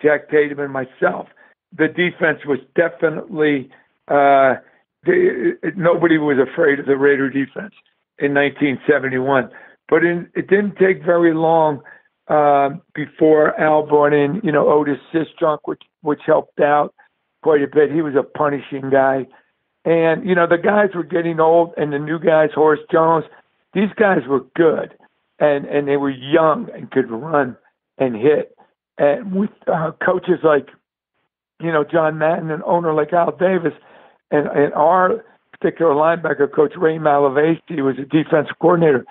Jack Tatum, and myself. The defense was definitely nobody was afraid of the Raider defense in 1971. But it didn't take very long before Al brought in, Otis Sistrunk, which helped out quite a bit. He was a punishing guy. And, the guys were getting old, and the new guys, Horace Jones, these guys were good, and they were young and could run and hit. And with coaches like, John Madden, and owner like Al Davis, and our particular linebacker coach, Ray Malavasi, was a defensive coordinator.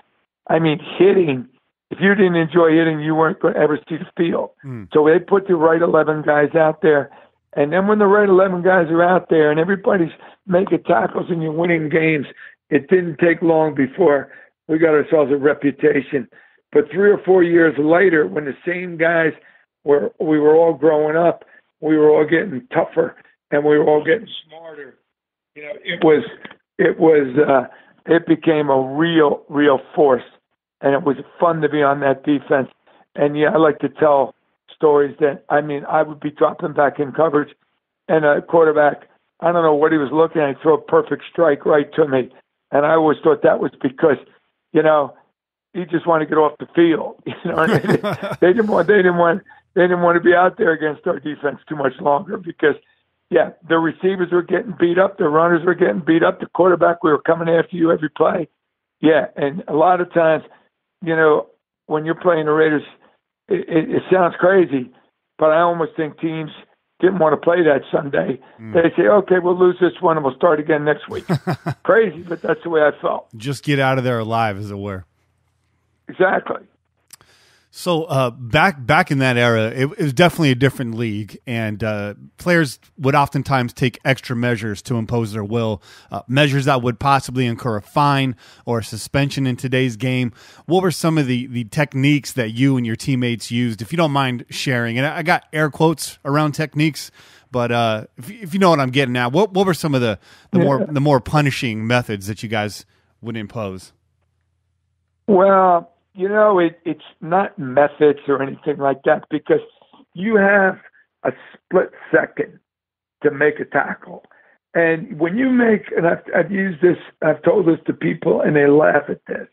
I mean, hitting, if you didn't enjoy hitting, you weren't going to ever see the field. So they put the right 11 guys out there. And then when the right 11 guys are out there and everybody's making tackles and you're winning games, it didn't take long before we got ourselves a reputation. But 3 or 4 years later, when the same guys we were all growing up, we were all getting tougher and we were all getting smarter. It became a real force, and it was fun to be on that defense. And I like to tell stories that, I would be dropping back in coverage, and a quarterback, I don't know what he was looking at, he'd throw a perfect strike right to me. And I always thought that was because, he just wanted to get off the field. They didn't want to be out there against our defense too much longer because, the receivers were getting beat up, the runners were getting beat up, the quarterback, we were coming after you every play. And a lot of times, when you're playing the Raiders, it sounds crazy, but I almost think teams didn't want to play that Sunday. They say, okay, we'll lose this one and we'll start again next week. Crazy, but that's the way I felt. Just get out of there alive, as it were. Exactly. So back in that era, it was definitely a different league, and players would oftentimes take extra measures to impose their will, measures that would possibly incur a fine or a suspension in today's game. What were some of the techniques that you and your teammates used, if you don't mind sharing? And I got air quotes around techniques, but if you know what I'm getting at, what were some of the more punishing methods that you guys would impose? Well, it's not methods or anything like that because you have a split second to make a tackle. And when you make, and I've used this, I've told this to people and they laugh at this,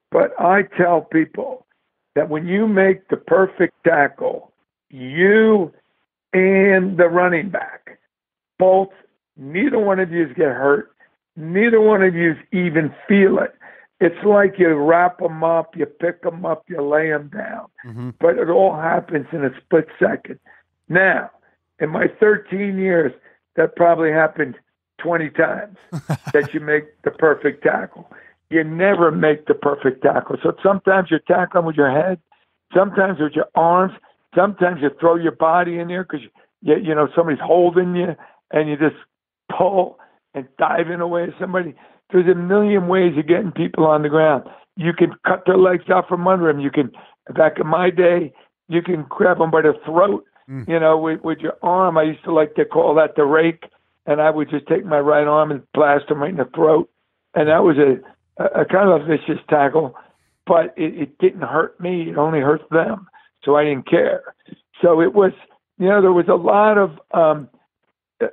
but I tell people that when you make the perfect tackle, you and the running back, neither one of you get hurt. Neither one of you even feel it. It's like you wrap them up, you pick them up, you lay them down. But it all happens in a split second. Now, in my 13 years, that probably happened 20 times that you make the perfect tackle. You never make the perfect tackle. So sometimes you're tackling with your head, sometimes with your arms, sometimes you throw your body in there because somebody's holding you and you just pull and dive in away at somebody. There's a million ways of getting people on the ground. You can cut their legs out from under them. You can, back in my day, you can grab them by the throat, with your arm. I used to like to call that the rake, and I would just take my right arm and blast them right in the throat. And that was a kind of a vicious tackle, but it didn't hurt me. It only hurt them. So I didn't care. So it was, there was a lot of,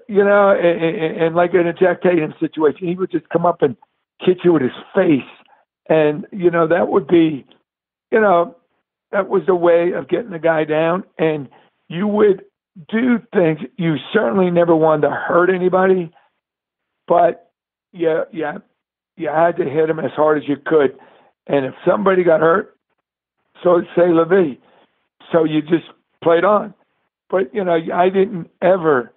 and like in a Jack Tatum situation, he would just come up and hit you with his face. And, that would be, that was the way of getting the guy down. And you would do things. You certainly never wanted to hurt anybody, but you had to hit him as hard as you could. And if somebody got hurt, so say la vie. So you just played on. But, I didn't ever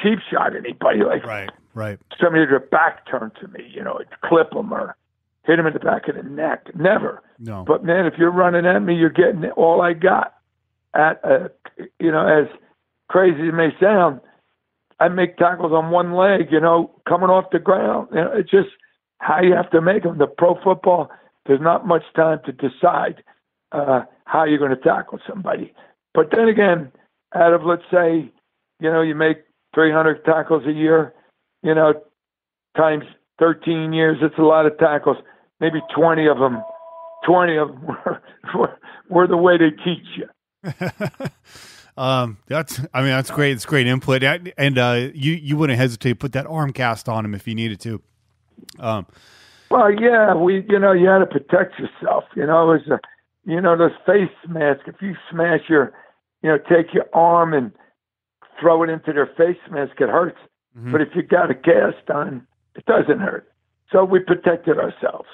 cheap shot anybody. Like right. Somebody had their back turned to me, clip them or hit him in the back of the neck. Never. No. But, man, if you're running at me, you're getting all I got. As crazy as it may sound, I make tackles on one leg, coming off the ground. It's just how you have to make them. The pro football, there's not much time to decide how you're going to tackle somebody. But then again, out of, let's say, you make 300 tackles a year, times 13 years, it's a lot of tackles. Maybe 20 of them were the way they teach you. That's great. It's great input. And you wouldn't hesitate to put that arm cast on him if you needed to. Well, yeah, you had to protect yourself. It was those face masks. If you smash take your arm and throw it into their face mask, it hurts. Mm-hmm. But if you got a cast on, it doesn't hurt. So we protected ourselves.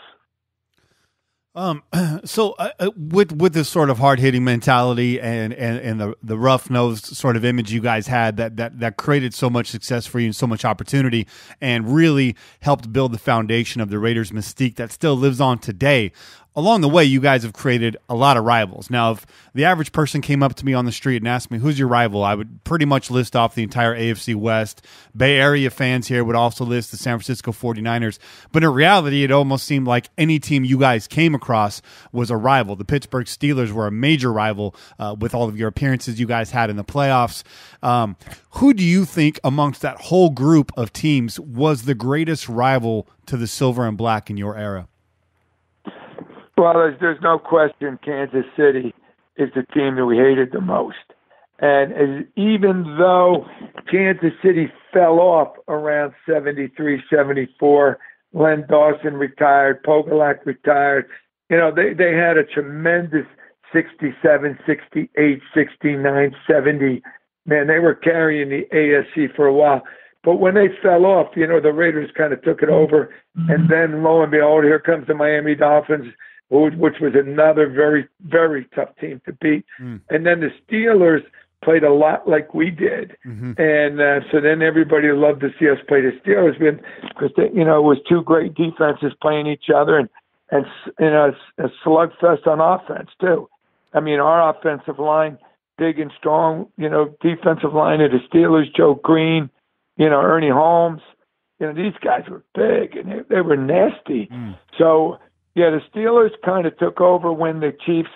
So with this sort of hard hitting mentality and the rough nosed sort of image you guys had that created so much success for you and so much opportunity and really helped build the foundation of the Raiders mystique that still lives on today. Along the way, you guys have created a lot of rivals. Now, if the average person came up to me on the street and asked me, who's your rival, I would pretty much list off the entire AFC West. Bay Area fans here would also list the San Francisco 49ers. But in reality, it almost seemed like any team you guys came across was a rival. The Pittsburgh Steelers were a major rival with all of your appearances you guys had in the playoffs. Who do you think amongst that whole group of teams was the greatest rival to the Silver and Black in your era? Well, there's no question Kansas City is the team that we hated the most. And even though Kansas City fell off around 73, 74, Len Dawson retired, Pogulak retired, they had a tremendous 67, 68, 69, 70. Man, they were carrying the AFC for a while. But when they fell off, the Raiders kind of took it over. And then, lo and behold, here comes the Miami Dolphins, which was another very, very tough team to beat. And then the Steelers played a lot like we did. Mm-hmm. And so then everybody loved to see us play the Steelers because, it was two great defenses playing each other and a slugfest on offense, too. I mean, our offensive line, big and strong, defensive line of the Steelers, Joe Green, Ernie Holmes. These guys were big and they were nasty. So, yeah, the Steelers kind of took over when the Chiefs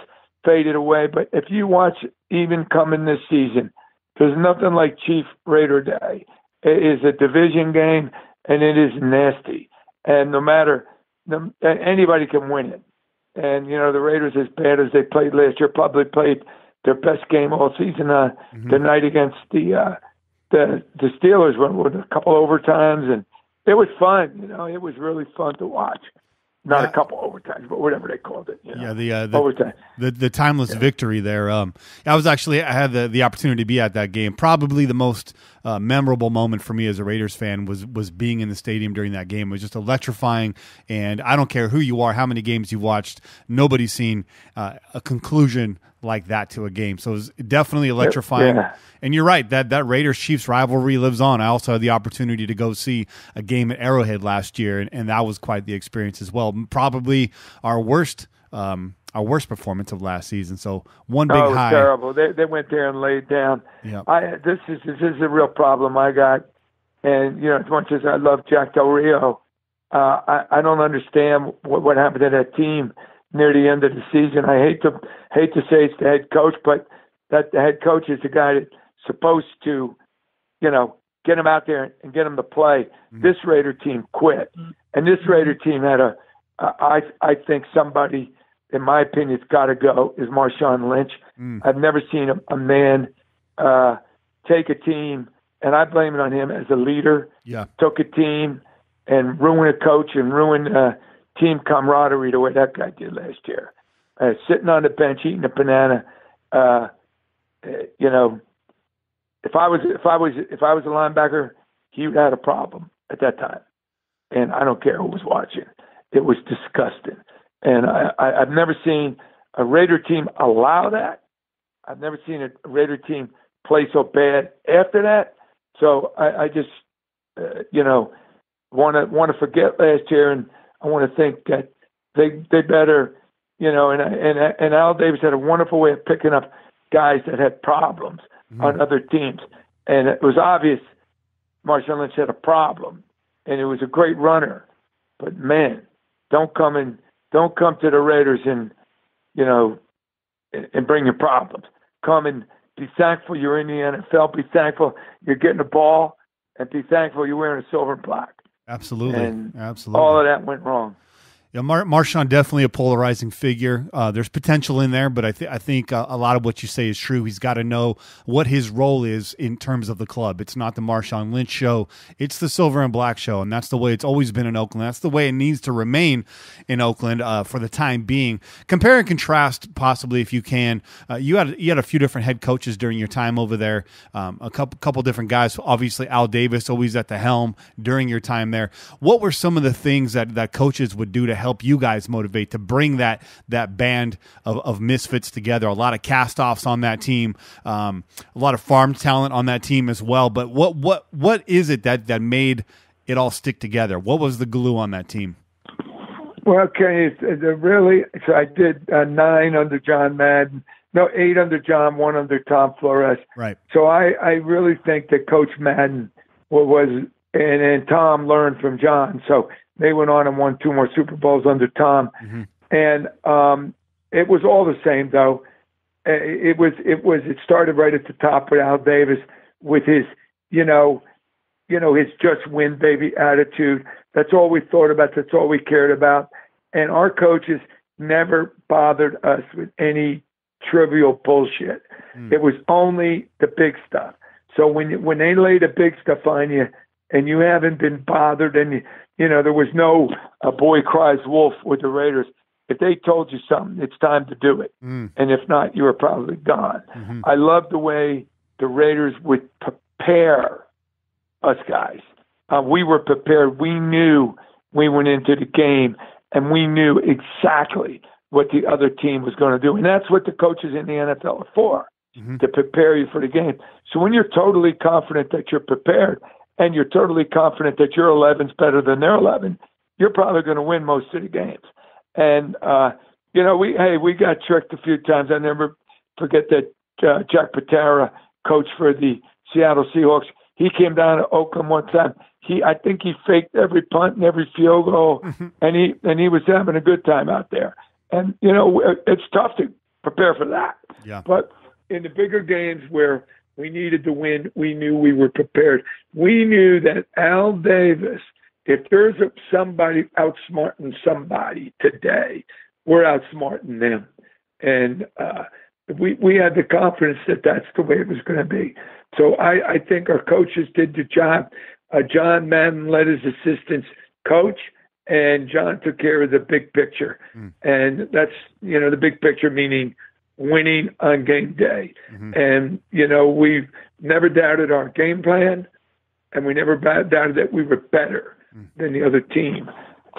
faded away. But if you watch even coming this season, there's nothing like Chief Raider Day. It is a division game, and it is nasty. And no matter anybody can win it. And, the Raiders, as bad as they played last year, probably played their best game all season tonight against the Steelers with a couple overtimes. And it was fun. It was really fun to watch. Not a couple overtimes, but whatever they called it. Yeah, overtime. The timeless victory there. I had the opportunity to be at that game. Probably the most memorable moment for me as a Raiders fan was being in the stadium during that game. It was just electrifying, and I don't care who you are, how many games you've watched, nobody's seen a conclusion like that to a game. So it was definitely electrifying. Yeah. And you're right, that Raiders-Chiefs rivalry lives on. I also had the opportunity to go see a game at Arrowhead last year, and that was quite the experience as well. Probably our worst our worst performance of last season. So one big it was high. terrible. They went there and laid down. Yeah. This is a real problem I got. And, as much as I love Jack Del Rio, I don't understand what happened to that team near the end of the season. I hate to say it's the head coach, but that the head coach is the guy that's supposed to, get him out there and get him to play. Mm-hmm. This Raider team quit. And this Raider team had I think somebody, in my opinion, has got to go, is Marshawn Lynch. I've never seen a man take a team, and I blame it on him as a leader. Yeah. Took a team and ruin a coach and ruin team camaraderie the way that guy did last year. Sitting on the bench eating a banana. If I was a linebacker, he would have had a problem at that time. And I don't care who was watching. It was disgusting. And I've never seen a Raider team allow that. I've never seen a Raider team play so bad after that. So I just, want to forget last year, and I want to think that they better, and Al Davis had a wonderful way of picking up guys that had problems on other teams. And it was obvious Marshawn Lynch had a problem, and it was a great runner. But man, don't come to the Raiders and bring your problems. Come and be thankful you're in the NFL. Be thankful you're getting the ball, and be thankful you're wearing a silver and black. Absolutely. And absolutely. all of that went wrong. Yeah, Marshawn, definitely a polarizing figure. There's potential in there, but I think a lot of what you say is true. He's got to know what his role is in terms of the club. It's not the Marshawn Lynch show. It's the silver and black show, and that's the way it's always been in Oakland. That's the way it needs to remain in Oakland for the time being. Compare and contrast, possibly, if you can. You had a few different head coaches during your time over there, a couple different guys. Obviously, Al Davis always at the helm during your time there. What were some of the things that coaches would do to help you guys motivate, to bring that band of misfits together? A lot of cast-offs on that team, a lot of farm talent on that team as well. But what is it that made it all stick together? What was the glue on that team? Well, Kenny, so I did 9 under John Madden. No, 8 under John, 1 under Tom Flores. Right. So I really think that Coach Madden and Tom learned from John. So they went on and won 2 more Super Bowls under Tom. Mm-hmm. And it was all the same, though. It started right at the top with Al Davis with his, his just win, baby attitude. That's all we thought about. That's all we cared about. And our coaches never bothered us with any trivial bullshit. It was only the big stuff. So when they lay the big stuff on you and you haven't been bothered, and there was no a boy cries wolf with the Raiders. If they told you something, it's time to do it. And if not, you were probably gone. Mm-hmm. I love the way the Raiders would prepare us guys. We were prepared. We knew we went into the game, and we knew exactly what the other team was going to do. And that's what the coaches in the NFL are for, to prepare you for the game. So when you're totally confident that you're prepared, and you're totally confident that your 11's better than their 11, you're probably going to win most of the games. And, we got tricked a few times. I never forget that Jack Patera, coach for the Seattle Seahawks, he came down to Oakland one time. I think he faked every punt and every field goal, and he was having a good time out there. And, it's tough to prepare for that. Yeah. But in the bigger games where we needed to win, we knew we were prepared. We knew that Al Davis, if there's somebody outsmarting somebody today, we're outsmarting them. And we had the confidence that that's the way it was going to be. So I think our coaches did the job. John Madden let his assistants coach, and John took care of the big picture. And that's, the big picture meaning winning on game day. And, we've never doubted our game plan, and we never doubted that we were better than the other team.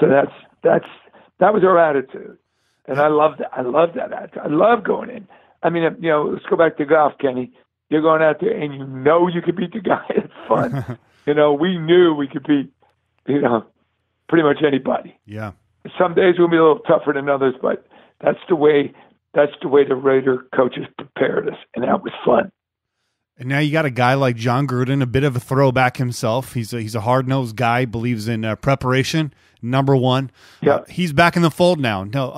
So that was our attitude. And I love that. I love that attitude. I love going in. I mean, let's go back to golf, Kenny. You're going out there and you could beat the guy. It's fun. We knew we could beat, pretty much anybody. Yeah. Some days we'll be a little tougher than others, but that's the way the Raider coaches prepared us, and that was fun. And now you got a guy like John Gruden, a bit of a throwback himself. He's a hard-nosed guy, believes in preparation, number one. Yeah. He's back in the fold now. No,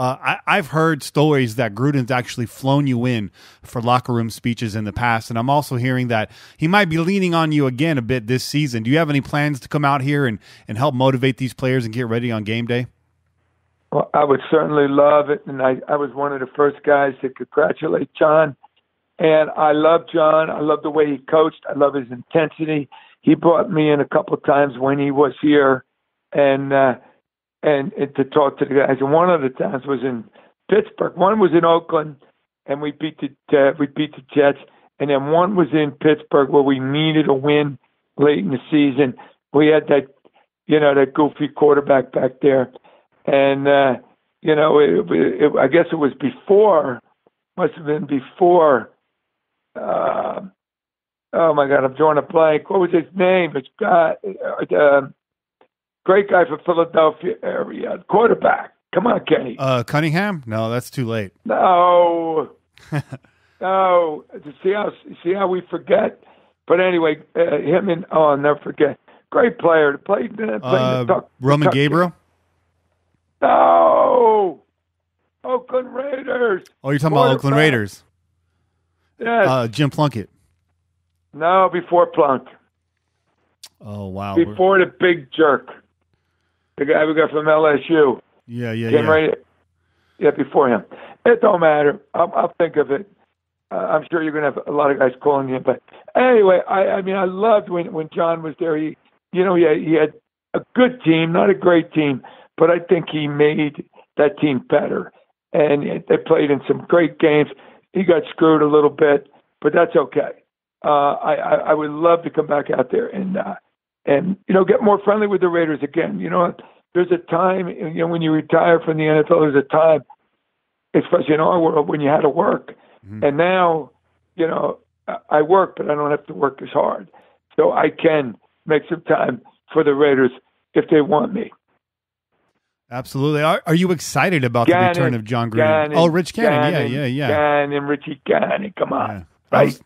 I've heard stories that Gruden's actually flown you in for locker room speeches in the past, and I'm also hearing that he might be leaning on you again a bit this season. Do you have any plans to come out here and help motivate these players and get ready on game day? Well, I would certainly love it, and I was one of the first guys to congratulate John. And I love John. I love the way he coached. I love his intensity. He brought me in a couple of times when he was here, and to talk to the guys. And one of the times was in Pittsburgh. One was in Oakland, and we beat the Jets. And then one was in Pittsburgh where we needed a win late in the season. We had that goofy quarterback back there, and I guess it was before. Must have been before. Oh my God, I'm drawing a blank. What was his name? It's great guy from Philadelphia area, quarterback. Come on, Kenny. Cunningham? No, that's too late. No. See how we forget. But anyway, him and I'll never forget. Great player. Played Roman Gabriel. No. Oakland Raiders. Oh, you're talking about Oakland Raiders. Yes. Jim Plunkett. No, before Plunk. Oh, wow. Before the big jerk. The guy we got from LSU. Yeah. Yeah, before him. It don't matter. I'll think of it. I'm sure you're going to have a lot of guys calling you. But anyway, I mean, I loved when John was there. He had a good team, not a great team, but I think he made that team better. And they played in some great games. He got screwed a little bit, but that's okay. I would love to come back out there and get more friendly with the Raiders again. There's a time, when you retire from the NFL, there's a time, especially in our world, when you had to work. Mm-hmm. And now, I work, but I don't have to work as hard. So I can make some time for the Raiders if they want me. Absolutely. Are you excited about the return of John Gruden? Rich Gannon. Yeah. Gannon, Richie Gannon. Come on. Yeah. Right?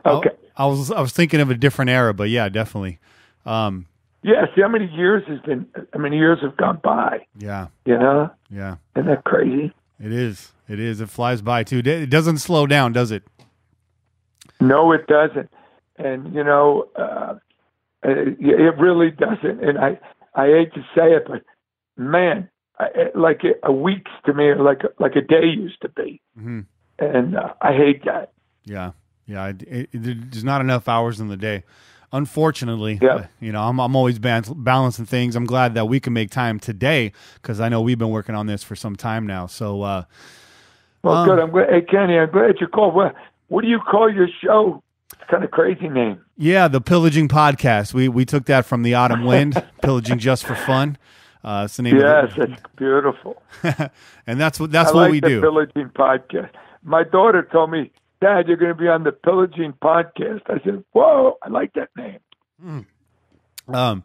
Okay. I was thinking of a different era, but yeah, definitely. Yeah, see how many years have gone by. Yeah. Yeah. Isn't that crazy? It is. It flies by too. It doesn't slow down, does it? No, it doesn't. And it really doesn't. And I hate to say it, but man, like a week's to me, like a day used to be. Mm-hmm. And I hate that. Yeah. There's not enough hours in the day. Unfortunately, I'm always balancing things. I'm glad that we can make time today because I know we've been working on this for some time now. So, good. I'm glad. Hey, Kenny, I'm glad you called. What do you call your show? It's kind of crazy name. Yeah, the Pillaging Podcast. We took that from the autumn wind. Pillaging just for fun. It's the name. Yes, that's beautiful. And that's what we do. Pillaging Podcast. My daughter told me, Dad, you're going to be on the Pillaging Podcast. I said, whoa, I like that name. A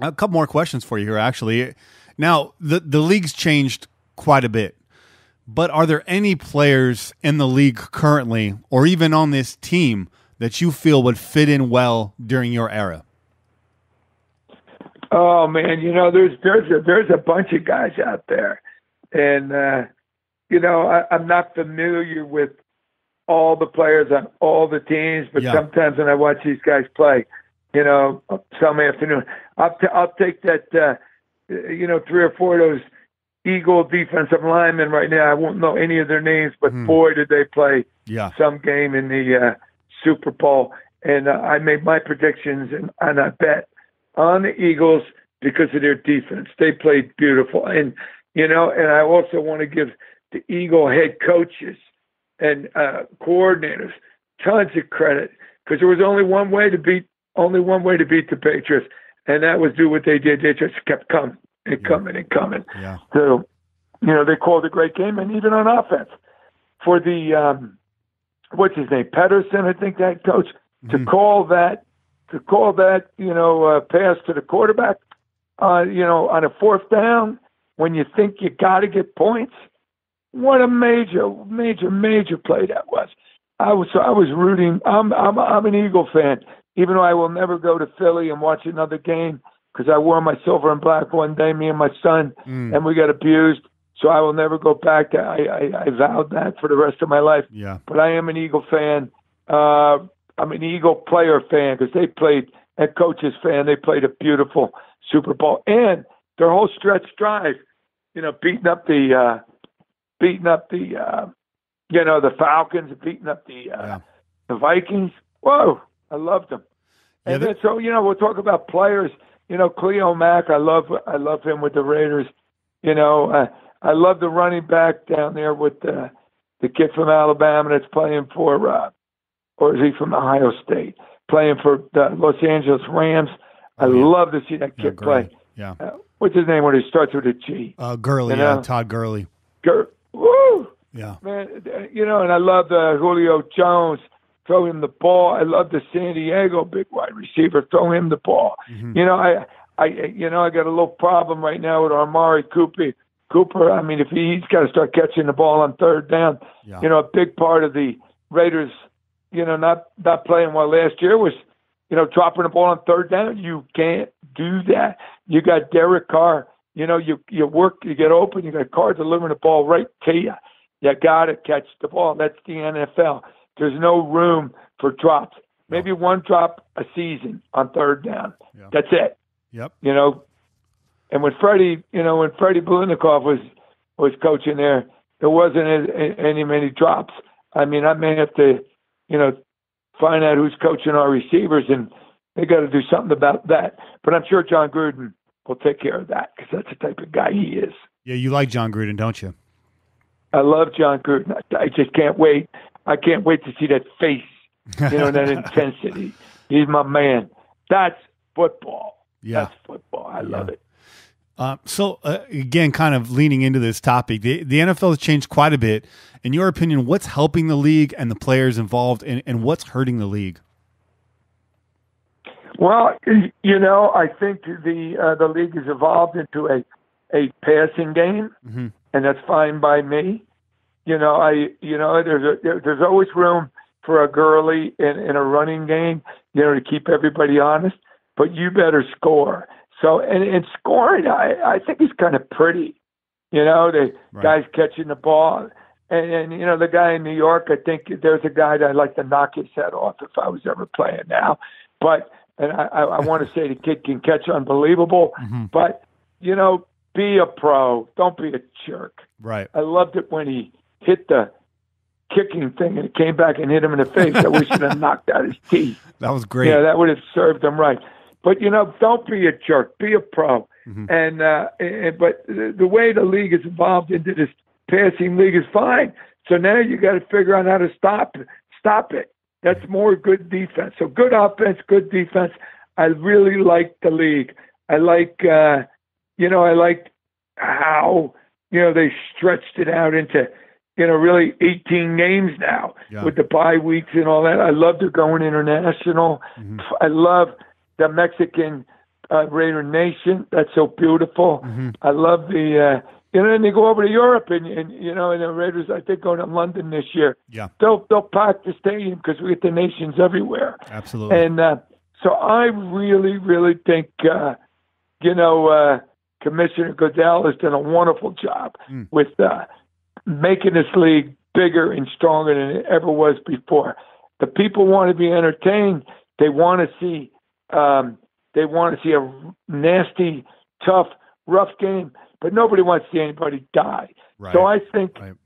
couple more questions for you here, actually. Now, the league's changed quite a bit, but are there any players in the league currently or even on this team that you feel would fit in well during your era? Oh, man, there's a bunch of guys out there. And, I'm not familiar with all the players on all the teams, but sometimes when I watch these guys play, some afternoon, I'll take that, 3 or 4 of those Eagle defensive linemen right now. I won't know any of their names, but boy, did they play some game in the Super Bowl. And I made my predictions, and I bet on the Eagles because of their defense. They played beautiful. And, and I also want to give the Eagle head coaches and coordinators tons of credit because there was only one way to beat the Patriots, and that was do what they did. They just kept coming and coming and coming. Yeah. So, they called a great game, and even on offense for the what's his name, Pedersen, I think that coach, to call that pass to the quarterback, on a 4th down when you think you got to get points. what a major play that was. I was rooting. I'm an Eagle fan, even though I will never go to Philly and watch another game because I wore my silver and black one day, me and my son, and we got abused. So I will never go back. I vowed that for the rest of my life. Yeah. But I am an Eagle fan. I'm an Eagle player fan because they played, and coaches fan. They played a beautiful Super Bowl, and their whole stretch drive, beating up the the Falcons, beating up the Vikings. Whoa, I loved them. And then, so we'll talk about players. Cleo Mack, I love him with the Raiders. I love the running back down there with the kid from Alabama that's playing for, or is he from Ohio State, playing for the Los Angeles Rams. I love to see that kid play. Yeah. What's his name when he starts with a G? Gurley, Todd Gurley. Woo! Yeah. Man, and I love Julio Jones. Throw him the ball. I love the San Diego big wide receiver. Throw him the ball. Mm-hmm. I got a little problem right now with Amari Cooper. I mean, if he's got to start catching the ball on third down. Yeah. A big part of the Raiders, not playing well last year was, dropping the ball on third down. You can't do that. You got Derek Carr. You work, you get open. You got Carr delivering the ball right to you. You got to catch the ball. That's the NFL. There's no room for drops. Maybe one drop a season on third down. Yeah. That's it. Yep. And when Freddie Blunikoff was coaching there wasn't many drops. I mean, I may have to, find out who's coaching our receivers, and they got to do something about that. But I'm sure John Gruden will take care of that because that's the type of guy he is. Yeah, you like John Gruden, don't you? I love John Gruden. I just can't wait. I can't wait to see that face, that intensity. He's my man. That's football. Yeah. That's football. I love it. So again, kind of leaning into this topic, the NFL has changed quite a bit. In your opinion, what's helping the league and the players involved, and what's hurting the league? Well, I think the league has evolved into a passing game, mm-hmm. and that's fine by me. There's always room for a Gurley in a running game, to keep everybody honest. But you better score. So, and scoring, I think is kind of pretty. The guys catching the ball. And the guy in New York, I think there's a guy that I'd like to knock his head off if I was ever playing now. But, and I want to say the kid can catch unbelievable. Mm-hmm. But, be a pro. Don't be a jerk. Right. I loved it when he hit the kicking thing and it came back and hit him in the face. I wish he'd have knocked out his teeth. That was great. Yeah, that would have served him right. But, don't be a jerk. Be a pro. Mm-hmm. But the way the league has evolved into this passing league is fine. So now you got to figure out how to stop it. That's more good defense. So good offense, good defense. I really like the league. I like, I liked how, they stretched it out into, really 18 games now with the bye weeks and all that. I love they're going international. Mm-hmm. I love the Mexican Raider Nation. That's so beautiful. Mm-hmm. I love the, and they go over to Europe and the Raiders, I think, go to London this year. Yeah. They'll pack the stadium because we get the nations everywhere. Absolutely. And so I really, really think, Commissioner Goodell has done a wonderful job with making this league bigger and stronger than it ever was before. The people want to be entertained. They want to see a nasty, tough, rough game, but nobody wants to see anybody die. Right. So I think the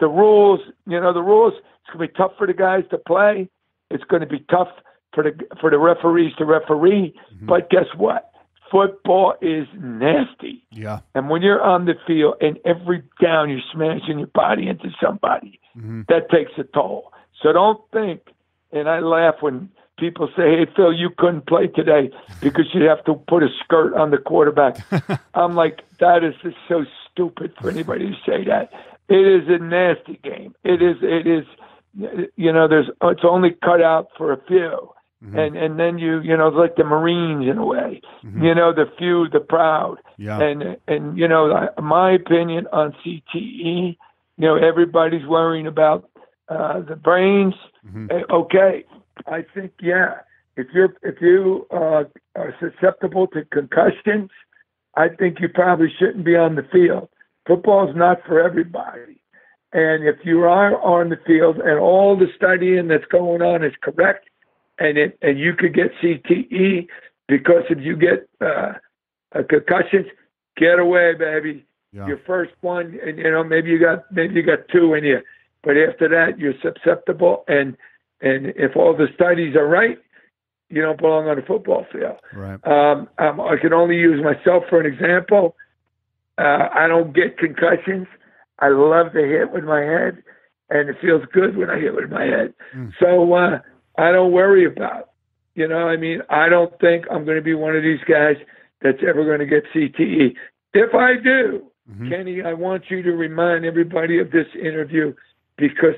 rules. The rules. It's going to be tough for the guys to play. It's going to be tough for the referees to referee. Mm-hmm. But guess what? Football is nasty. Yeah. And when you're on the field and every down you're smashing your body into somebody, mm-hmm. that takes a toll. So don't think, and I laugh when people say, hey, Phil, you couldn't play today because you have to put a skirt on the quarterback. I'm like, that is just so stupid for anybody to say that. It is a nasty game. It is, it's only cut out for a few. And then like the Marines in a way, the few, the proud. Yeah. And my opinion on CTE, everybody's worrying about the brains. Okay. I think, if you are susceptible to concussions, I think you probably shouldn't be on the field. Football's not for everybody. And if you are on the field and all the studying that's going on is correct, and you could get CTE because if you get concussions, get away, baby. Yeah. Your first one, and maybe you got two in you, but after that you're susceptible. And if all the studies are right, you don't belong on a football field. Right. I can only use myself for an example. I don't get concussions. I love to hit with my head, and it feels good when I hit with my head. So I don't worry about it. I don't think I'm going to be one of these guys that's ever going to get CTE. If I do, Kenny, I want you to remind everybody of this interview because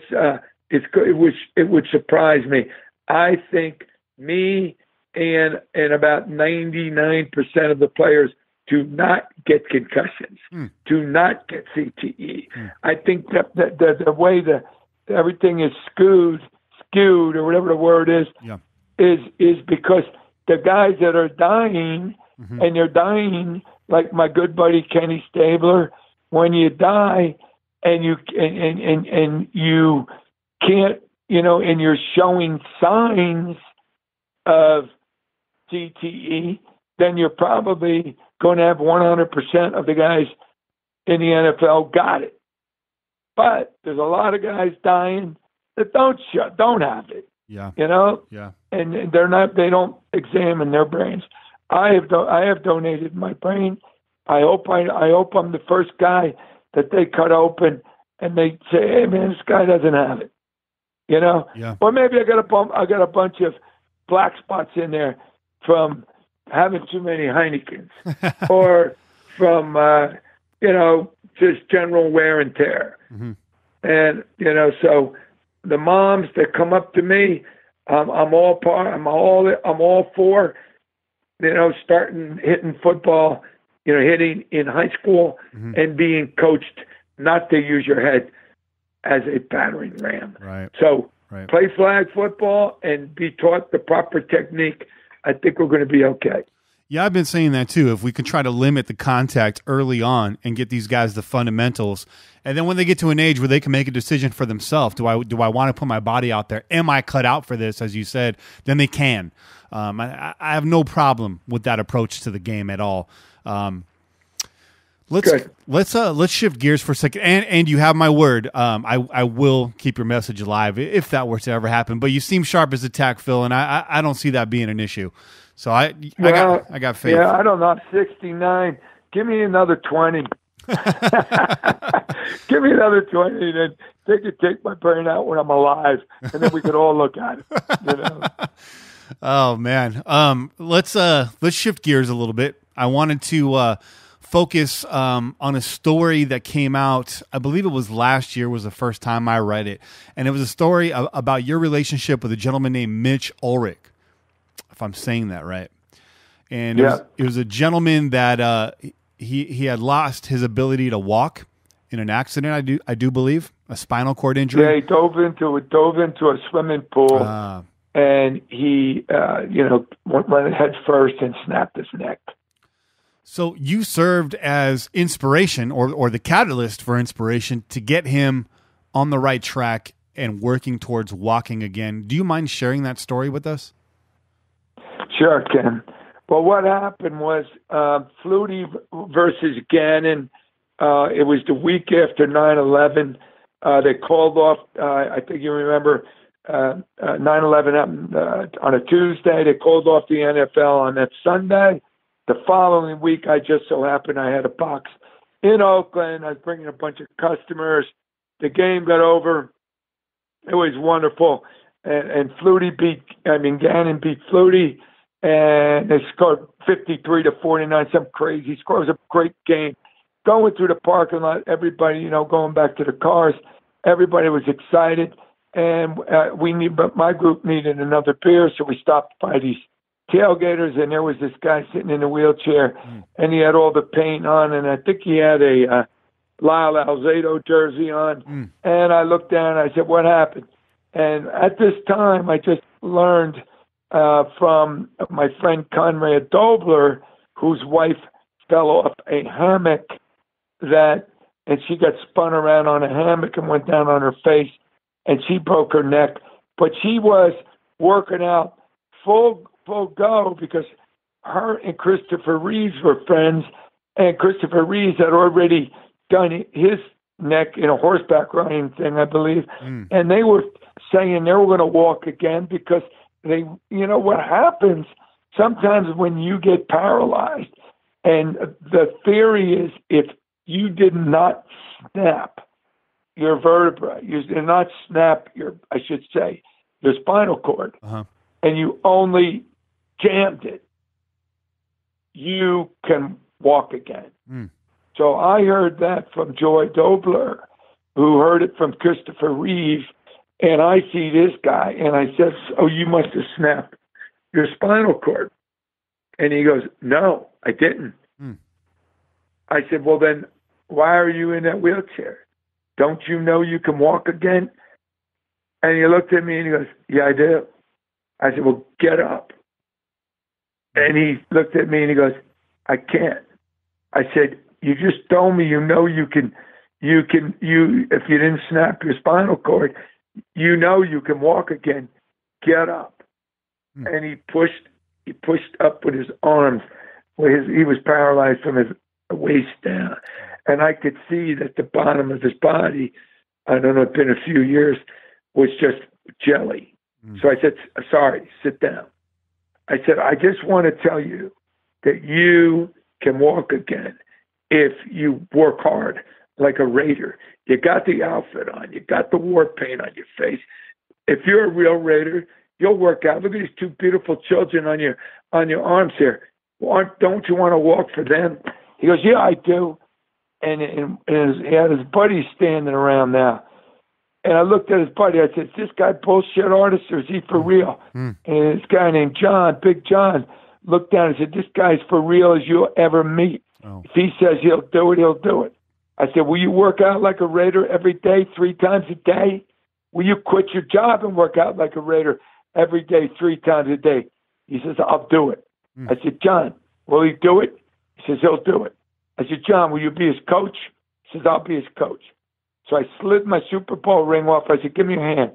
it would surprise me. I think me and about 99% of the players do not get concussions, do not get CTE. I think that the way that everything is skewed or whatever the word is because the guys that are dying, and they're dying like my good buddy Kenny Stabler. When you die and you can't, and you're showing signs of CTE, then you're probably going to have 100% of the guys in the NFL got it. But there's a lot of guys dying that don't have it. Yeah. Yeah. And they don't examine their brains. I have donated my brain. I hope I'm the first guy that they cut open and they say, hey man, this guy doesn't have it. Yeah. Or maybe I got a bunch of black spots in there from having too many Heinekens or from just general wear and tear. And so the moms that come up to me, I'm all for starting hitting football, hitting in high school and being coached not to use your head as a battering ram. Right. So play flag football and be taught the proper technique. I think we're going to be okay. Yeah, I've been saying that too. If we can try to limit the contact early on and get these guys the fundamentals, and then when they get to an age where they can make a decision for themselves, do I want to put my body out there? Am I cut out for this? As you said, then they can. I have no problem with that approach to the game at all. Let's shift gears for a second. And you have my word. I will keep your message alive if that were to ever happen. But you seem sharp as a tack, Phil, and I don't see that being an issue. So I got faith. Yeah, I don't know. I'm 69. Give me another 20. Give me another 20, and then they could take my brain out when I'm alive, and then we could all look at it. Oh man. Let's shift gears a little bit. I wanted to focus on a story that came out, I believe it was last year, was the first time I read it. And it was a story about your relationship with a gentleman named Mitch Ulrich, if I'm saying that right. And it was a gentleman that he had lost his ability to walk in an accident, I do believe, a spinal cord injury. Yeah, he dove into a swimming pool, and he went head first and snapped his neck. So you served as inspiration or the catalyst for inspiration to get him on the right track and working towards walking again. Do you mind sharing that story with us? Sure, Ken. Well, what happened was Flutie versus Gannon. It was the week after 9/11. They called off, I think you remember, 9/11 on a Tuesday. They called off the NFL on that Sunday. The following week, I just so happened I had a box in Oakland. I was bringing a bunch of customers. The game got over. It was wonderful. And Gannon beat Flutie. And they scored 53-49, some crazy score. It was a great game. Going through the parking lot, everybody, going back to the cars, everybody was excited. and but my group needed another beer, so we stopped by these tailgaters, and there was this guy sitting in a wheelchair, and he had all the paint on, and I think he had a Lyle Alzado jersey on, and I looked down and I said, what happened? And at this time, I just learned from my friend Conrad Dobler, whose wife fell off a hammock, and she got spun around on a hammock and went down on her face, and she broke her neck. But she was working out full go because her and Christopher Reeves were friends, and Christopher Reeves had already done his neck in a horseback riding thing, I believe, and they were saying they were going to walk again because they, what happens sometimes when you get paralyzed, and the theory is if you did not snap your vertebra, you did not snap your spinal cord, and you only jammed it, you can walk again. So I heard that from Joy Dobler, who heard it from Christopher Reeve, and I see this guy, and I said, oh, you must have snapped your spinal cord. And he goes, no, I didn't. I said, well, then why are you in that wheelchair? Don't you know you can walk again? And he looked at me and he goes, yeah, I do. I said, well, get up. And he looked at me and he goes, I can't. I said, you just told me you can, if you didn't snap your spinal cord, you can walk again. Get up. And he pushed up with his arms. He was paralyzed from his waist down. And I could see that the bottom of his body, I don't know, it's been a few years, was just jelly. So I said, sorry, sit down. I said, I just want to tell you that you can walk again if you work hard like a Raider. You got the outfit on. You got the war paint on your face. If you're a real Raider, you'll work out. Look at these two beautiful children on your arms here. Don't you want to walk for them? He goes, yeah, I do. And he had his buddies standing around now. And I looked at his buddy. I said, is this guy bullshit artist or is he for real? And this guy named John, Big John, looked down and said, this guy's for real as you'll ever meet. If he says he'll do it, he'll do it. I said, will you work out like a Raider every day, 3 times a day? Will you quit your job and work out like a Raider every day, 3 times a day? He says, I'll do it. I said, John, will he do it? He says, he'll do it. I said, John, will you be his coach? He says, I'll be his coach. So I slid my Super Bowl ring off. I said, give me your hand.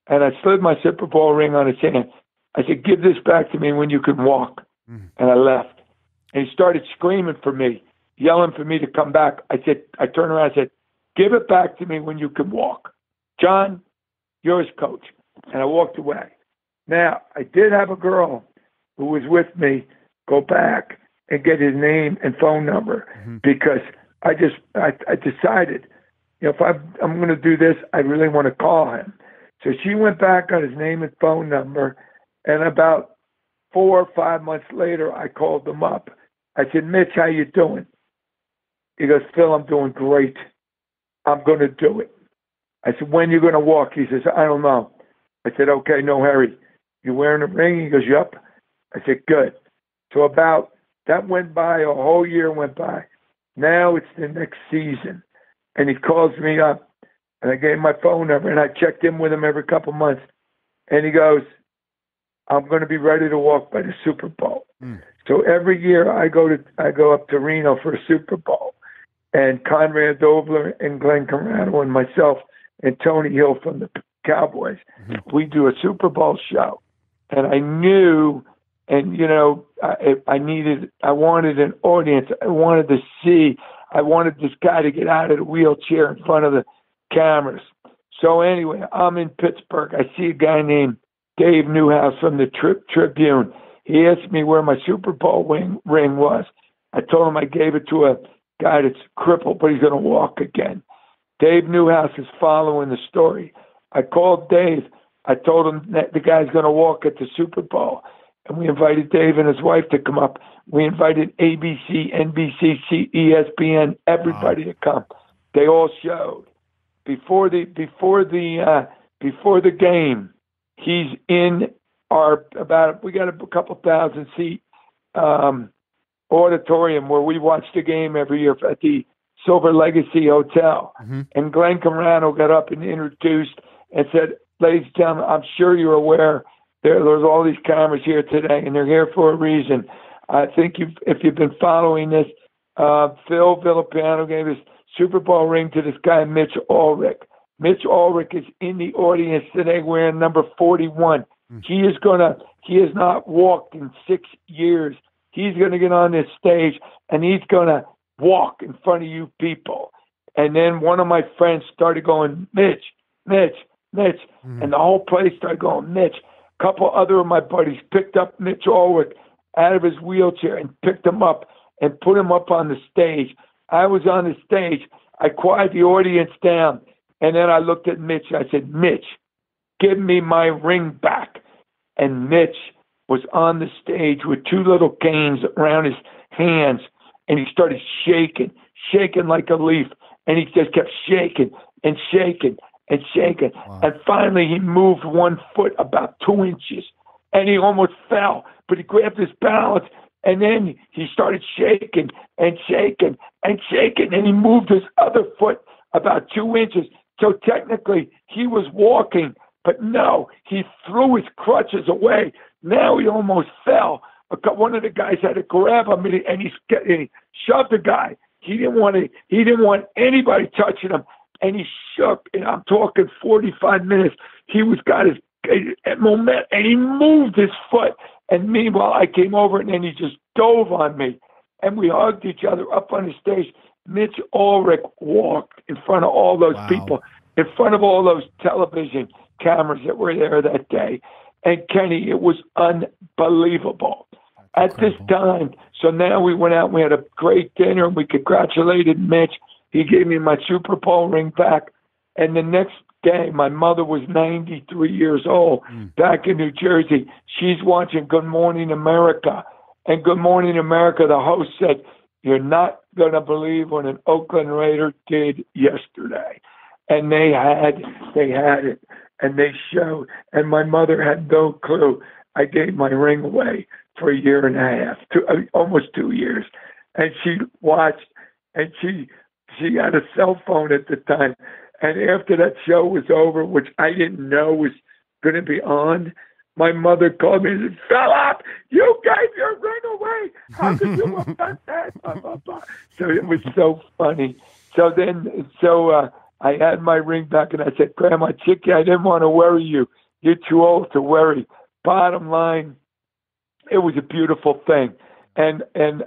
And I slid my Super Bowl ring on his hand. I said, give this back to me when you can walk. And I left. And he started screaming for me, yelling for me to come back. I turned around and said, give it back to me when you can walk. John, you're his coach. And I walked away. Now, I did have a girl who was with me go back and get his name and phone number because I decided, if I'm going to do this, I really want to call him. So she went back on his name and phone number, and about 4 or 5 months later, I called him up. I said, Mitch, how you doing? He goes, Phil, I'm doing great. I'm going to do it. I said, when you going to walk? He says, I don't know. I said, okay, no hurry. You wearing a ring? He goes, yup. I said, good. So that went by, a whole year went by. Now it's the next season. And he calls me up, and I gave him my phone number, and I checked in with him every couple months. And he goes, I'm going to be ready to walk by the Super Bowl. So every year I go up to Reno for a Super Bowl. And Conrad Dobler and Glenn Corrado and myself and Tony Hill from the Cowboys, we do a Super Bowl show. And I knew, and I wanted an audience. I wanted to see. I wanted this guy to get out of the wheelchair in front of the cameras. So anyway, I'm in Pittsburgh. I see a guy named Dave Newhouse from the Tribune. He asked me where my Super Bowl ring was. I told him I gave it to a guy that's crippled, but he's going to walk again. Dave Newhouse is following the story. I called Dave. I told him that the guy's going to walk at the Super Bowl. And we invited Dave and his wife to come up. We invited ABC, NBC, ESPN, everybody to come. They all showed. Before the before the game, he's in we got a couple thousand seat auditorium where we watch the game every year at the Silver Legacy Hotel. Mm-hmm. And Glenn Camrano got up and introduced and said, ladies and gentlemen, I'm sure you're aware there's all these cameras here today, and they're here for a reason. I think if you've been following this, Phil Villapiano gave his Super Bowl ring to this guy, Mitch Ulrich. Mitch Ulrich is in the audience today wearing number 41. He has not walked in 6 years. He's going to get on this stage, and he's going to walk in front of you people. And then one of my friends started going, Mitch, Mitch, Mitch. And the whole place started going, Mitch. A couple other of my buddies picked up Mitch Ulrich out of his wheelchair and picked him up and put him up on the stage. I was on the stage. I quieted the audience down. And then I looked at Mitch. I said, Mitch, give me my ring back. And Mitch was on the stage with two little canes around his hands. And he started shaking like a leaf. And he just kept shaking and shaking and shaking. Wow. And finally he moved 1 foot about 2 inches. And he almost fell. But he grabbed his balance. And then he started shaking and shaking and shaking. And he moved his other foot about 2 inches. So technically he was walking. But no, he threw his crutches away. Now he almost fell. One of the guys had to grab him, and he shoved the guy. He didn't want anybody touching him, and he shook. And I'm talking 45 minutes. He got his momentum, and he moved his foot. And meanwhile, I came over, and then he just dove on me, and we hugged each other up on the stage. Mitch Ulrich walked in front of all those people, in front of all those television cameras that were there that day. And Kenny, it was unbelievable at this time. So now we went out and we had a great dinner and we congratulated Mitch. He gave me my Super Bowl ring back. And the next day, my mother was 93 years old back in New Jersey. She's watching Good Morning America. And Good Morning America, the host said, you're not going to believe what an Oakland Raider did yesterday. And they had it. And they showed, and my mother had no clue. I gave my ring away for a year and a half, almost 2 years. And she watched, and she had a cell phone at the time. And after that show was over, which I didn't know was going to be on, my mother called me and said, Philip, you gave your ring away. How could you have done that? Blah, blah, blah. So it was so funny. I had my ring back, and I said, Grandma Chicky, I didn't want to worry you. You're too old to worry. Bottom line, it was a beautiful thing. And then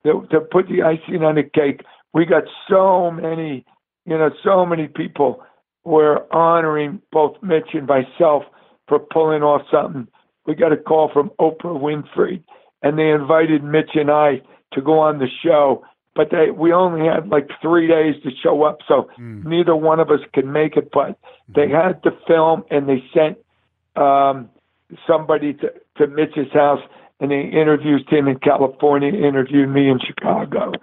to put the icing on the cake, we got so many people were honoring both Mitch and myself for pulling off something. We got a call from Oprah Winfrey, and they invited Mitch and I to go on the show. But we only had like 3 days to show up, so neither one of us could make it. But they had to film, and they sent somebody to Mitch's house, and they interviewed him in California, interviewed me in Chicago,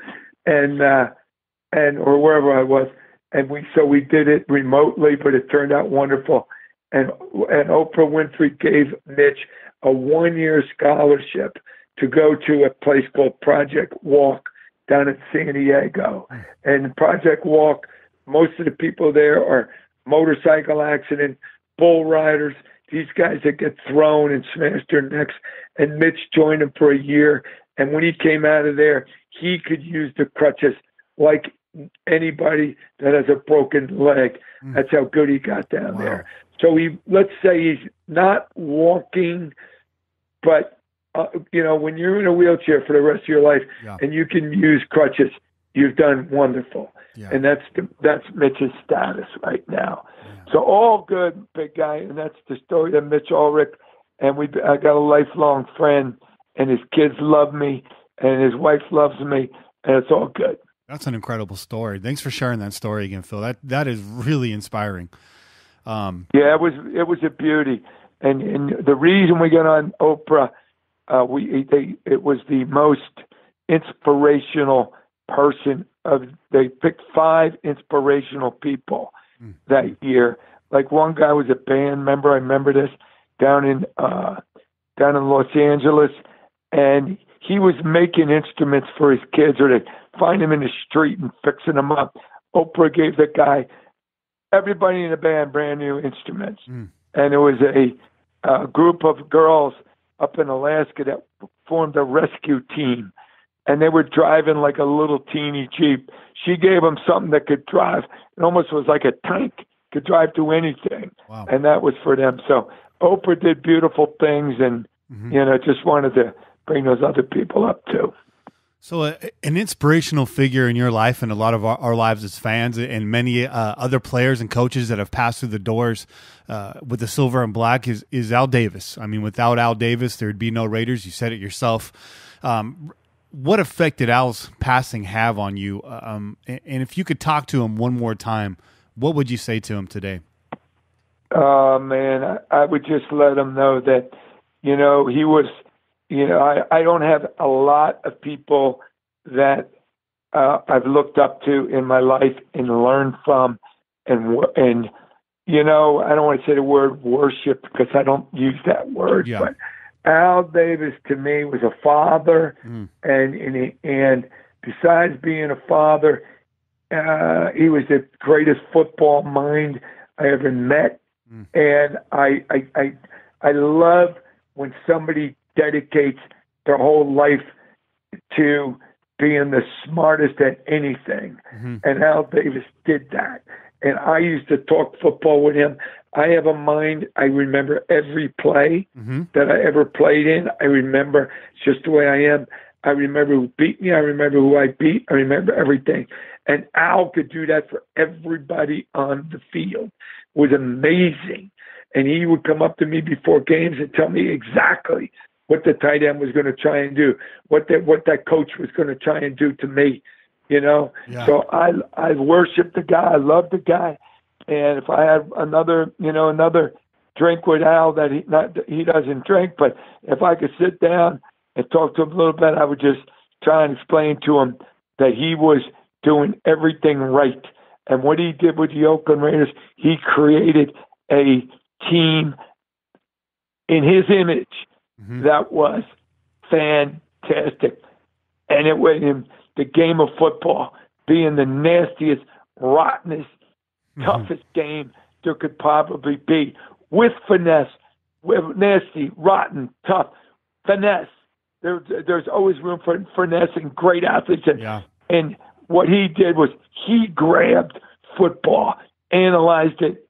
and or wherever I was. And we did it remotely, but it turned out wonderful. And Oprah Winfrey gave Mitch a 1-year scholarship to go to a place called Project Walk down in San Diego. And Project Walk, most of the people there are motorcycle accident, bull riders, these guys that get thrown and smash their necks. And Mitch joined them for a year. And when he came out of there, he could use the crutches like anybody that has a broken leg. That's how good he got down there. So let's say he's not walking, but when you're in a wheelchair for the rest of your life and you can use crutches, you've done wonderful. Yeah. And that's Mitch's status right now. Yeah. So all good, big guy. And that's the story of Mitch Ulrich. And I got a lifelong friend, and his kids love me, and his wife loves me, and it's all good. That's an incredible story. Thanks for sharing that story again, Phil. That is really inspiring. Yeah, it was a beauty. And the reason we got on Oprah, it was the most inspirational person they picked 5 inspirational people that year. Like one guy was a band member. I remember this down in Los Angeles, and he was making instruments for his kids, or they find him in the street and fixing them up. Oprah gave the guy, everybody in the band, brand new instruments. And there was a group of girls up in Alaska that formed a rescue team, and they were driving like a little teeny Jeep. She gave them something that could drive. It almost was like a tank, could drive through anything. Wow. And that was for them. So Oprah did beautiful things, and just wanted to bring those other people up too. So an inspirational figure in your life and a lot of our lives as fans, and many other players and coaches that have passed through the doors with the silver and black is Al Davis. I mean, without Al Davis, there'd be no Raiders. You said it yourself. What effect did Al's passing have on you? And if you could talk to him one more time, what would you say to him today? Man, I would just let him know that, he was, I don't have a lot of people that I've looked up to in my life and learned from, and I don't want to say the word worship because I don't use that word, but Al Davis to me was a father, and besides being a father, he was the greatest football mind I ever met, and I love when somebody dedicates their whole life to being the smartest at anything, and Al Davis did that. And I used to talk football with him. I have a mind. I remember every play that I ever played in. I remember it's just the way I am. I remember who beat me. I remember who I beat. I remember everything. And Al could do that for everybody on the field. It was amazing. And he would come up to me before games and tell me exactly what the tight end was going to try and do, what that coach was going to try and do to me. So I worship the guy. I love the guy. And if I had another drink with Al that he doesn't drink, but if I could sit down and talk to him a little bit, I would just try and explain to him that he was doing everything right. And what he did with the Oakland Raiders, he created a team in his image that was fantastic. And it was in the game of football being the nastiest, rottenest, toughest game there could probably be, with finesse, with nasty, rotten, tough, finesse. There's always room for finesse and great athletes. And what he did was he grabbed football, analyzed it,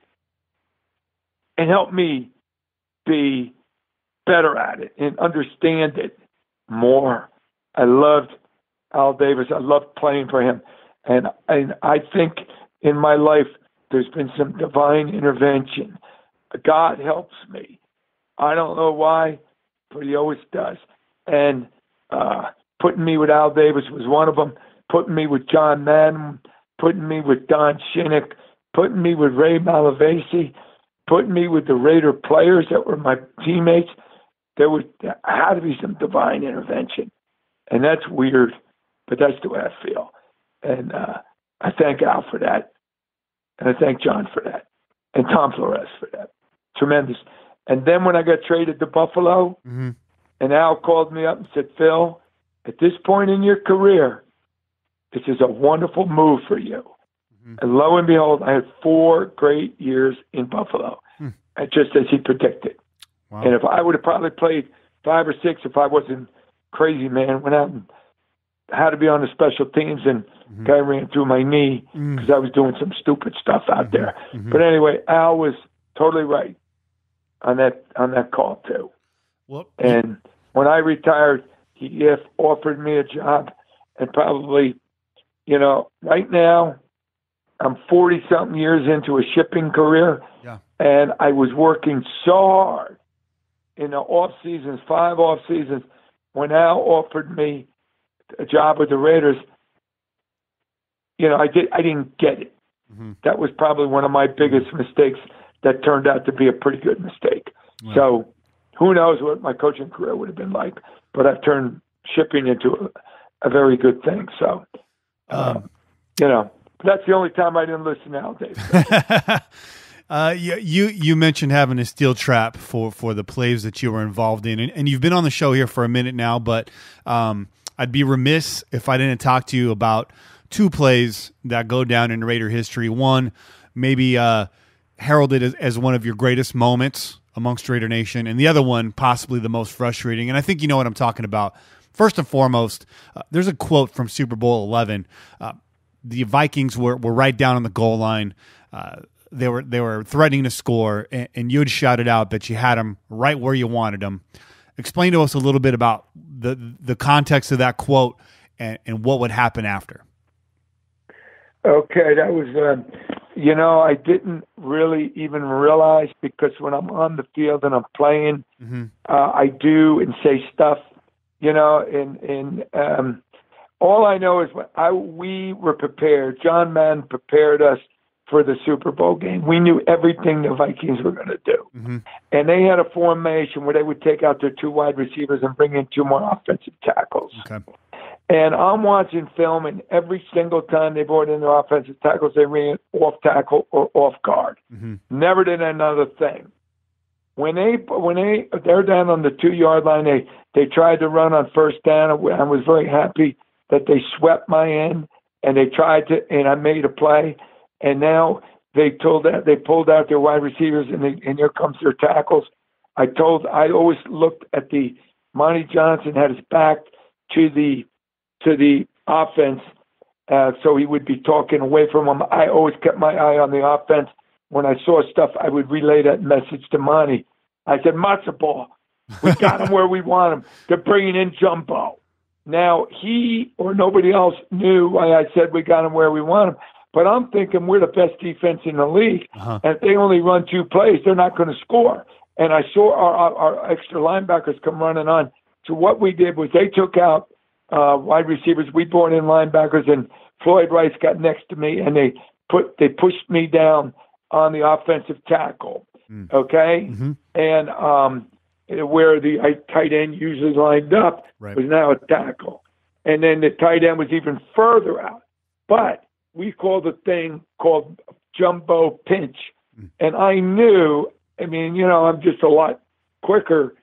and helped me be better at it and understand it more. I loved Al Davis. I loved playing for him. And I think in my life there's been some divine intervention. God helps me. I don't know why, but he always does. And putting me with Al Davis was one of them. Putting me with John Madden, putting me with Don Shinnick, putting me with Ray Malavasi, putting me with the Raider players that were my teammates. There had to be some divine intervention. And that's weird, but that's the way I feel. And I thank Al for that. And I thank John for that. And Tom Flores for that. Tremendous. And then when I got traded to Buffalo, and Al called me up and said, Phil, at this point in your career, this is a wonderful move for you. And lo and behold, I had 4 great years in Buffalo, just as he predicted. Wow. And if I would have probably played 5 or 6, if I wasn't crazy, man, went out and had to be on the special teams, and guy ran through my knee because I was doing some stupid stuff out there. But anyway, Al was totally right on that call too. And when I retired, he offered me a job, and probably, right now I'm 40-something years into a shipping career, and I was working so hard in the off seasons, 5 off seasons, when Al offered me a job with the Raiders. I didn't get it. That was probably one of my biggest mistakes that turned out to be a pretty good mistake. Wow. So who knows what my coaching career would have been like, but I've turned shipping into a very good thing. So, that's the only time I didn't listen to Al Davis. You mentioned having a steel trap for the plays that you were involved in, and you've been on the show here for a minute now, but I'd be remiss if I didn't talk to you about two plays that go down in Raider history. One, maybe heralded as one of your greatest moments amongst Raider Nation, and the other one, possibly the most frustrating. And I think you know what I'm talking about. First and foremost, there's a quote from Super Bowl 11. The Vikings were right down on the goal line. They were threatening to score, and you had shouted out that you had them right where you wanted them. Explain to us a little bit about the context of that quote and what would happen after. Okay, that was, I didn't really even realize, because when I'm on the field and I'm playing, I do and say stuff, and all I know is we were prepared. John Madden prepared us for the Super Bowl game. We knew everything the Vikings were going to do. And they had a formation where they would take out their two wide receivers and bring in two more offensive tackles. Okay. And I'm watching film, and every single time they brought in their offensive tackles, they ran off tackle or off guard. Never did another thing. When they're down on the 2-yard line, they tried to run on first down. I was very happy that they swept my end, and they tried to, and I made a play. And now they pulled out their wide receivers, and here comes their tackles. I always looked at Monty Johnson had his back to the offense, so he would be talking away from them. I always kept my eye on the offense. When I saw stuff, I would relay that message to Monty. I said, "Matzo ball, we got him where we want him. They're bringing in Jumbo." Now, he or nobody else knew why I said we got him where we want him. But I'm thinking we're the best defense in the league. And if they only run 2 plays, they're not going to score. And I saw our extra linebackers come running on. So what we did was they took out wide receivers. We brought in linebackers, and Floyd Rice got next to me, and they pushed me down on the offensive tackle. Okay? And where the tight end usually lined up was now a tackle. And then the tight end was even further out. But we called a thing called jumbo pinch. And I knew, I'm just a lot quicker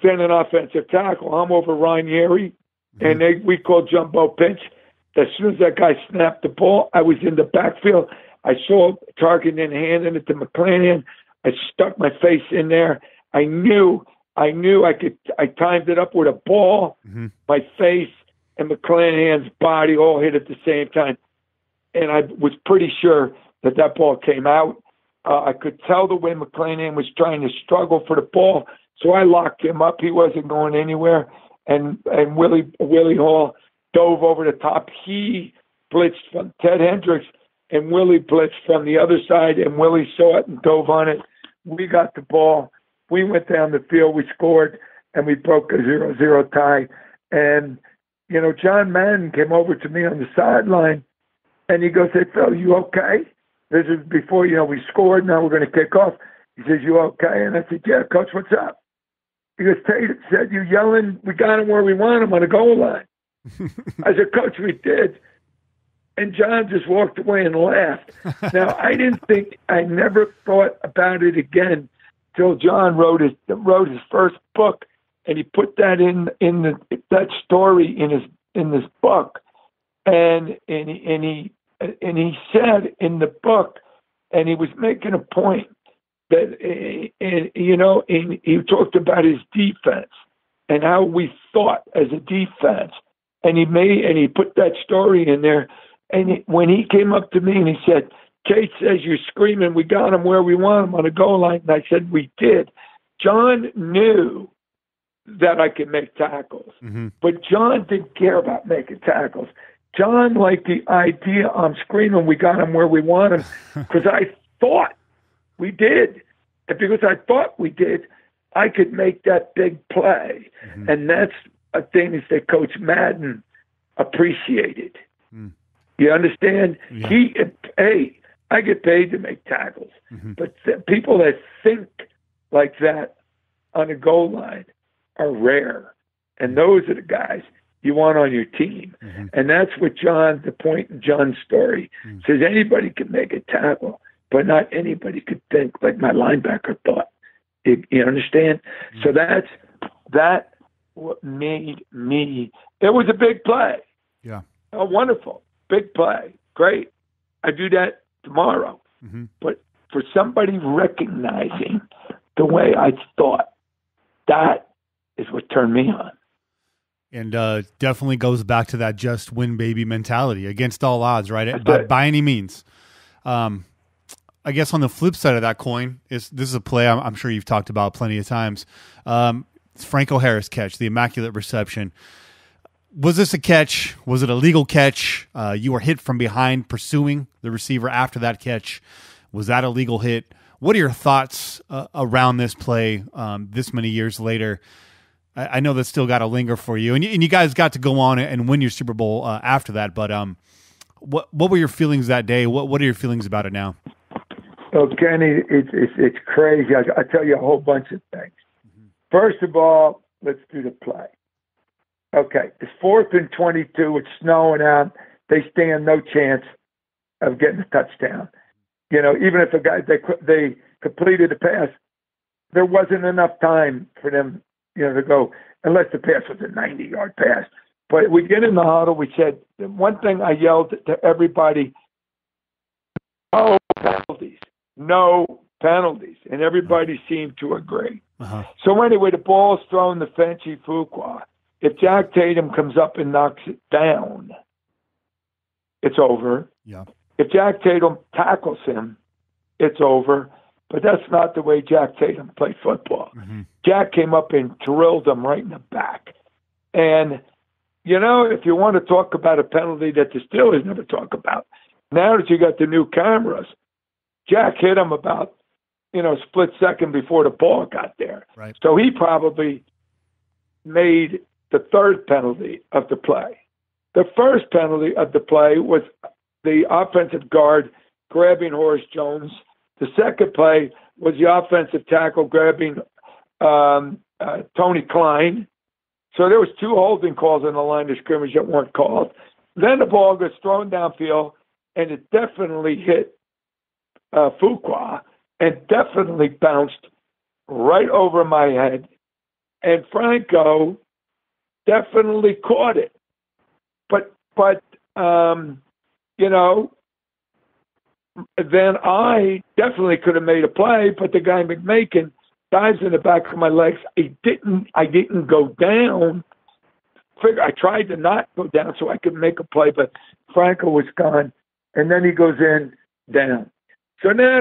than an offensive tackle. I'm over Ranieri, and we called jumbo pinch. As soon as that guy snapped the ball, I was in the backfield. I saw Tarkenton handing it to McClanahan. I stuck my face in there. I knew I timed it up with a ball, my face, and McClanahan's body all hit at the same time. And I was pretty sure that ball came out. I could tell the way McClanahan was trying to struggle for the ball, so I locked him up. He wasn't going anywhere. And Willie Hall dove over the top. He blitzed from Ted Hendricks, and Willie blitzed from the other side, and Willie saw it and dove on it. We got the ball. We went down the field. We scored, and we broke a 0-0 tie. And, John Madden came over to me on the sideline, and he goes, "Hey, Phil, you okay?" This is before, we scored. Now we're going to kick off. He says, "You okay?" And I said, "Yeah, Coach, what's up?" He goes, "Tate said you yelling, we got him where we want him on the goal line." I said, "Coach, we did." And John just walked away and laughed. Now, I never thought about it again till John wrote his first book, and he put that in that story in this book. And he said in the book, and he was making a point that, he talked about his defense and how we thought as a defense. And he put that story in there. And when he came up to me and he said, "Kate says you're screaming, we got him where we want him on the goal line." And I said, "We did." John knew that I could make tackles, but John didn't care about making tackles. John liked the idea I'm screaming, we got him where we want him, because I thought we did. And because I thought we did, I could make that big play. And that's a thing that Coach Madden appreciated. You understand? Yeah. I get paid to make tackles. But people that think like that on a goal line are rare. And those are the guys you want on your team. And that's what the point in John's story says, anybody can make a tackle. but not anybody could think like my linebacker thought. You understand? Mm-hmm. So that what made me. It was a big play. Yeah. Oh, wonderful. Big play. Great. I do that tomorrow. Mm-hmm. But for somebody recognizing the way I thought, that is what turned me on. And definitely goes back to that just win baby mentality against all odds, right? By any means. I guess on the flip side of that coin, this is a play I'm sure you've talked about plenty of times. Franco Harris catch, the immaculate reception. Was this a catch? Was it a legal catch? You were hit from behind pursuing the receiver after that catch. Was that a legal hit? What are your thoughts around this play this many years later? I know that's still got to linger for you. And you guys got to go on and win your Super Bowl after that. But what were your feelings that day? What are your feelings about it now? Oh, Kenny, it's crazy. I tell you a whole bunch of things. Mm-hmm. First of all, let's do the play. Okay, it's 4th and 22. It's snowing out. They stand no chance of getting a touchdown. You know, even if they completed the pass, there wasn't enough time for them, to go, unless the pass was a 90-yard pass. But we get in the huddle. We said, one thing I yelled to everybody, no penalties. No penalties. And everybody seemed to agree. Uh-huh. So anyway, the ball's thrown to Fenci Fuqua. If Jack Tatum comes up and knocks it down, it's over. Yeah. If Jack Tatum tackles him, it's over. But that's not the way Jack Tatum played football. Mm-hmm. Jack came up and drilled him right in the back. And, if you want to talk about a penalty that the Steelers never talk about, now that you got the new cameras, Jack hit him about, split second before the ball got there. Right. So he probably made the third penalty of the play. The first penalty of the play was the offensive guard grabbing Horace Jones. The second play was the offensive tackle grabbing Tony Klein. So there was 2 holding calls on the line of scrimmage that weren't called. Then the ball gets thrown downfield, and it definitely hit Fuqua and definitely bounced right over my head. And Franco definitely caught it. But then I definitely could have made a play, but the guy McMakin dives in the back of my legs. I didn't go down. I tried to not go down so I could make a play, but Franco was gone. And then he goes in down. So now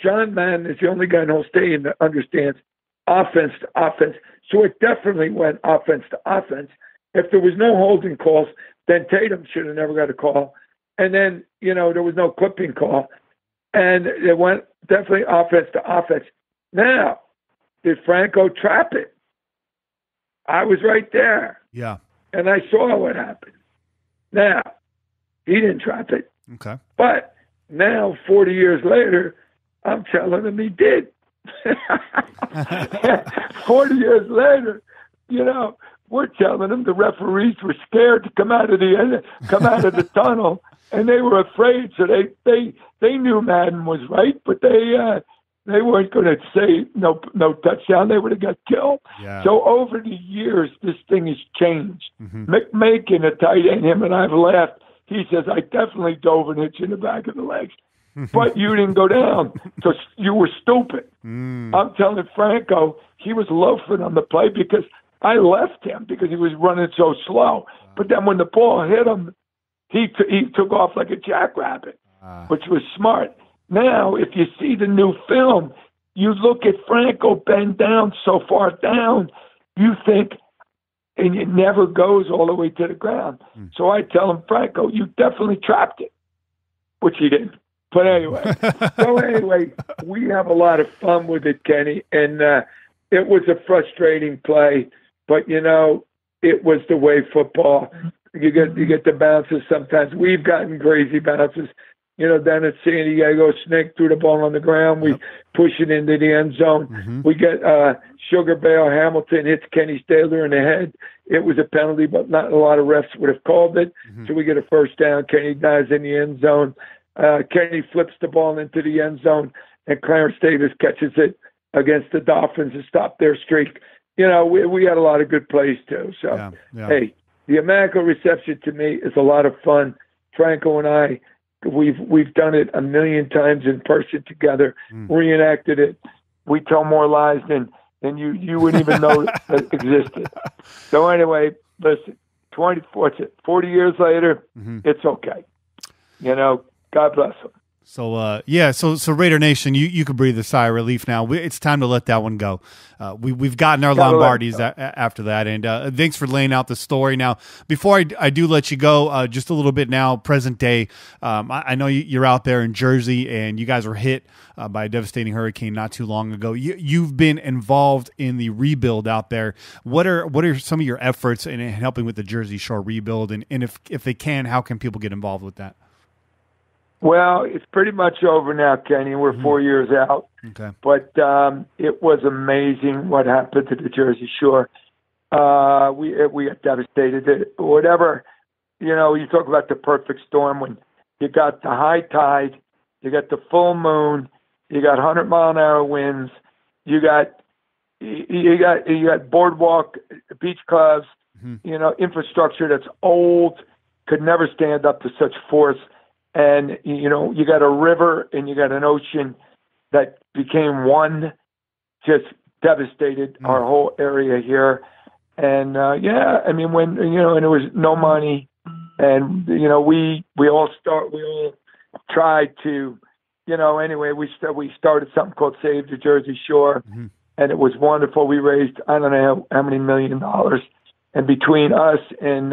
John Madden is the only guy in the whole stadium that understands offense to offense. So it definitely went offense to offense. If there was no holding calls, then Tatum should have never got a call. And then, there was no clipping call. And it went definitely offense to offense. Now, did Franco trap it? I was right there. Yeah. And I saw what happened. Now, he didn't trap it. Okay. But now, 40 years later, I'm telling him he did. 40 years later, we're telling him the referees were scared to come out of the tunnel, and they were afraid. So they knew Madden was right, but they weren't going to say no touchdown. They would have got killed. Yeah. So over the years, this thing has changed. Mm-hmm. McMakin, a tight end, him and I've laughed. He says, I definitely dove an inch in the back of the legs. But you didn't go down, so you were stupid. I'm telling Franco, he was loafing on the play because I left him because he was running so slow. But then when the ball hit him, he took off like a jackrabbit, which was smart. Now, if you see the new film, you look at Franco bend down so far down, you think, and it never goes all the way to the ground. So I tell him, Franco, you definitely trapped it, which he didn't. But anyway, we have a lot of fun with it, Kenny, and it was a frustrating play, but it was the way football. You get the bounces sometimes. We've gotten crazy bounces. Down at San Diego, snake threw the ball on the ground. We push it into the end zone. Mm-hmm. We get Sugar Bear Hamilton hits Kenny Stabler in the head. It was a penalty, but not a lot of refs would have called it. Mm-hmm. So we get a first down. Kenny dives in the end zone. Kenny flips the ball into the end zone, and Clarence Davis catches it against the Dolphins to stop their streak. You know, we had a lot of good plays too. So, hey, the Immaculate Reception to me is a lot of fun. Franco and I, we've done it a million times in person together, reenacted it. We tell more lies than you wouldn't even know that existed. So anyway, listen, 40 years later, it's okay. You know, God bless them. So so Raider Nation, you could breathe a sigh of relief now. It's time to let that one go. We've gotten our Lombardis after that, and thanks for laying out the story. Now, before I do let you go, just a little bit now, present day. I know you're out there in Jersey, and you guys were hit by a devastating hurricane not too long ago. You've been involved in the rebuild out there. What are some of your efforts in helping with the Jersey Shore rebuild, and if they can, how can people get involved with that? Well, it's pretty much over now, Kenny. We're 4 years out. Okay. But it was amazing what happened to the Jersey Shore. We got devastated. Whatever, you know, you talk about the perfect storm when you got the high tide, you got the full moon, you got 100-mile-an-hour winds, you got boardwalk, beach clubs, you know, infrastructure that's old, could never stand up to such force. And, you know, you got a river and you got an ocean that became one, just devastated our whole area here. And, I mean, when, you know, and there was no money and, you know, we all tried to, you know, anyway, we started something called Save the Jersey Shore, and it was wonderful. We raised, I don't know how many $1 million. And between us and,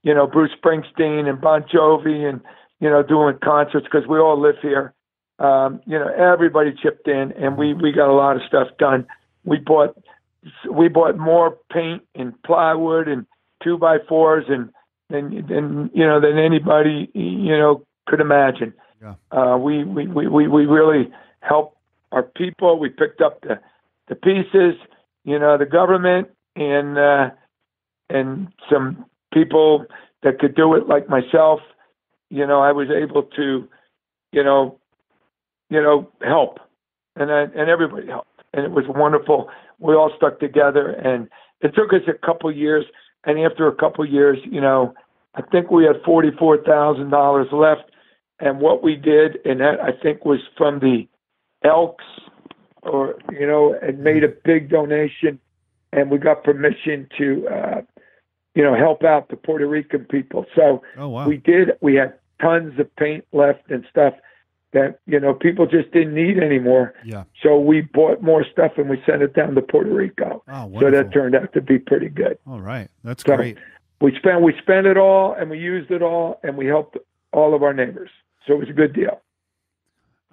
you know, Bruce Springsteen and Bon Jovi and, you know, doing concerts, because we all live here. You know, everybody chipped in, and we got a lot of stuff done. We bought more paint and plywood and 2x4s than anybody, you know, could imagine. Yeah. We really helped our people. We picked up the pieces, you know, the government and some people that could do it, like myself. You know, I was able to, you know, help, and everybody helped, and it was wonderful. We all stuck together, and it took us a couple years. And after a couple years, you know, I think we had $44,000 left, and what we did, and that I think was from the Elks, or you know, and made a big donation, and we got permission to, you know, help out the Puerto Rican people. So we did. We had tons of paint left and stuff that, you know, people just didn't need anymore. Yeah. So we bought more stuff and we sent it down to Puerto Rico. Oh, wonderful. So that turned out to be pretty good. All right. That's great. We spent it all and we used it all and we helped all of our neighbors. So it was a good deal.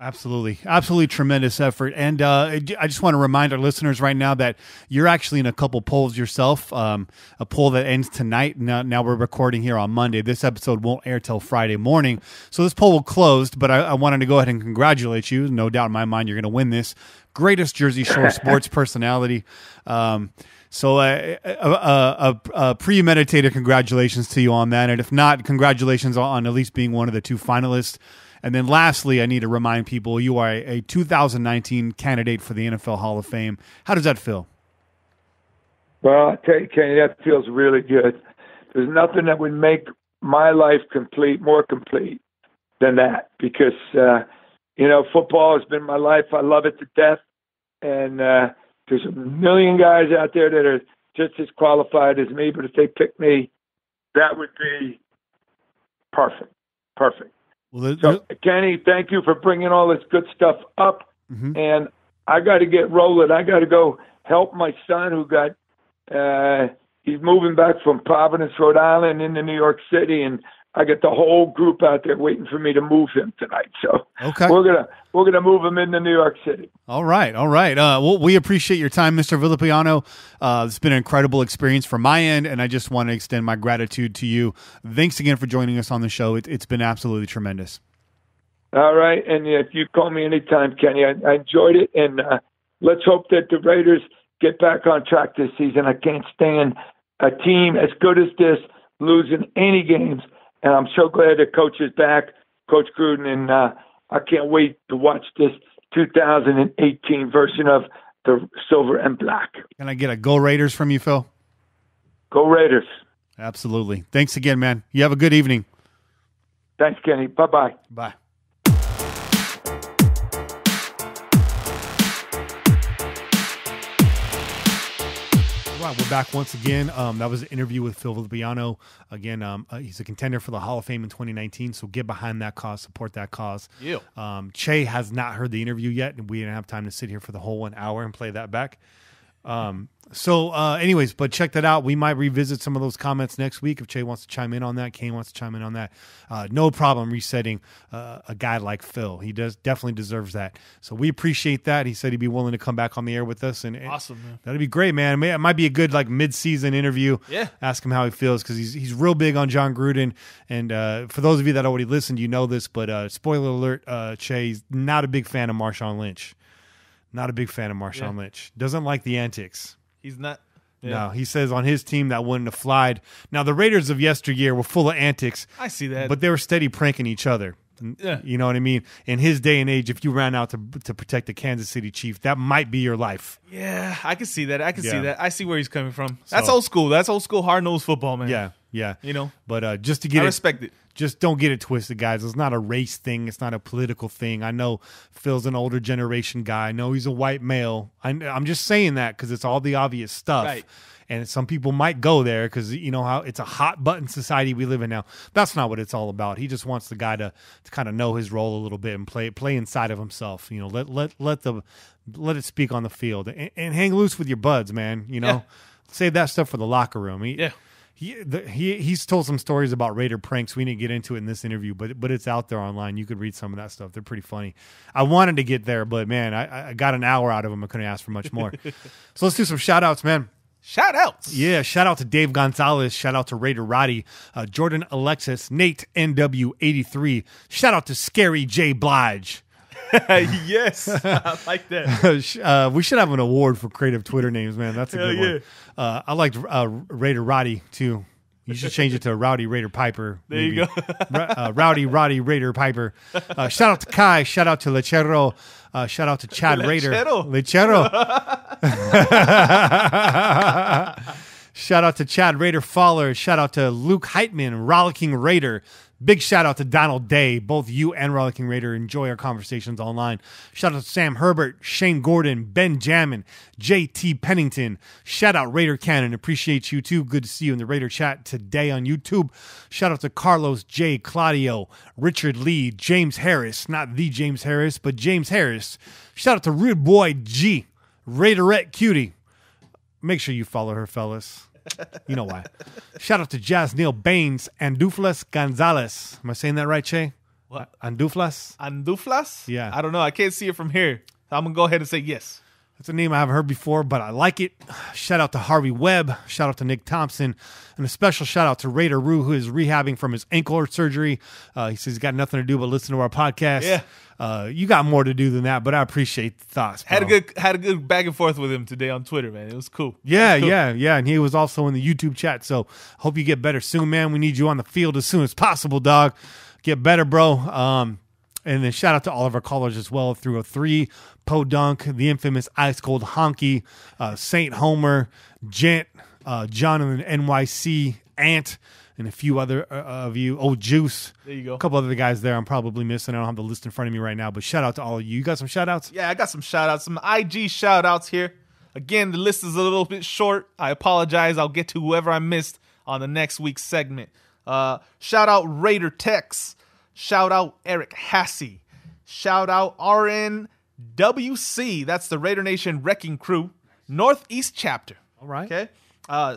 Absolutely tremendous effort. And I just want to remind our listeners right now that you're actually in a couple polls yourself, a poll that ends tonight. Now we're recording here on Monday. This episode won't air till Friday morning. So this poll will close, but I wanted to go ahead and congratulate you. No doubt in my mind you're going to win this. Greatest Jersey Shore sports personality. So a premeditated congratulations to you on that. And if not, congratulations on at least being one of the two finalists. And then lastly, I need to remind people you are a 2019 candidate for the NFL Hall of Fame. How does that feel? Well, I tell you, Kenny, that feels really good. There's nothing that would make my life more complete than that, because, you know, football has been my life. I love it to death. And there's a million guys out there that are just as qualified as me, but if they pick me, that would be perfect. Well, so, Kenny, thank you for bringing all this good stuff up. And I got to get rolling. I got to go help my son who got, he's moving back from Providence, Rhode Island into New York City. And I got the whole group out there waiting for me to move him tonight. So we're gonna move him into New York City. All right. Well, we appreciate your time, Mr. Villapiano. It's been an incredible experience from my end, and I just want to extend my gratitude to you. Thanks again for joining us on the show. It's been absolutely tremendous. All right, and if you call me anytime, Kenny, I enjoyed it, and let's hope that the Raiders get back on track this season. I can't stand a team as good as this losing any games. And I'm so glad the coach is back, Coach Gruden, and I can't wait to watch this 2018 version of the Silver and Black. Can I get a Go Raiders from you, Phil? Go Raiders. Absolutely. Thanks again, man. You have a good evening. Thanks, Kenny. Bye-bye. Bye. All right, we're back once again. That was an interview with Phil Villapiano. Again, he's a contender for the Hall of Fame in 2019, so get behind that cause, support that cause. Yeah. Che has not heard the interview yet, and we didn't have time to sit here for the whole 1 hour and play that back. Anyways, but check that out. We might revisit some of those comments next week if Che wants to chime in on that. Kane wants to chime in on that. No problem resetting a guy like Phil. He definitely deserves that. So we appreciate that. He said he'd be willing to come back on the air with us, and awesome, man. That'd be great, man. It might be a good mid-season interview. Yeah, ask him how he feels because he's real big on John Gruden. And for those of you that already listened, you know this, but spoiler alert: Che's not a big fan of Marshawn Lynch. Not a big fan of Marshawn Lynch. Doesn't like the antics. He's not. Yeah. No, he says on his team that wouldn't have flied. Now, the Raiders of yesteryear were full of antics. I see that. But they were steady pranking each other. Yeah. You know what I mean? In his day and age, if you ran out to protect the Kansas City Chiefs, that might be your life. Yeah, I can see that. See that. I see where he's coming from. That's old school. That's old school hard-nosed football, man. Yeah. You know? But just to get I respect it. Just don't get it twisted, guys. It's not a race thing. It's not a political thing. I know Phil's an older generation guy. I know he's a white male. I'm just saying that because it's all the obvious stuff. Right. And some people might go there because you know how it's a hot button society we live in now. That's not what it's all about. He just wants the guy to kind of know his role a little bit and play inside of himself. You know, let it speak on the field and hang loose with your buds, man. You know, save that stuff for the locker room. He's told some stories about Raider pranks. We didn't get into it in this interview, but it's out there online. You could read some of that stuff. They're pretty funny. I wanted to get there, but man, I got an hour out of him. I couldn't ask for much more. So let's do some shout outs, man. Shout outs. Yeah, shout out to Dave Gonzalez. Shout out to Raider Roddy, Jordan Alexis, Nate NW83. Shout out to Scary J Blige. Yes, I like that. We should have an award for creative Twitter names, man. That's a good one. I liked Raider Roddy too. You should change it to Rowdy Raider Piper. There you go. Rowdy Raider Piper. Shout out to Kai. Shout out to Lechero. Shout out to Chad Raider. Lechero. Shout out to Chad Raider Faller. Shout out to Luke Heitman, Rollicking Raider. Big shout out to Donald Day. Both you and Rollicking Raider enjoy our conversations online. Shout out to Sam Herbert, Shane Gordon, Ben Jammin, JT Pennington. Shout out Raider Cannon. Appreciate you too. Good to see you in the Raider chat today on YouTube. Shout out to Carlos J. Claudio, Richard Lee, James Harris. Not the James Harris, but James Harris. Shout out to Rude Boy G, Raiderette Cutie. Make sure you follow her, fellas. You know why. Shout out to Jazz Neil Baines and Duflas Gonzalez. Am I saying that right, Che? What? Anduflas? Anduflas? Yeah. I don't know. I can't see it from here. So I'm going to go ahead and say yes. That's a name I haven't heard before, but I like it. Shout out to Harvey Webb. Shout out to Nick Thompson. And a special shout out to Raider Rue, who is rehabbing from his ankle surgery. He says he's got nothing to do but listen to our podcast. Yeah. You got more to do than that, but I appreciate the thoughts, bro. Had a good back and forth with him today on Twitter, man. It was cool. Yeah. And he was also in the YouTube chat. So hope you get better soon, man. We need you on the field as soon as possible, dog. Get better, bro. And then shout out to all of our callers as well. 303, Podunk, the infamous Ice Cold Honky, Saint Homer, Gent, Jonathan NYC, Ant, and a few other of you. Oh, Juice. There you go. A couple other guys there I'm probably missing. I don't have the list in front of me right now, but shout out to all of you. You got some shout outs? Yeah, I got some shout outs. Some IG shout outs here. Again, the list is a little bit short. I apologize. I'll get to whoever I missed on the next week's segment. Shout out Raider Tex. Shout out Eric Hassey. Shout out RNWC. That's the Raider Nation Wrecking Crew. Northeast Chapter. All right. Okay.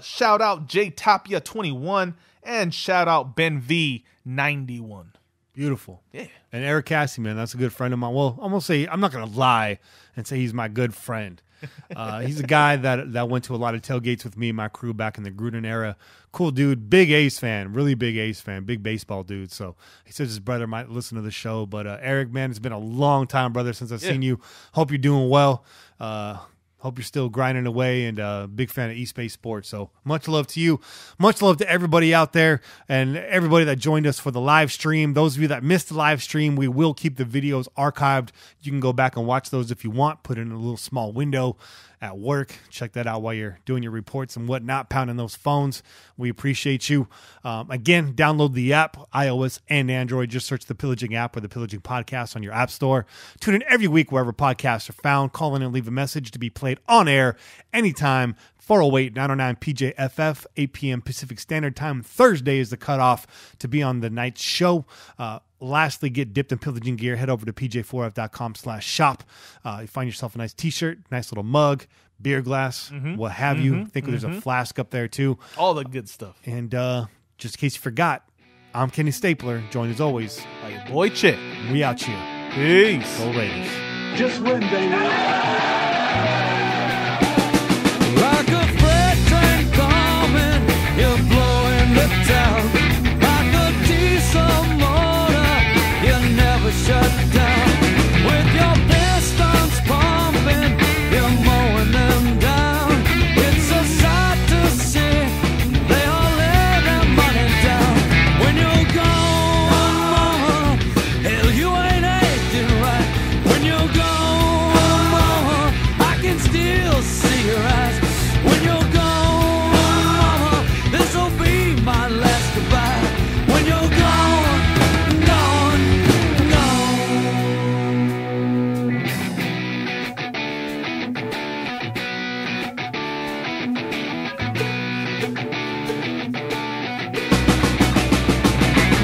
Shout out J Tapia 21. And shout out Ben V 91. Beautiful. Yeah. And Eric Cassie, man, that's a good friend of mine. Well, I'm going to say, I'm not going to lie and say he's my good friend. He's a guy that went to a lot of tailgates with me and my crew back in the Gruden era. Cool dude, big Ace fan, really big Ace fan, big baseball dude. So he says his brother might listen to the show. But Eric, man, it's been a long time, brother, since I've seen you. Hope you're doing well. Hope you're still grinding away, and big fan of East Bay sports. So much love to you. Much love to everybody out there and everybody that joined us for the live stream. Those of you that missed the live stream, we will keep the videos archived. You can go back and watch those if you want. Put in a little small window at work. Check that out while you're doing your reports and whatnot, pounding those phones. We appreciate you. Again, download the app, iOS and Android. Just search the Pillaging app or the Pillaging Podcast on your app store. Tune in every week wherever podcasts are found. Call in and leave a message to be played on air anytime. 408-909-PJFF, 8 p.m. Pacific Standard Time. Thursday is the cutoff to be on the night show. Lastly, get dipped in pillaging gear. Head over to pj4f.com/shop. You find yourself a nice t-shirt, nice little mug, beer glass, what have you. I think there's a flask up there too. All the good stuff. And just in case you forgot, I'm Kenny Stapler, joined as always by your boy Chick. We out here. Peace. Go Raiders. Just win, baby. Like a freight train coming, you're blowing the town. Like a diesel motor, you never shut down. With your pistons pumping, you're mowing them down. It's a sight to see, they all lay their money down. When you're gone, mama, hell, you ain't acting right. When you're gone, mama, I can still see your eyes. When you're gone, mama, this'll be my last goodbye. When you're gone, gone,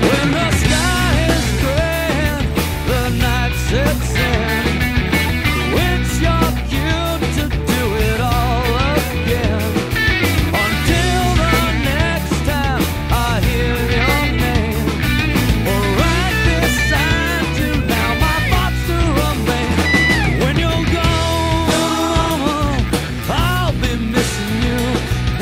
when the sky is gray and the night sets in, it's your cue to do it all again. Until the next time I hear your name, or right beside you, now my thoughts do remain. When you're gone, mama, I'll be missing you.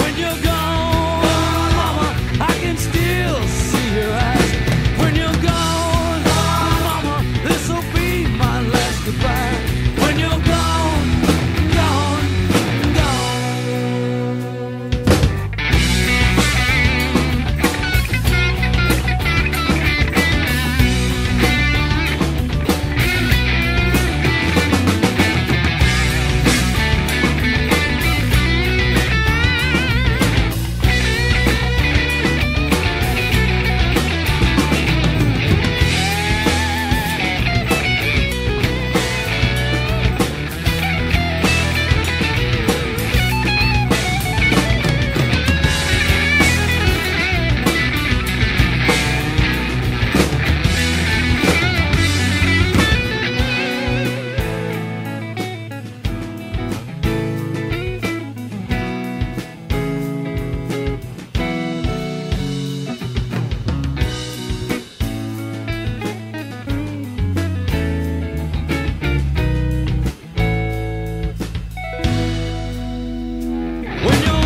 When you're gone, mama, I can still see your eyes. When you're gone, mama, this'll be my last goodbye. When you're gone, gone, gone. When you're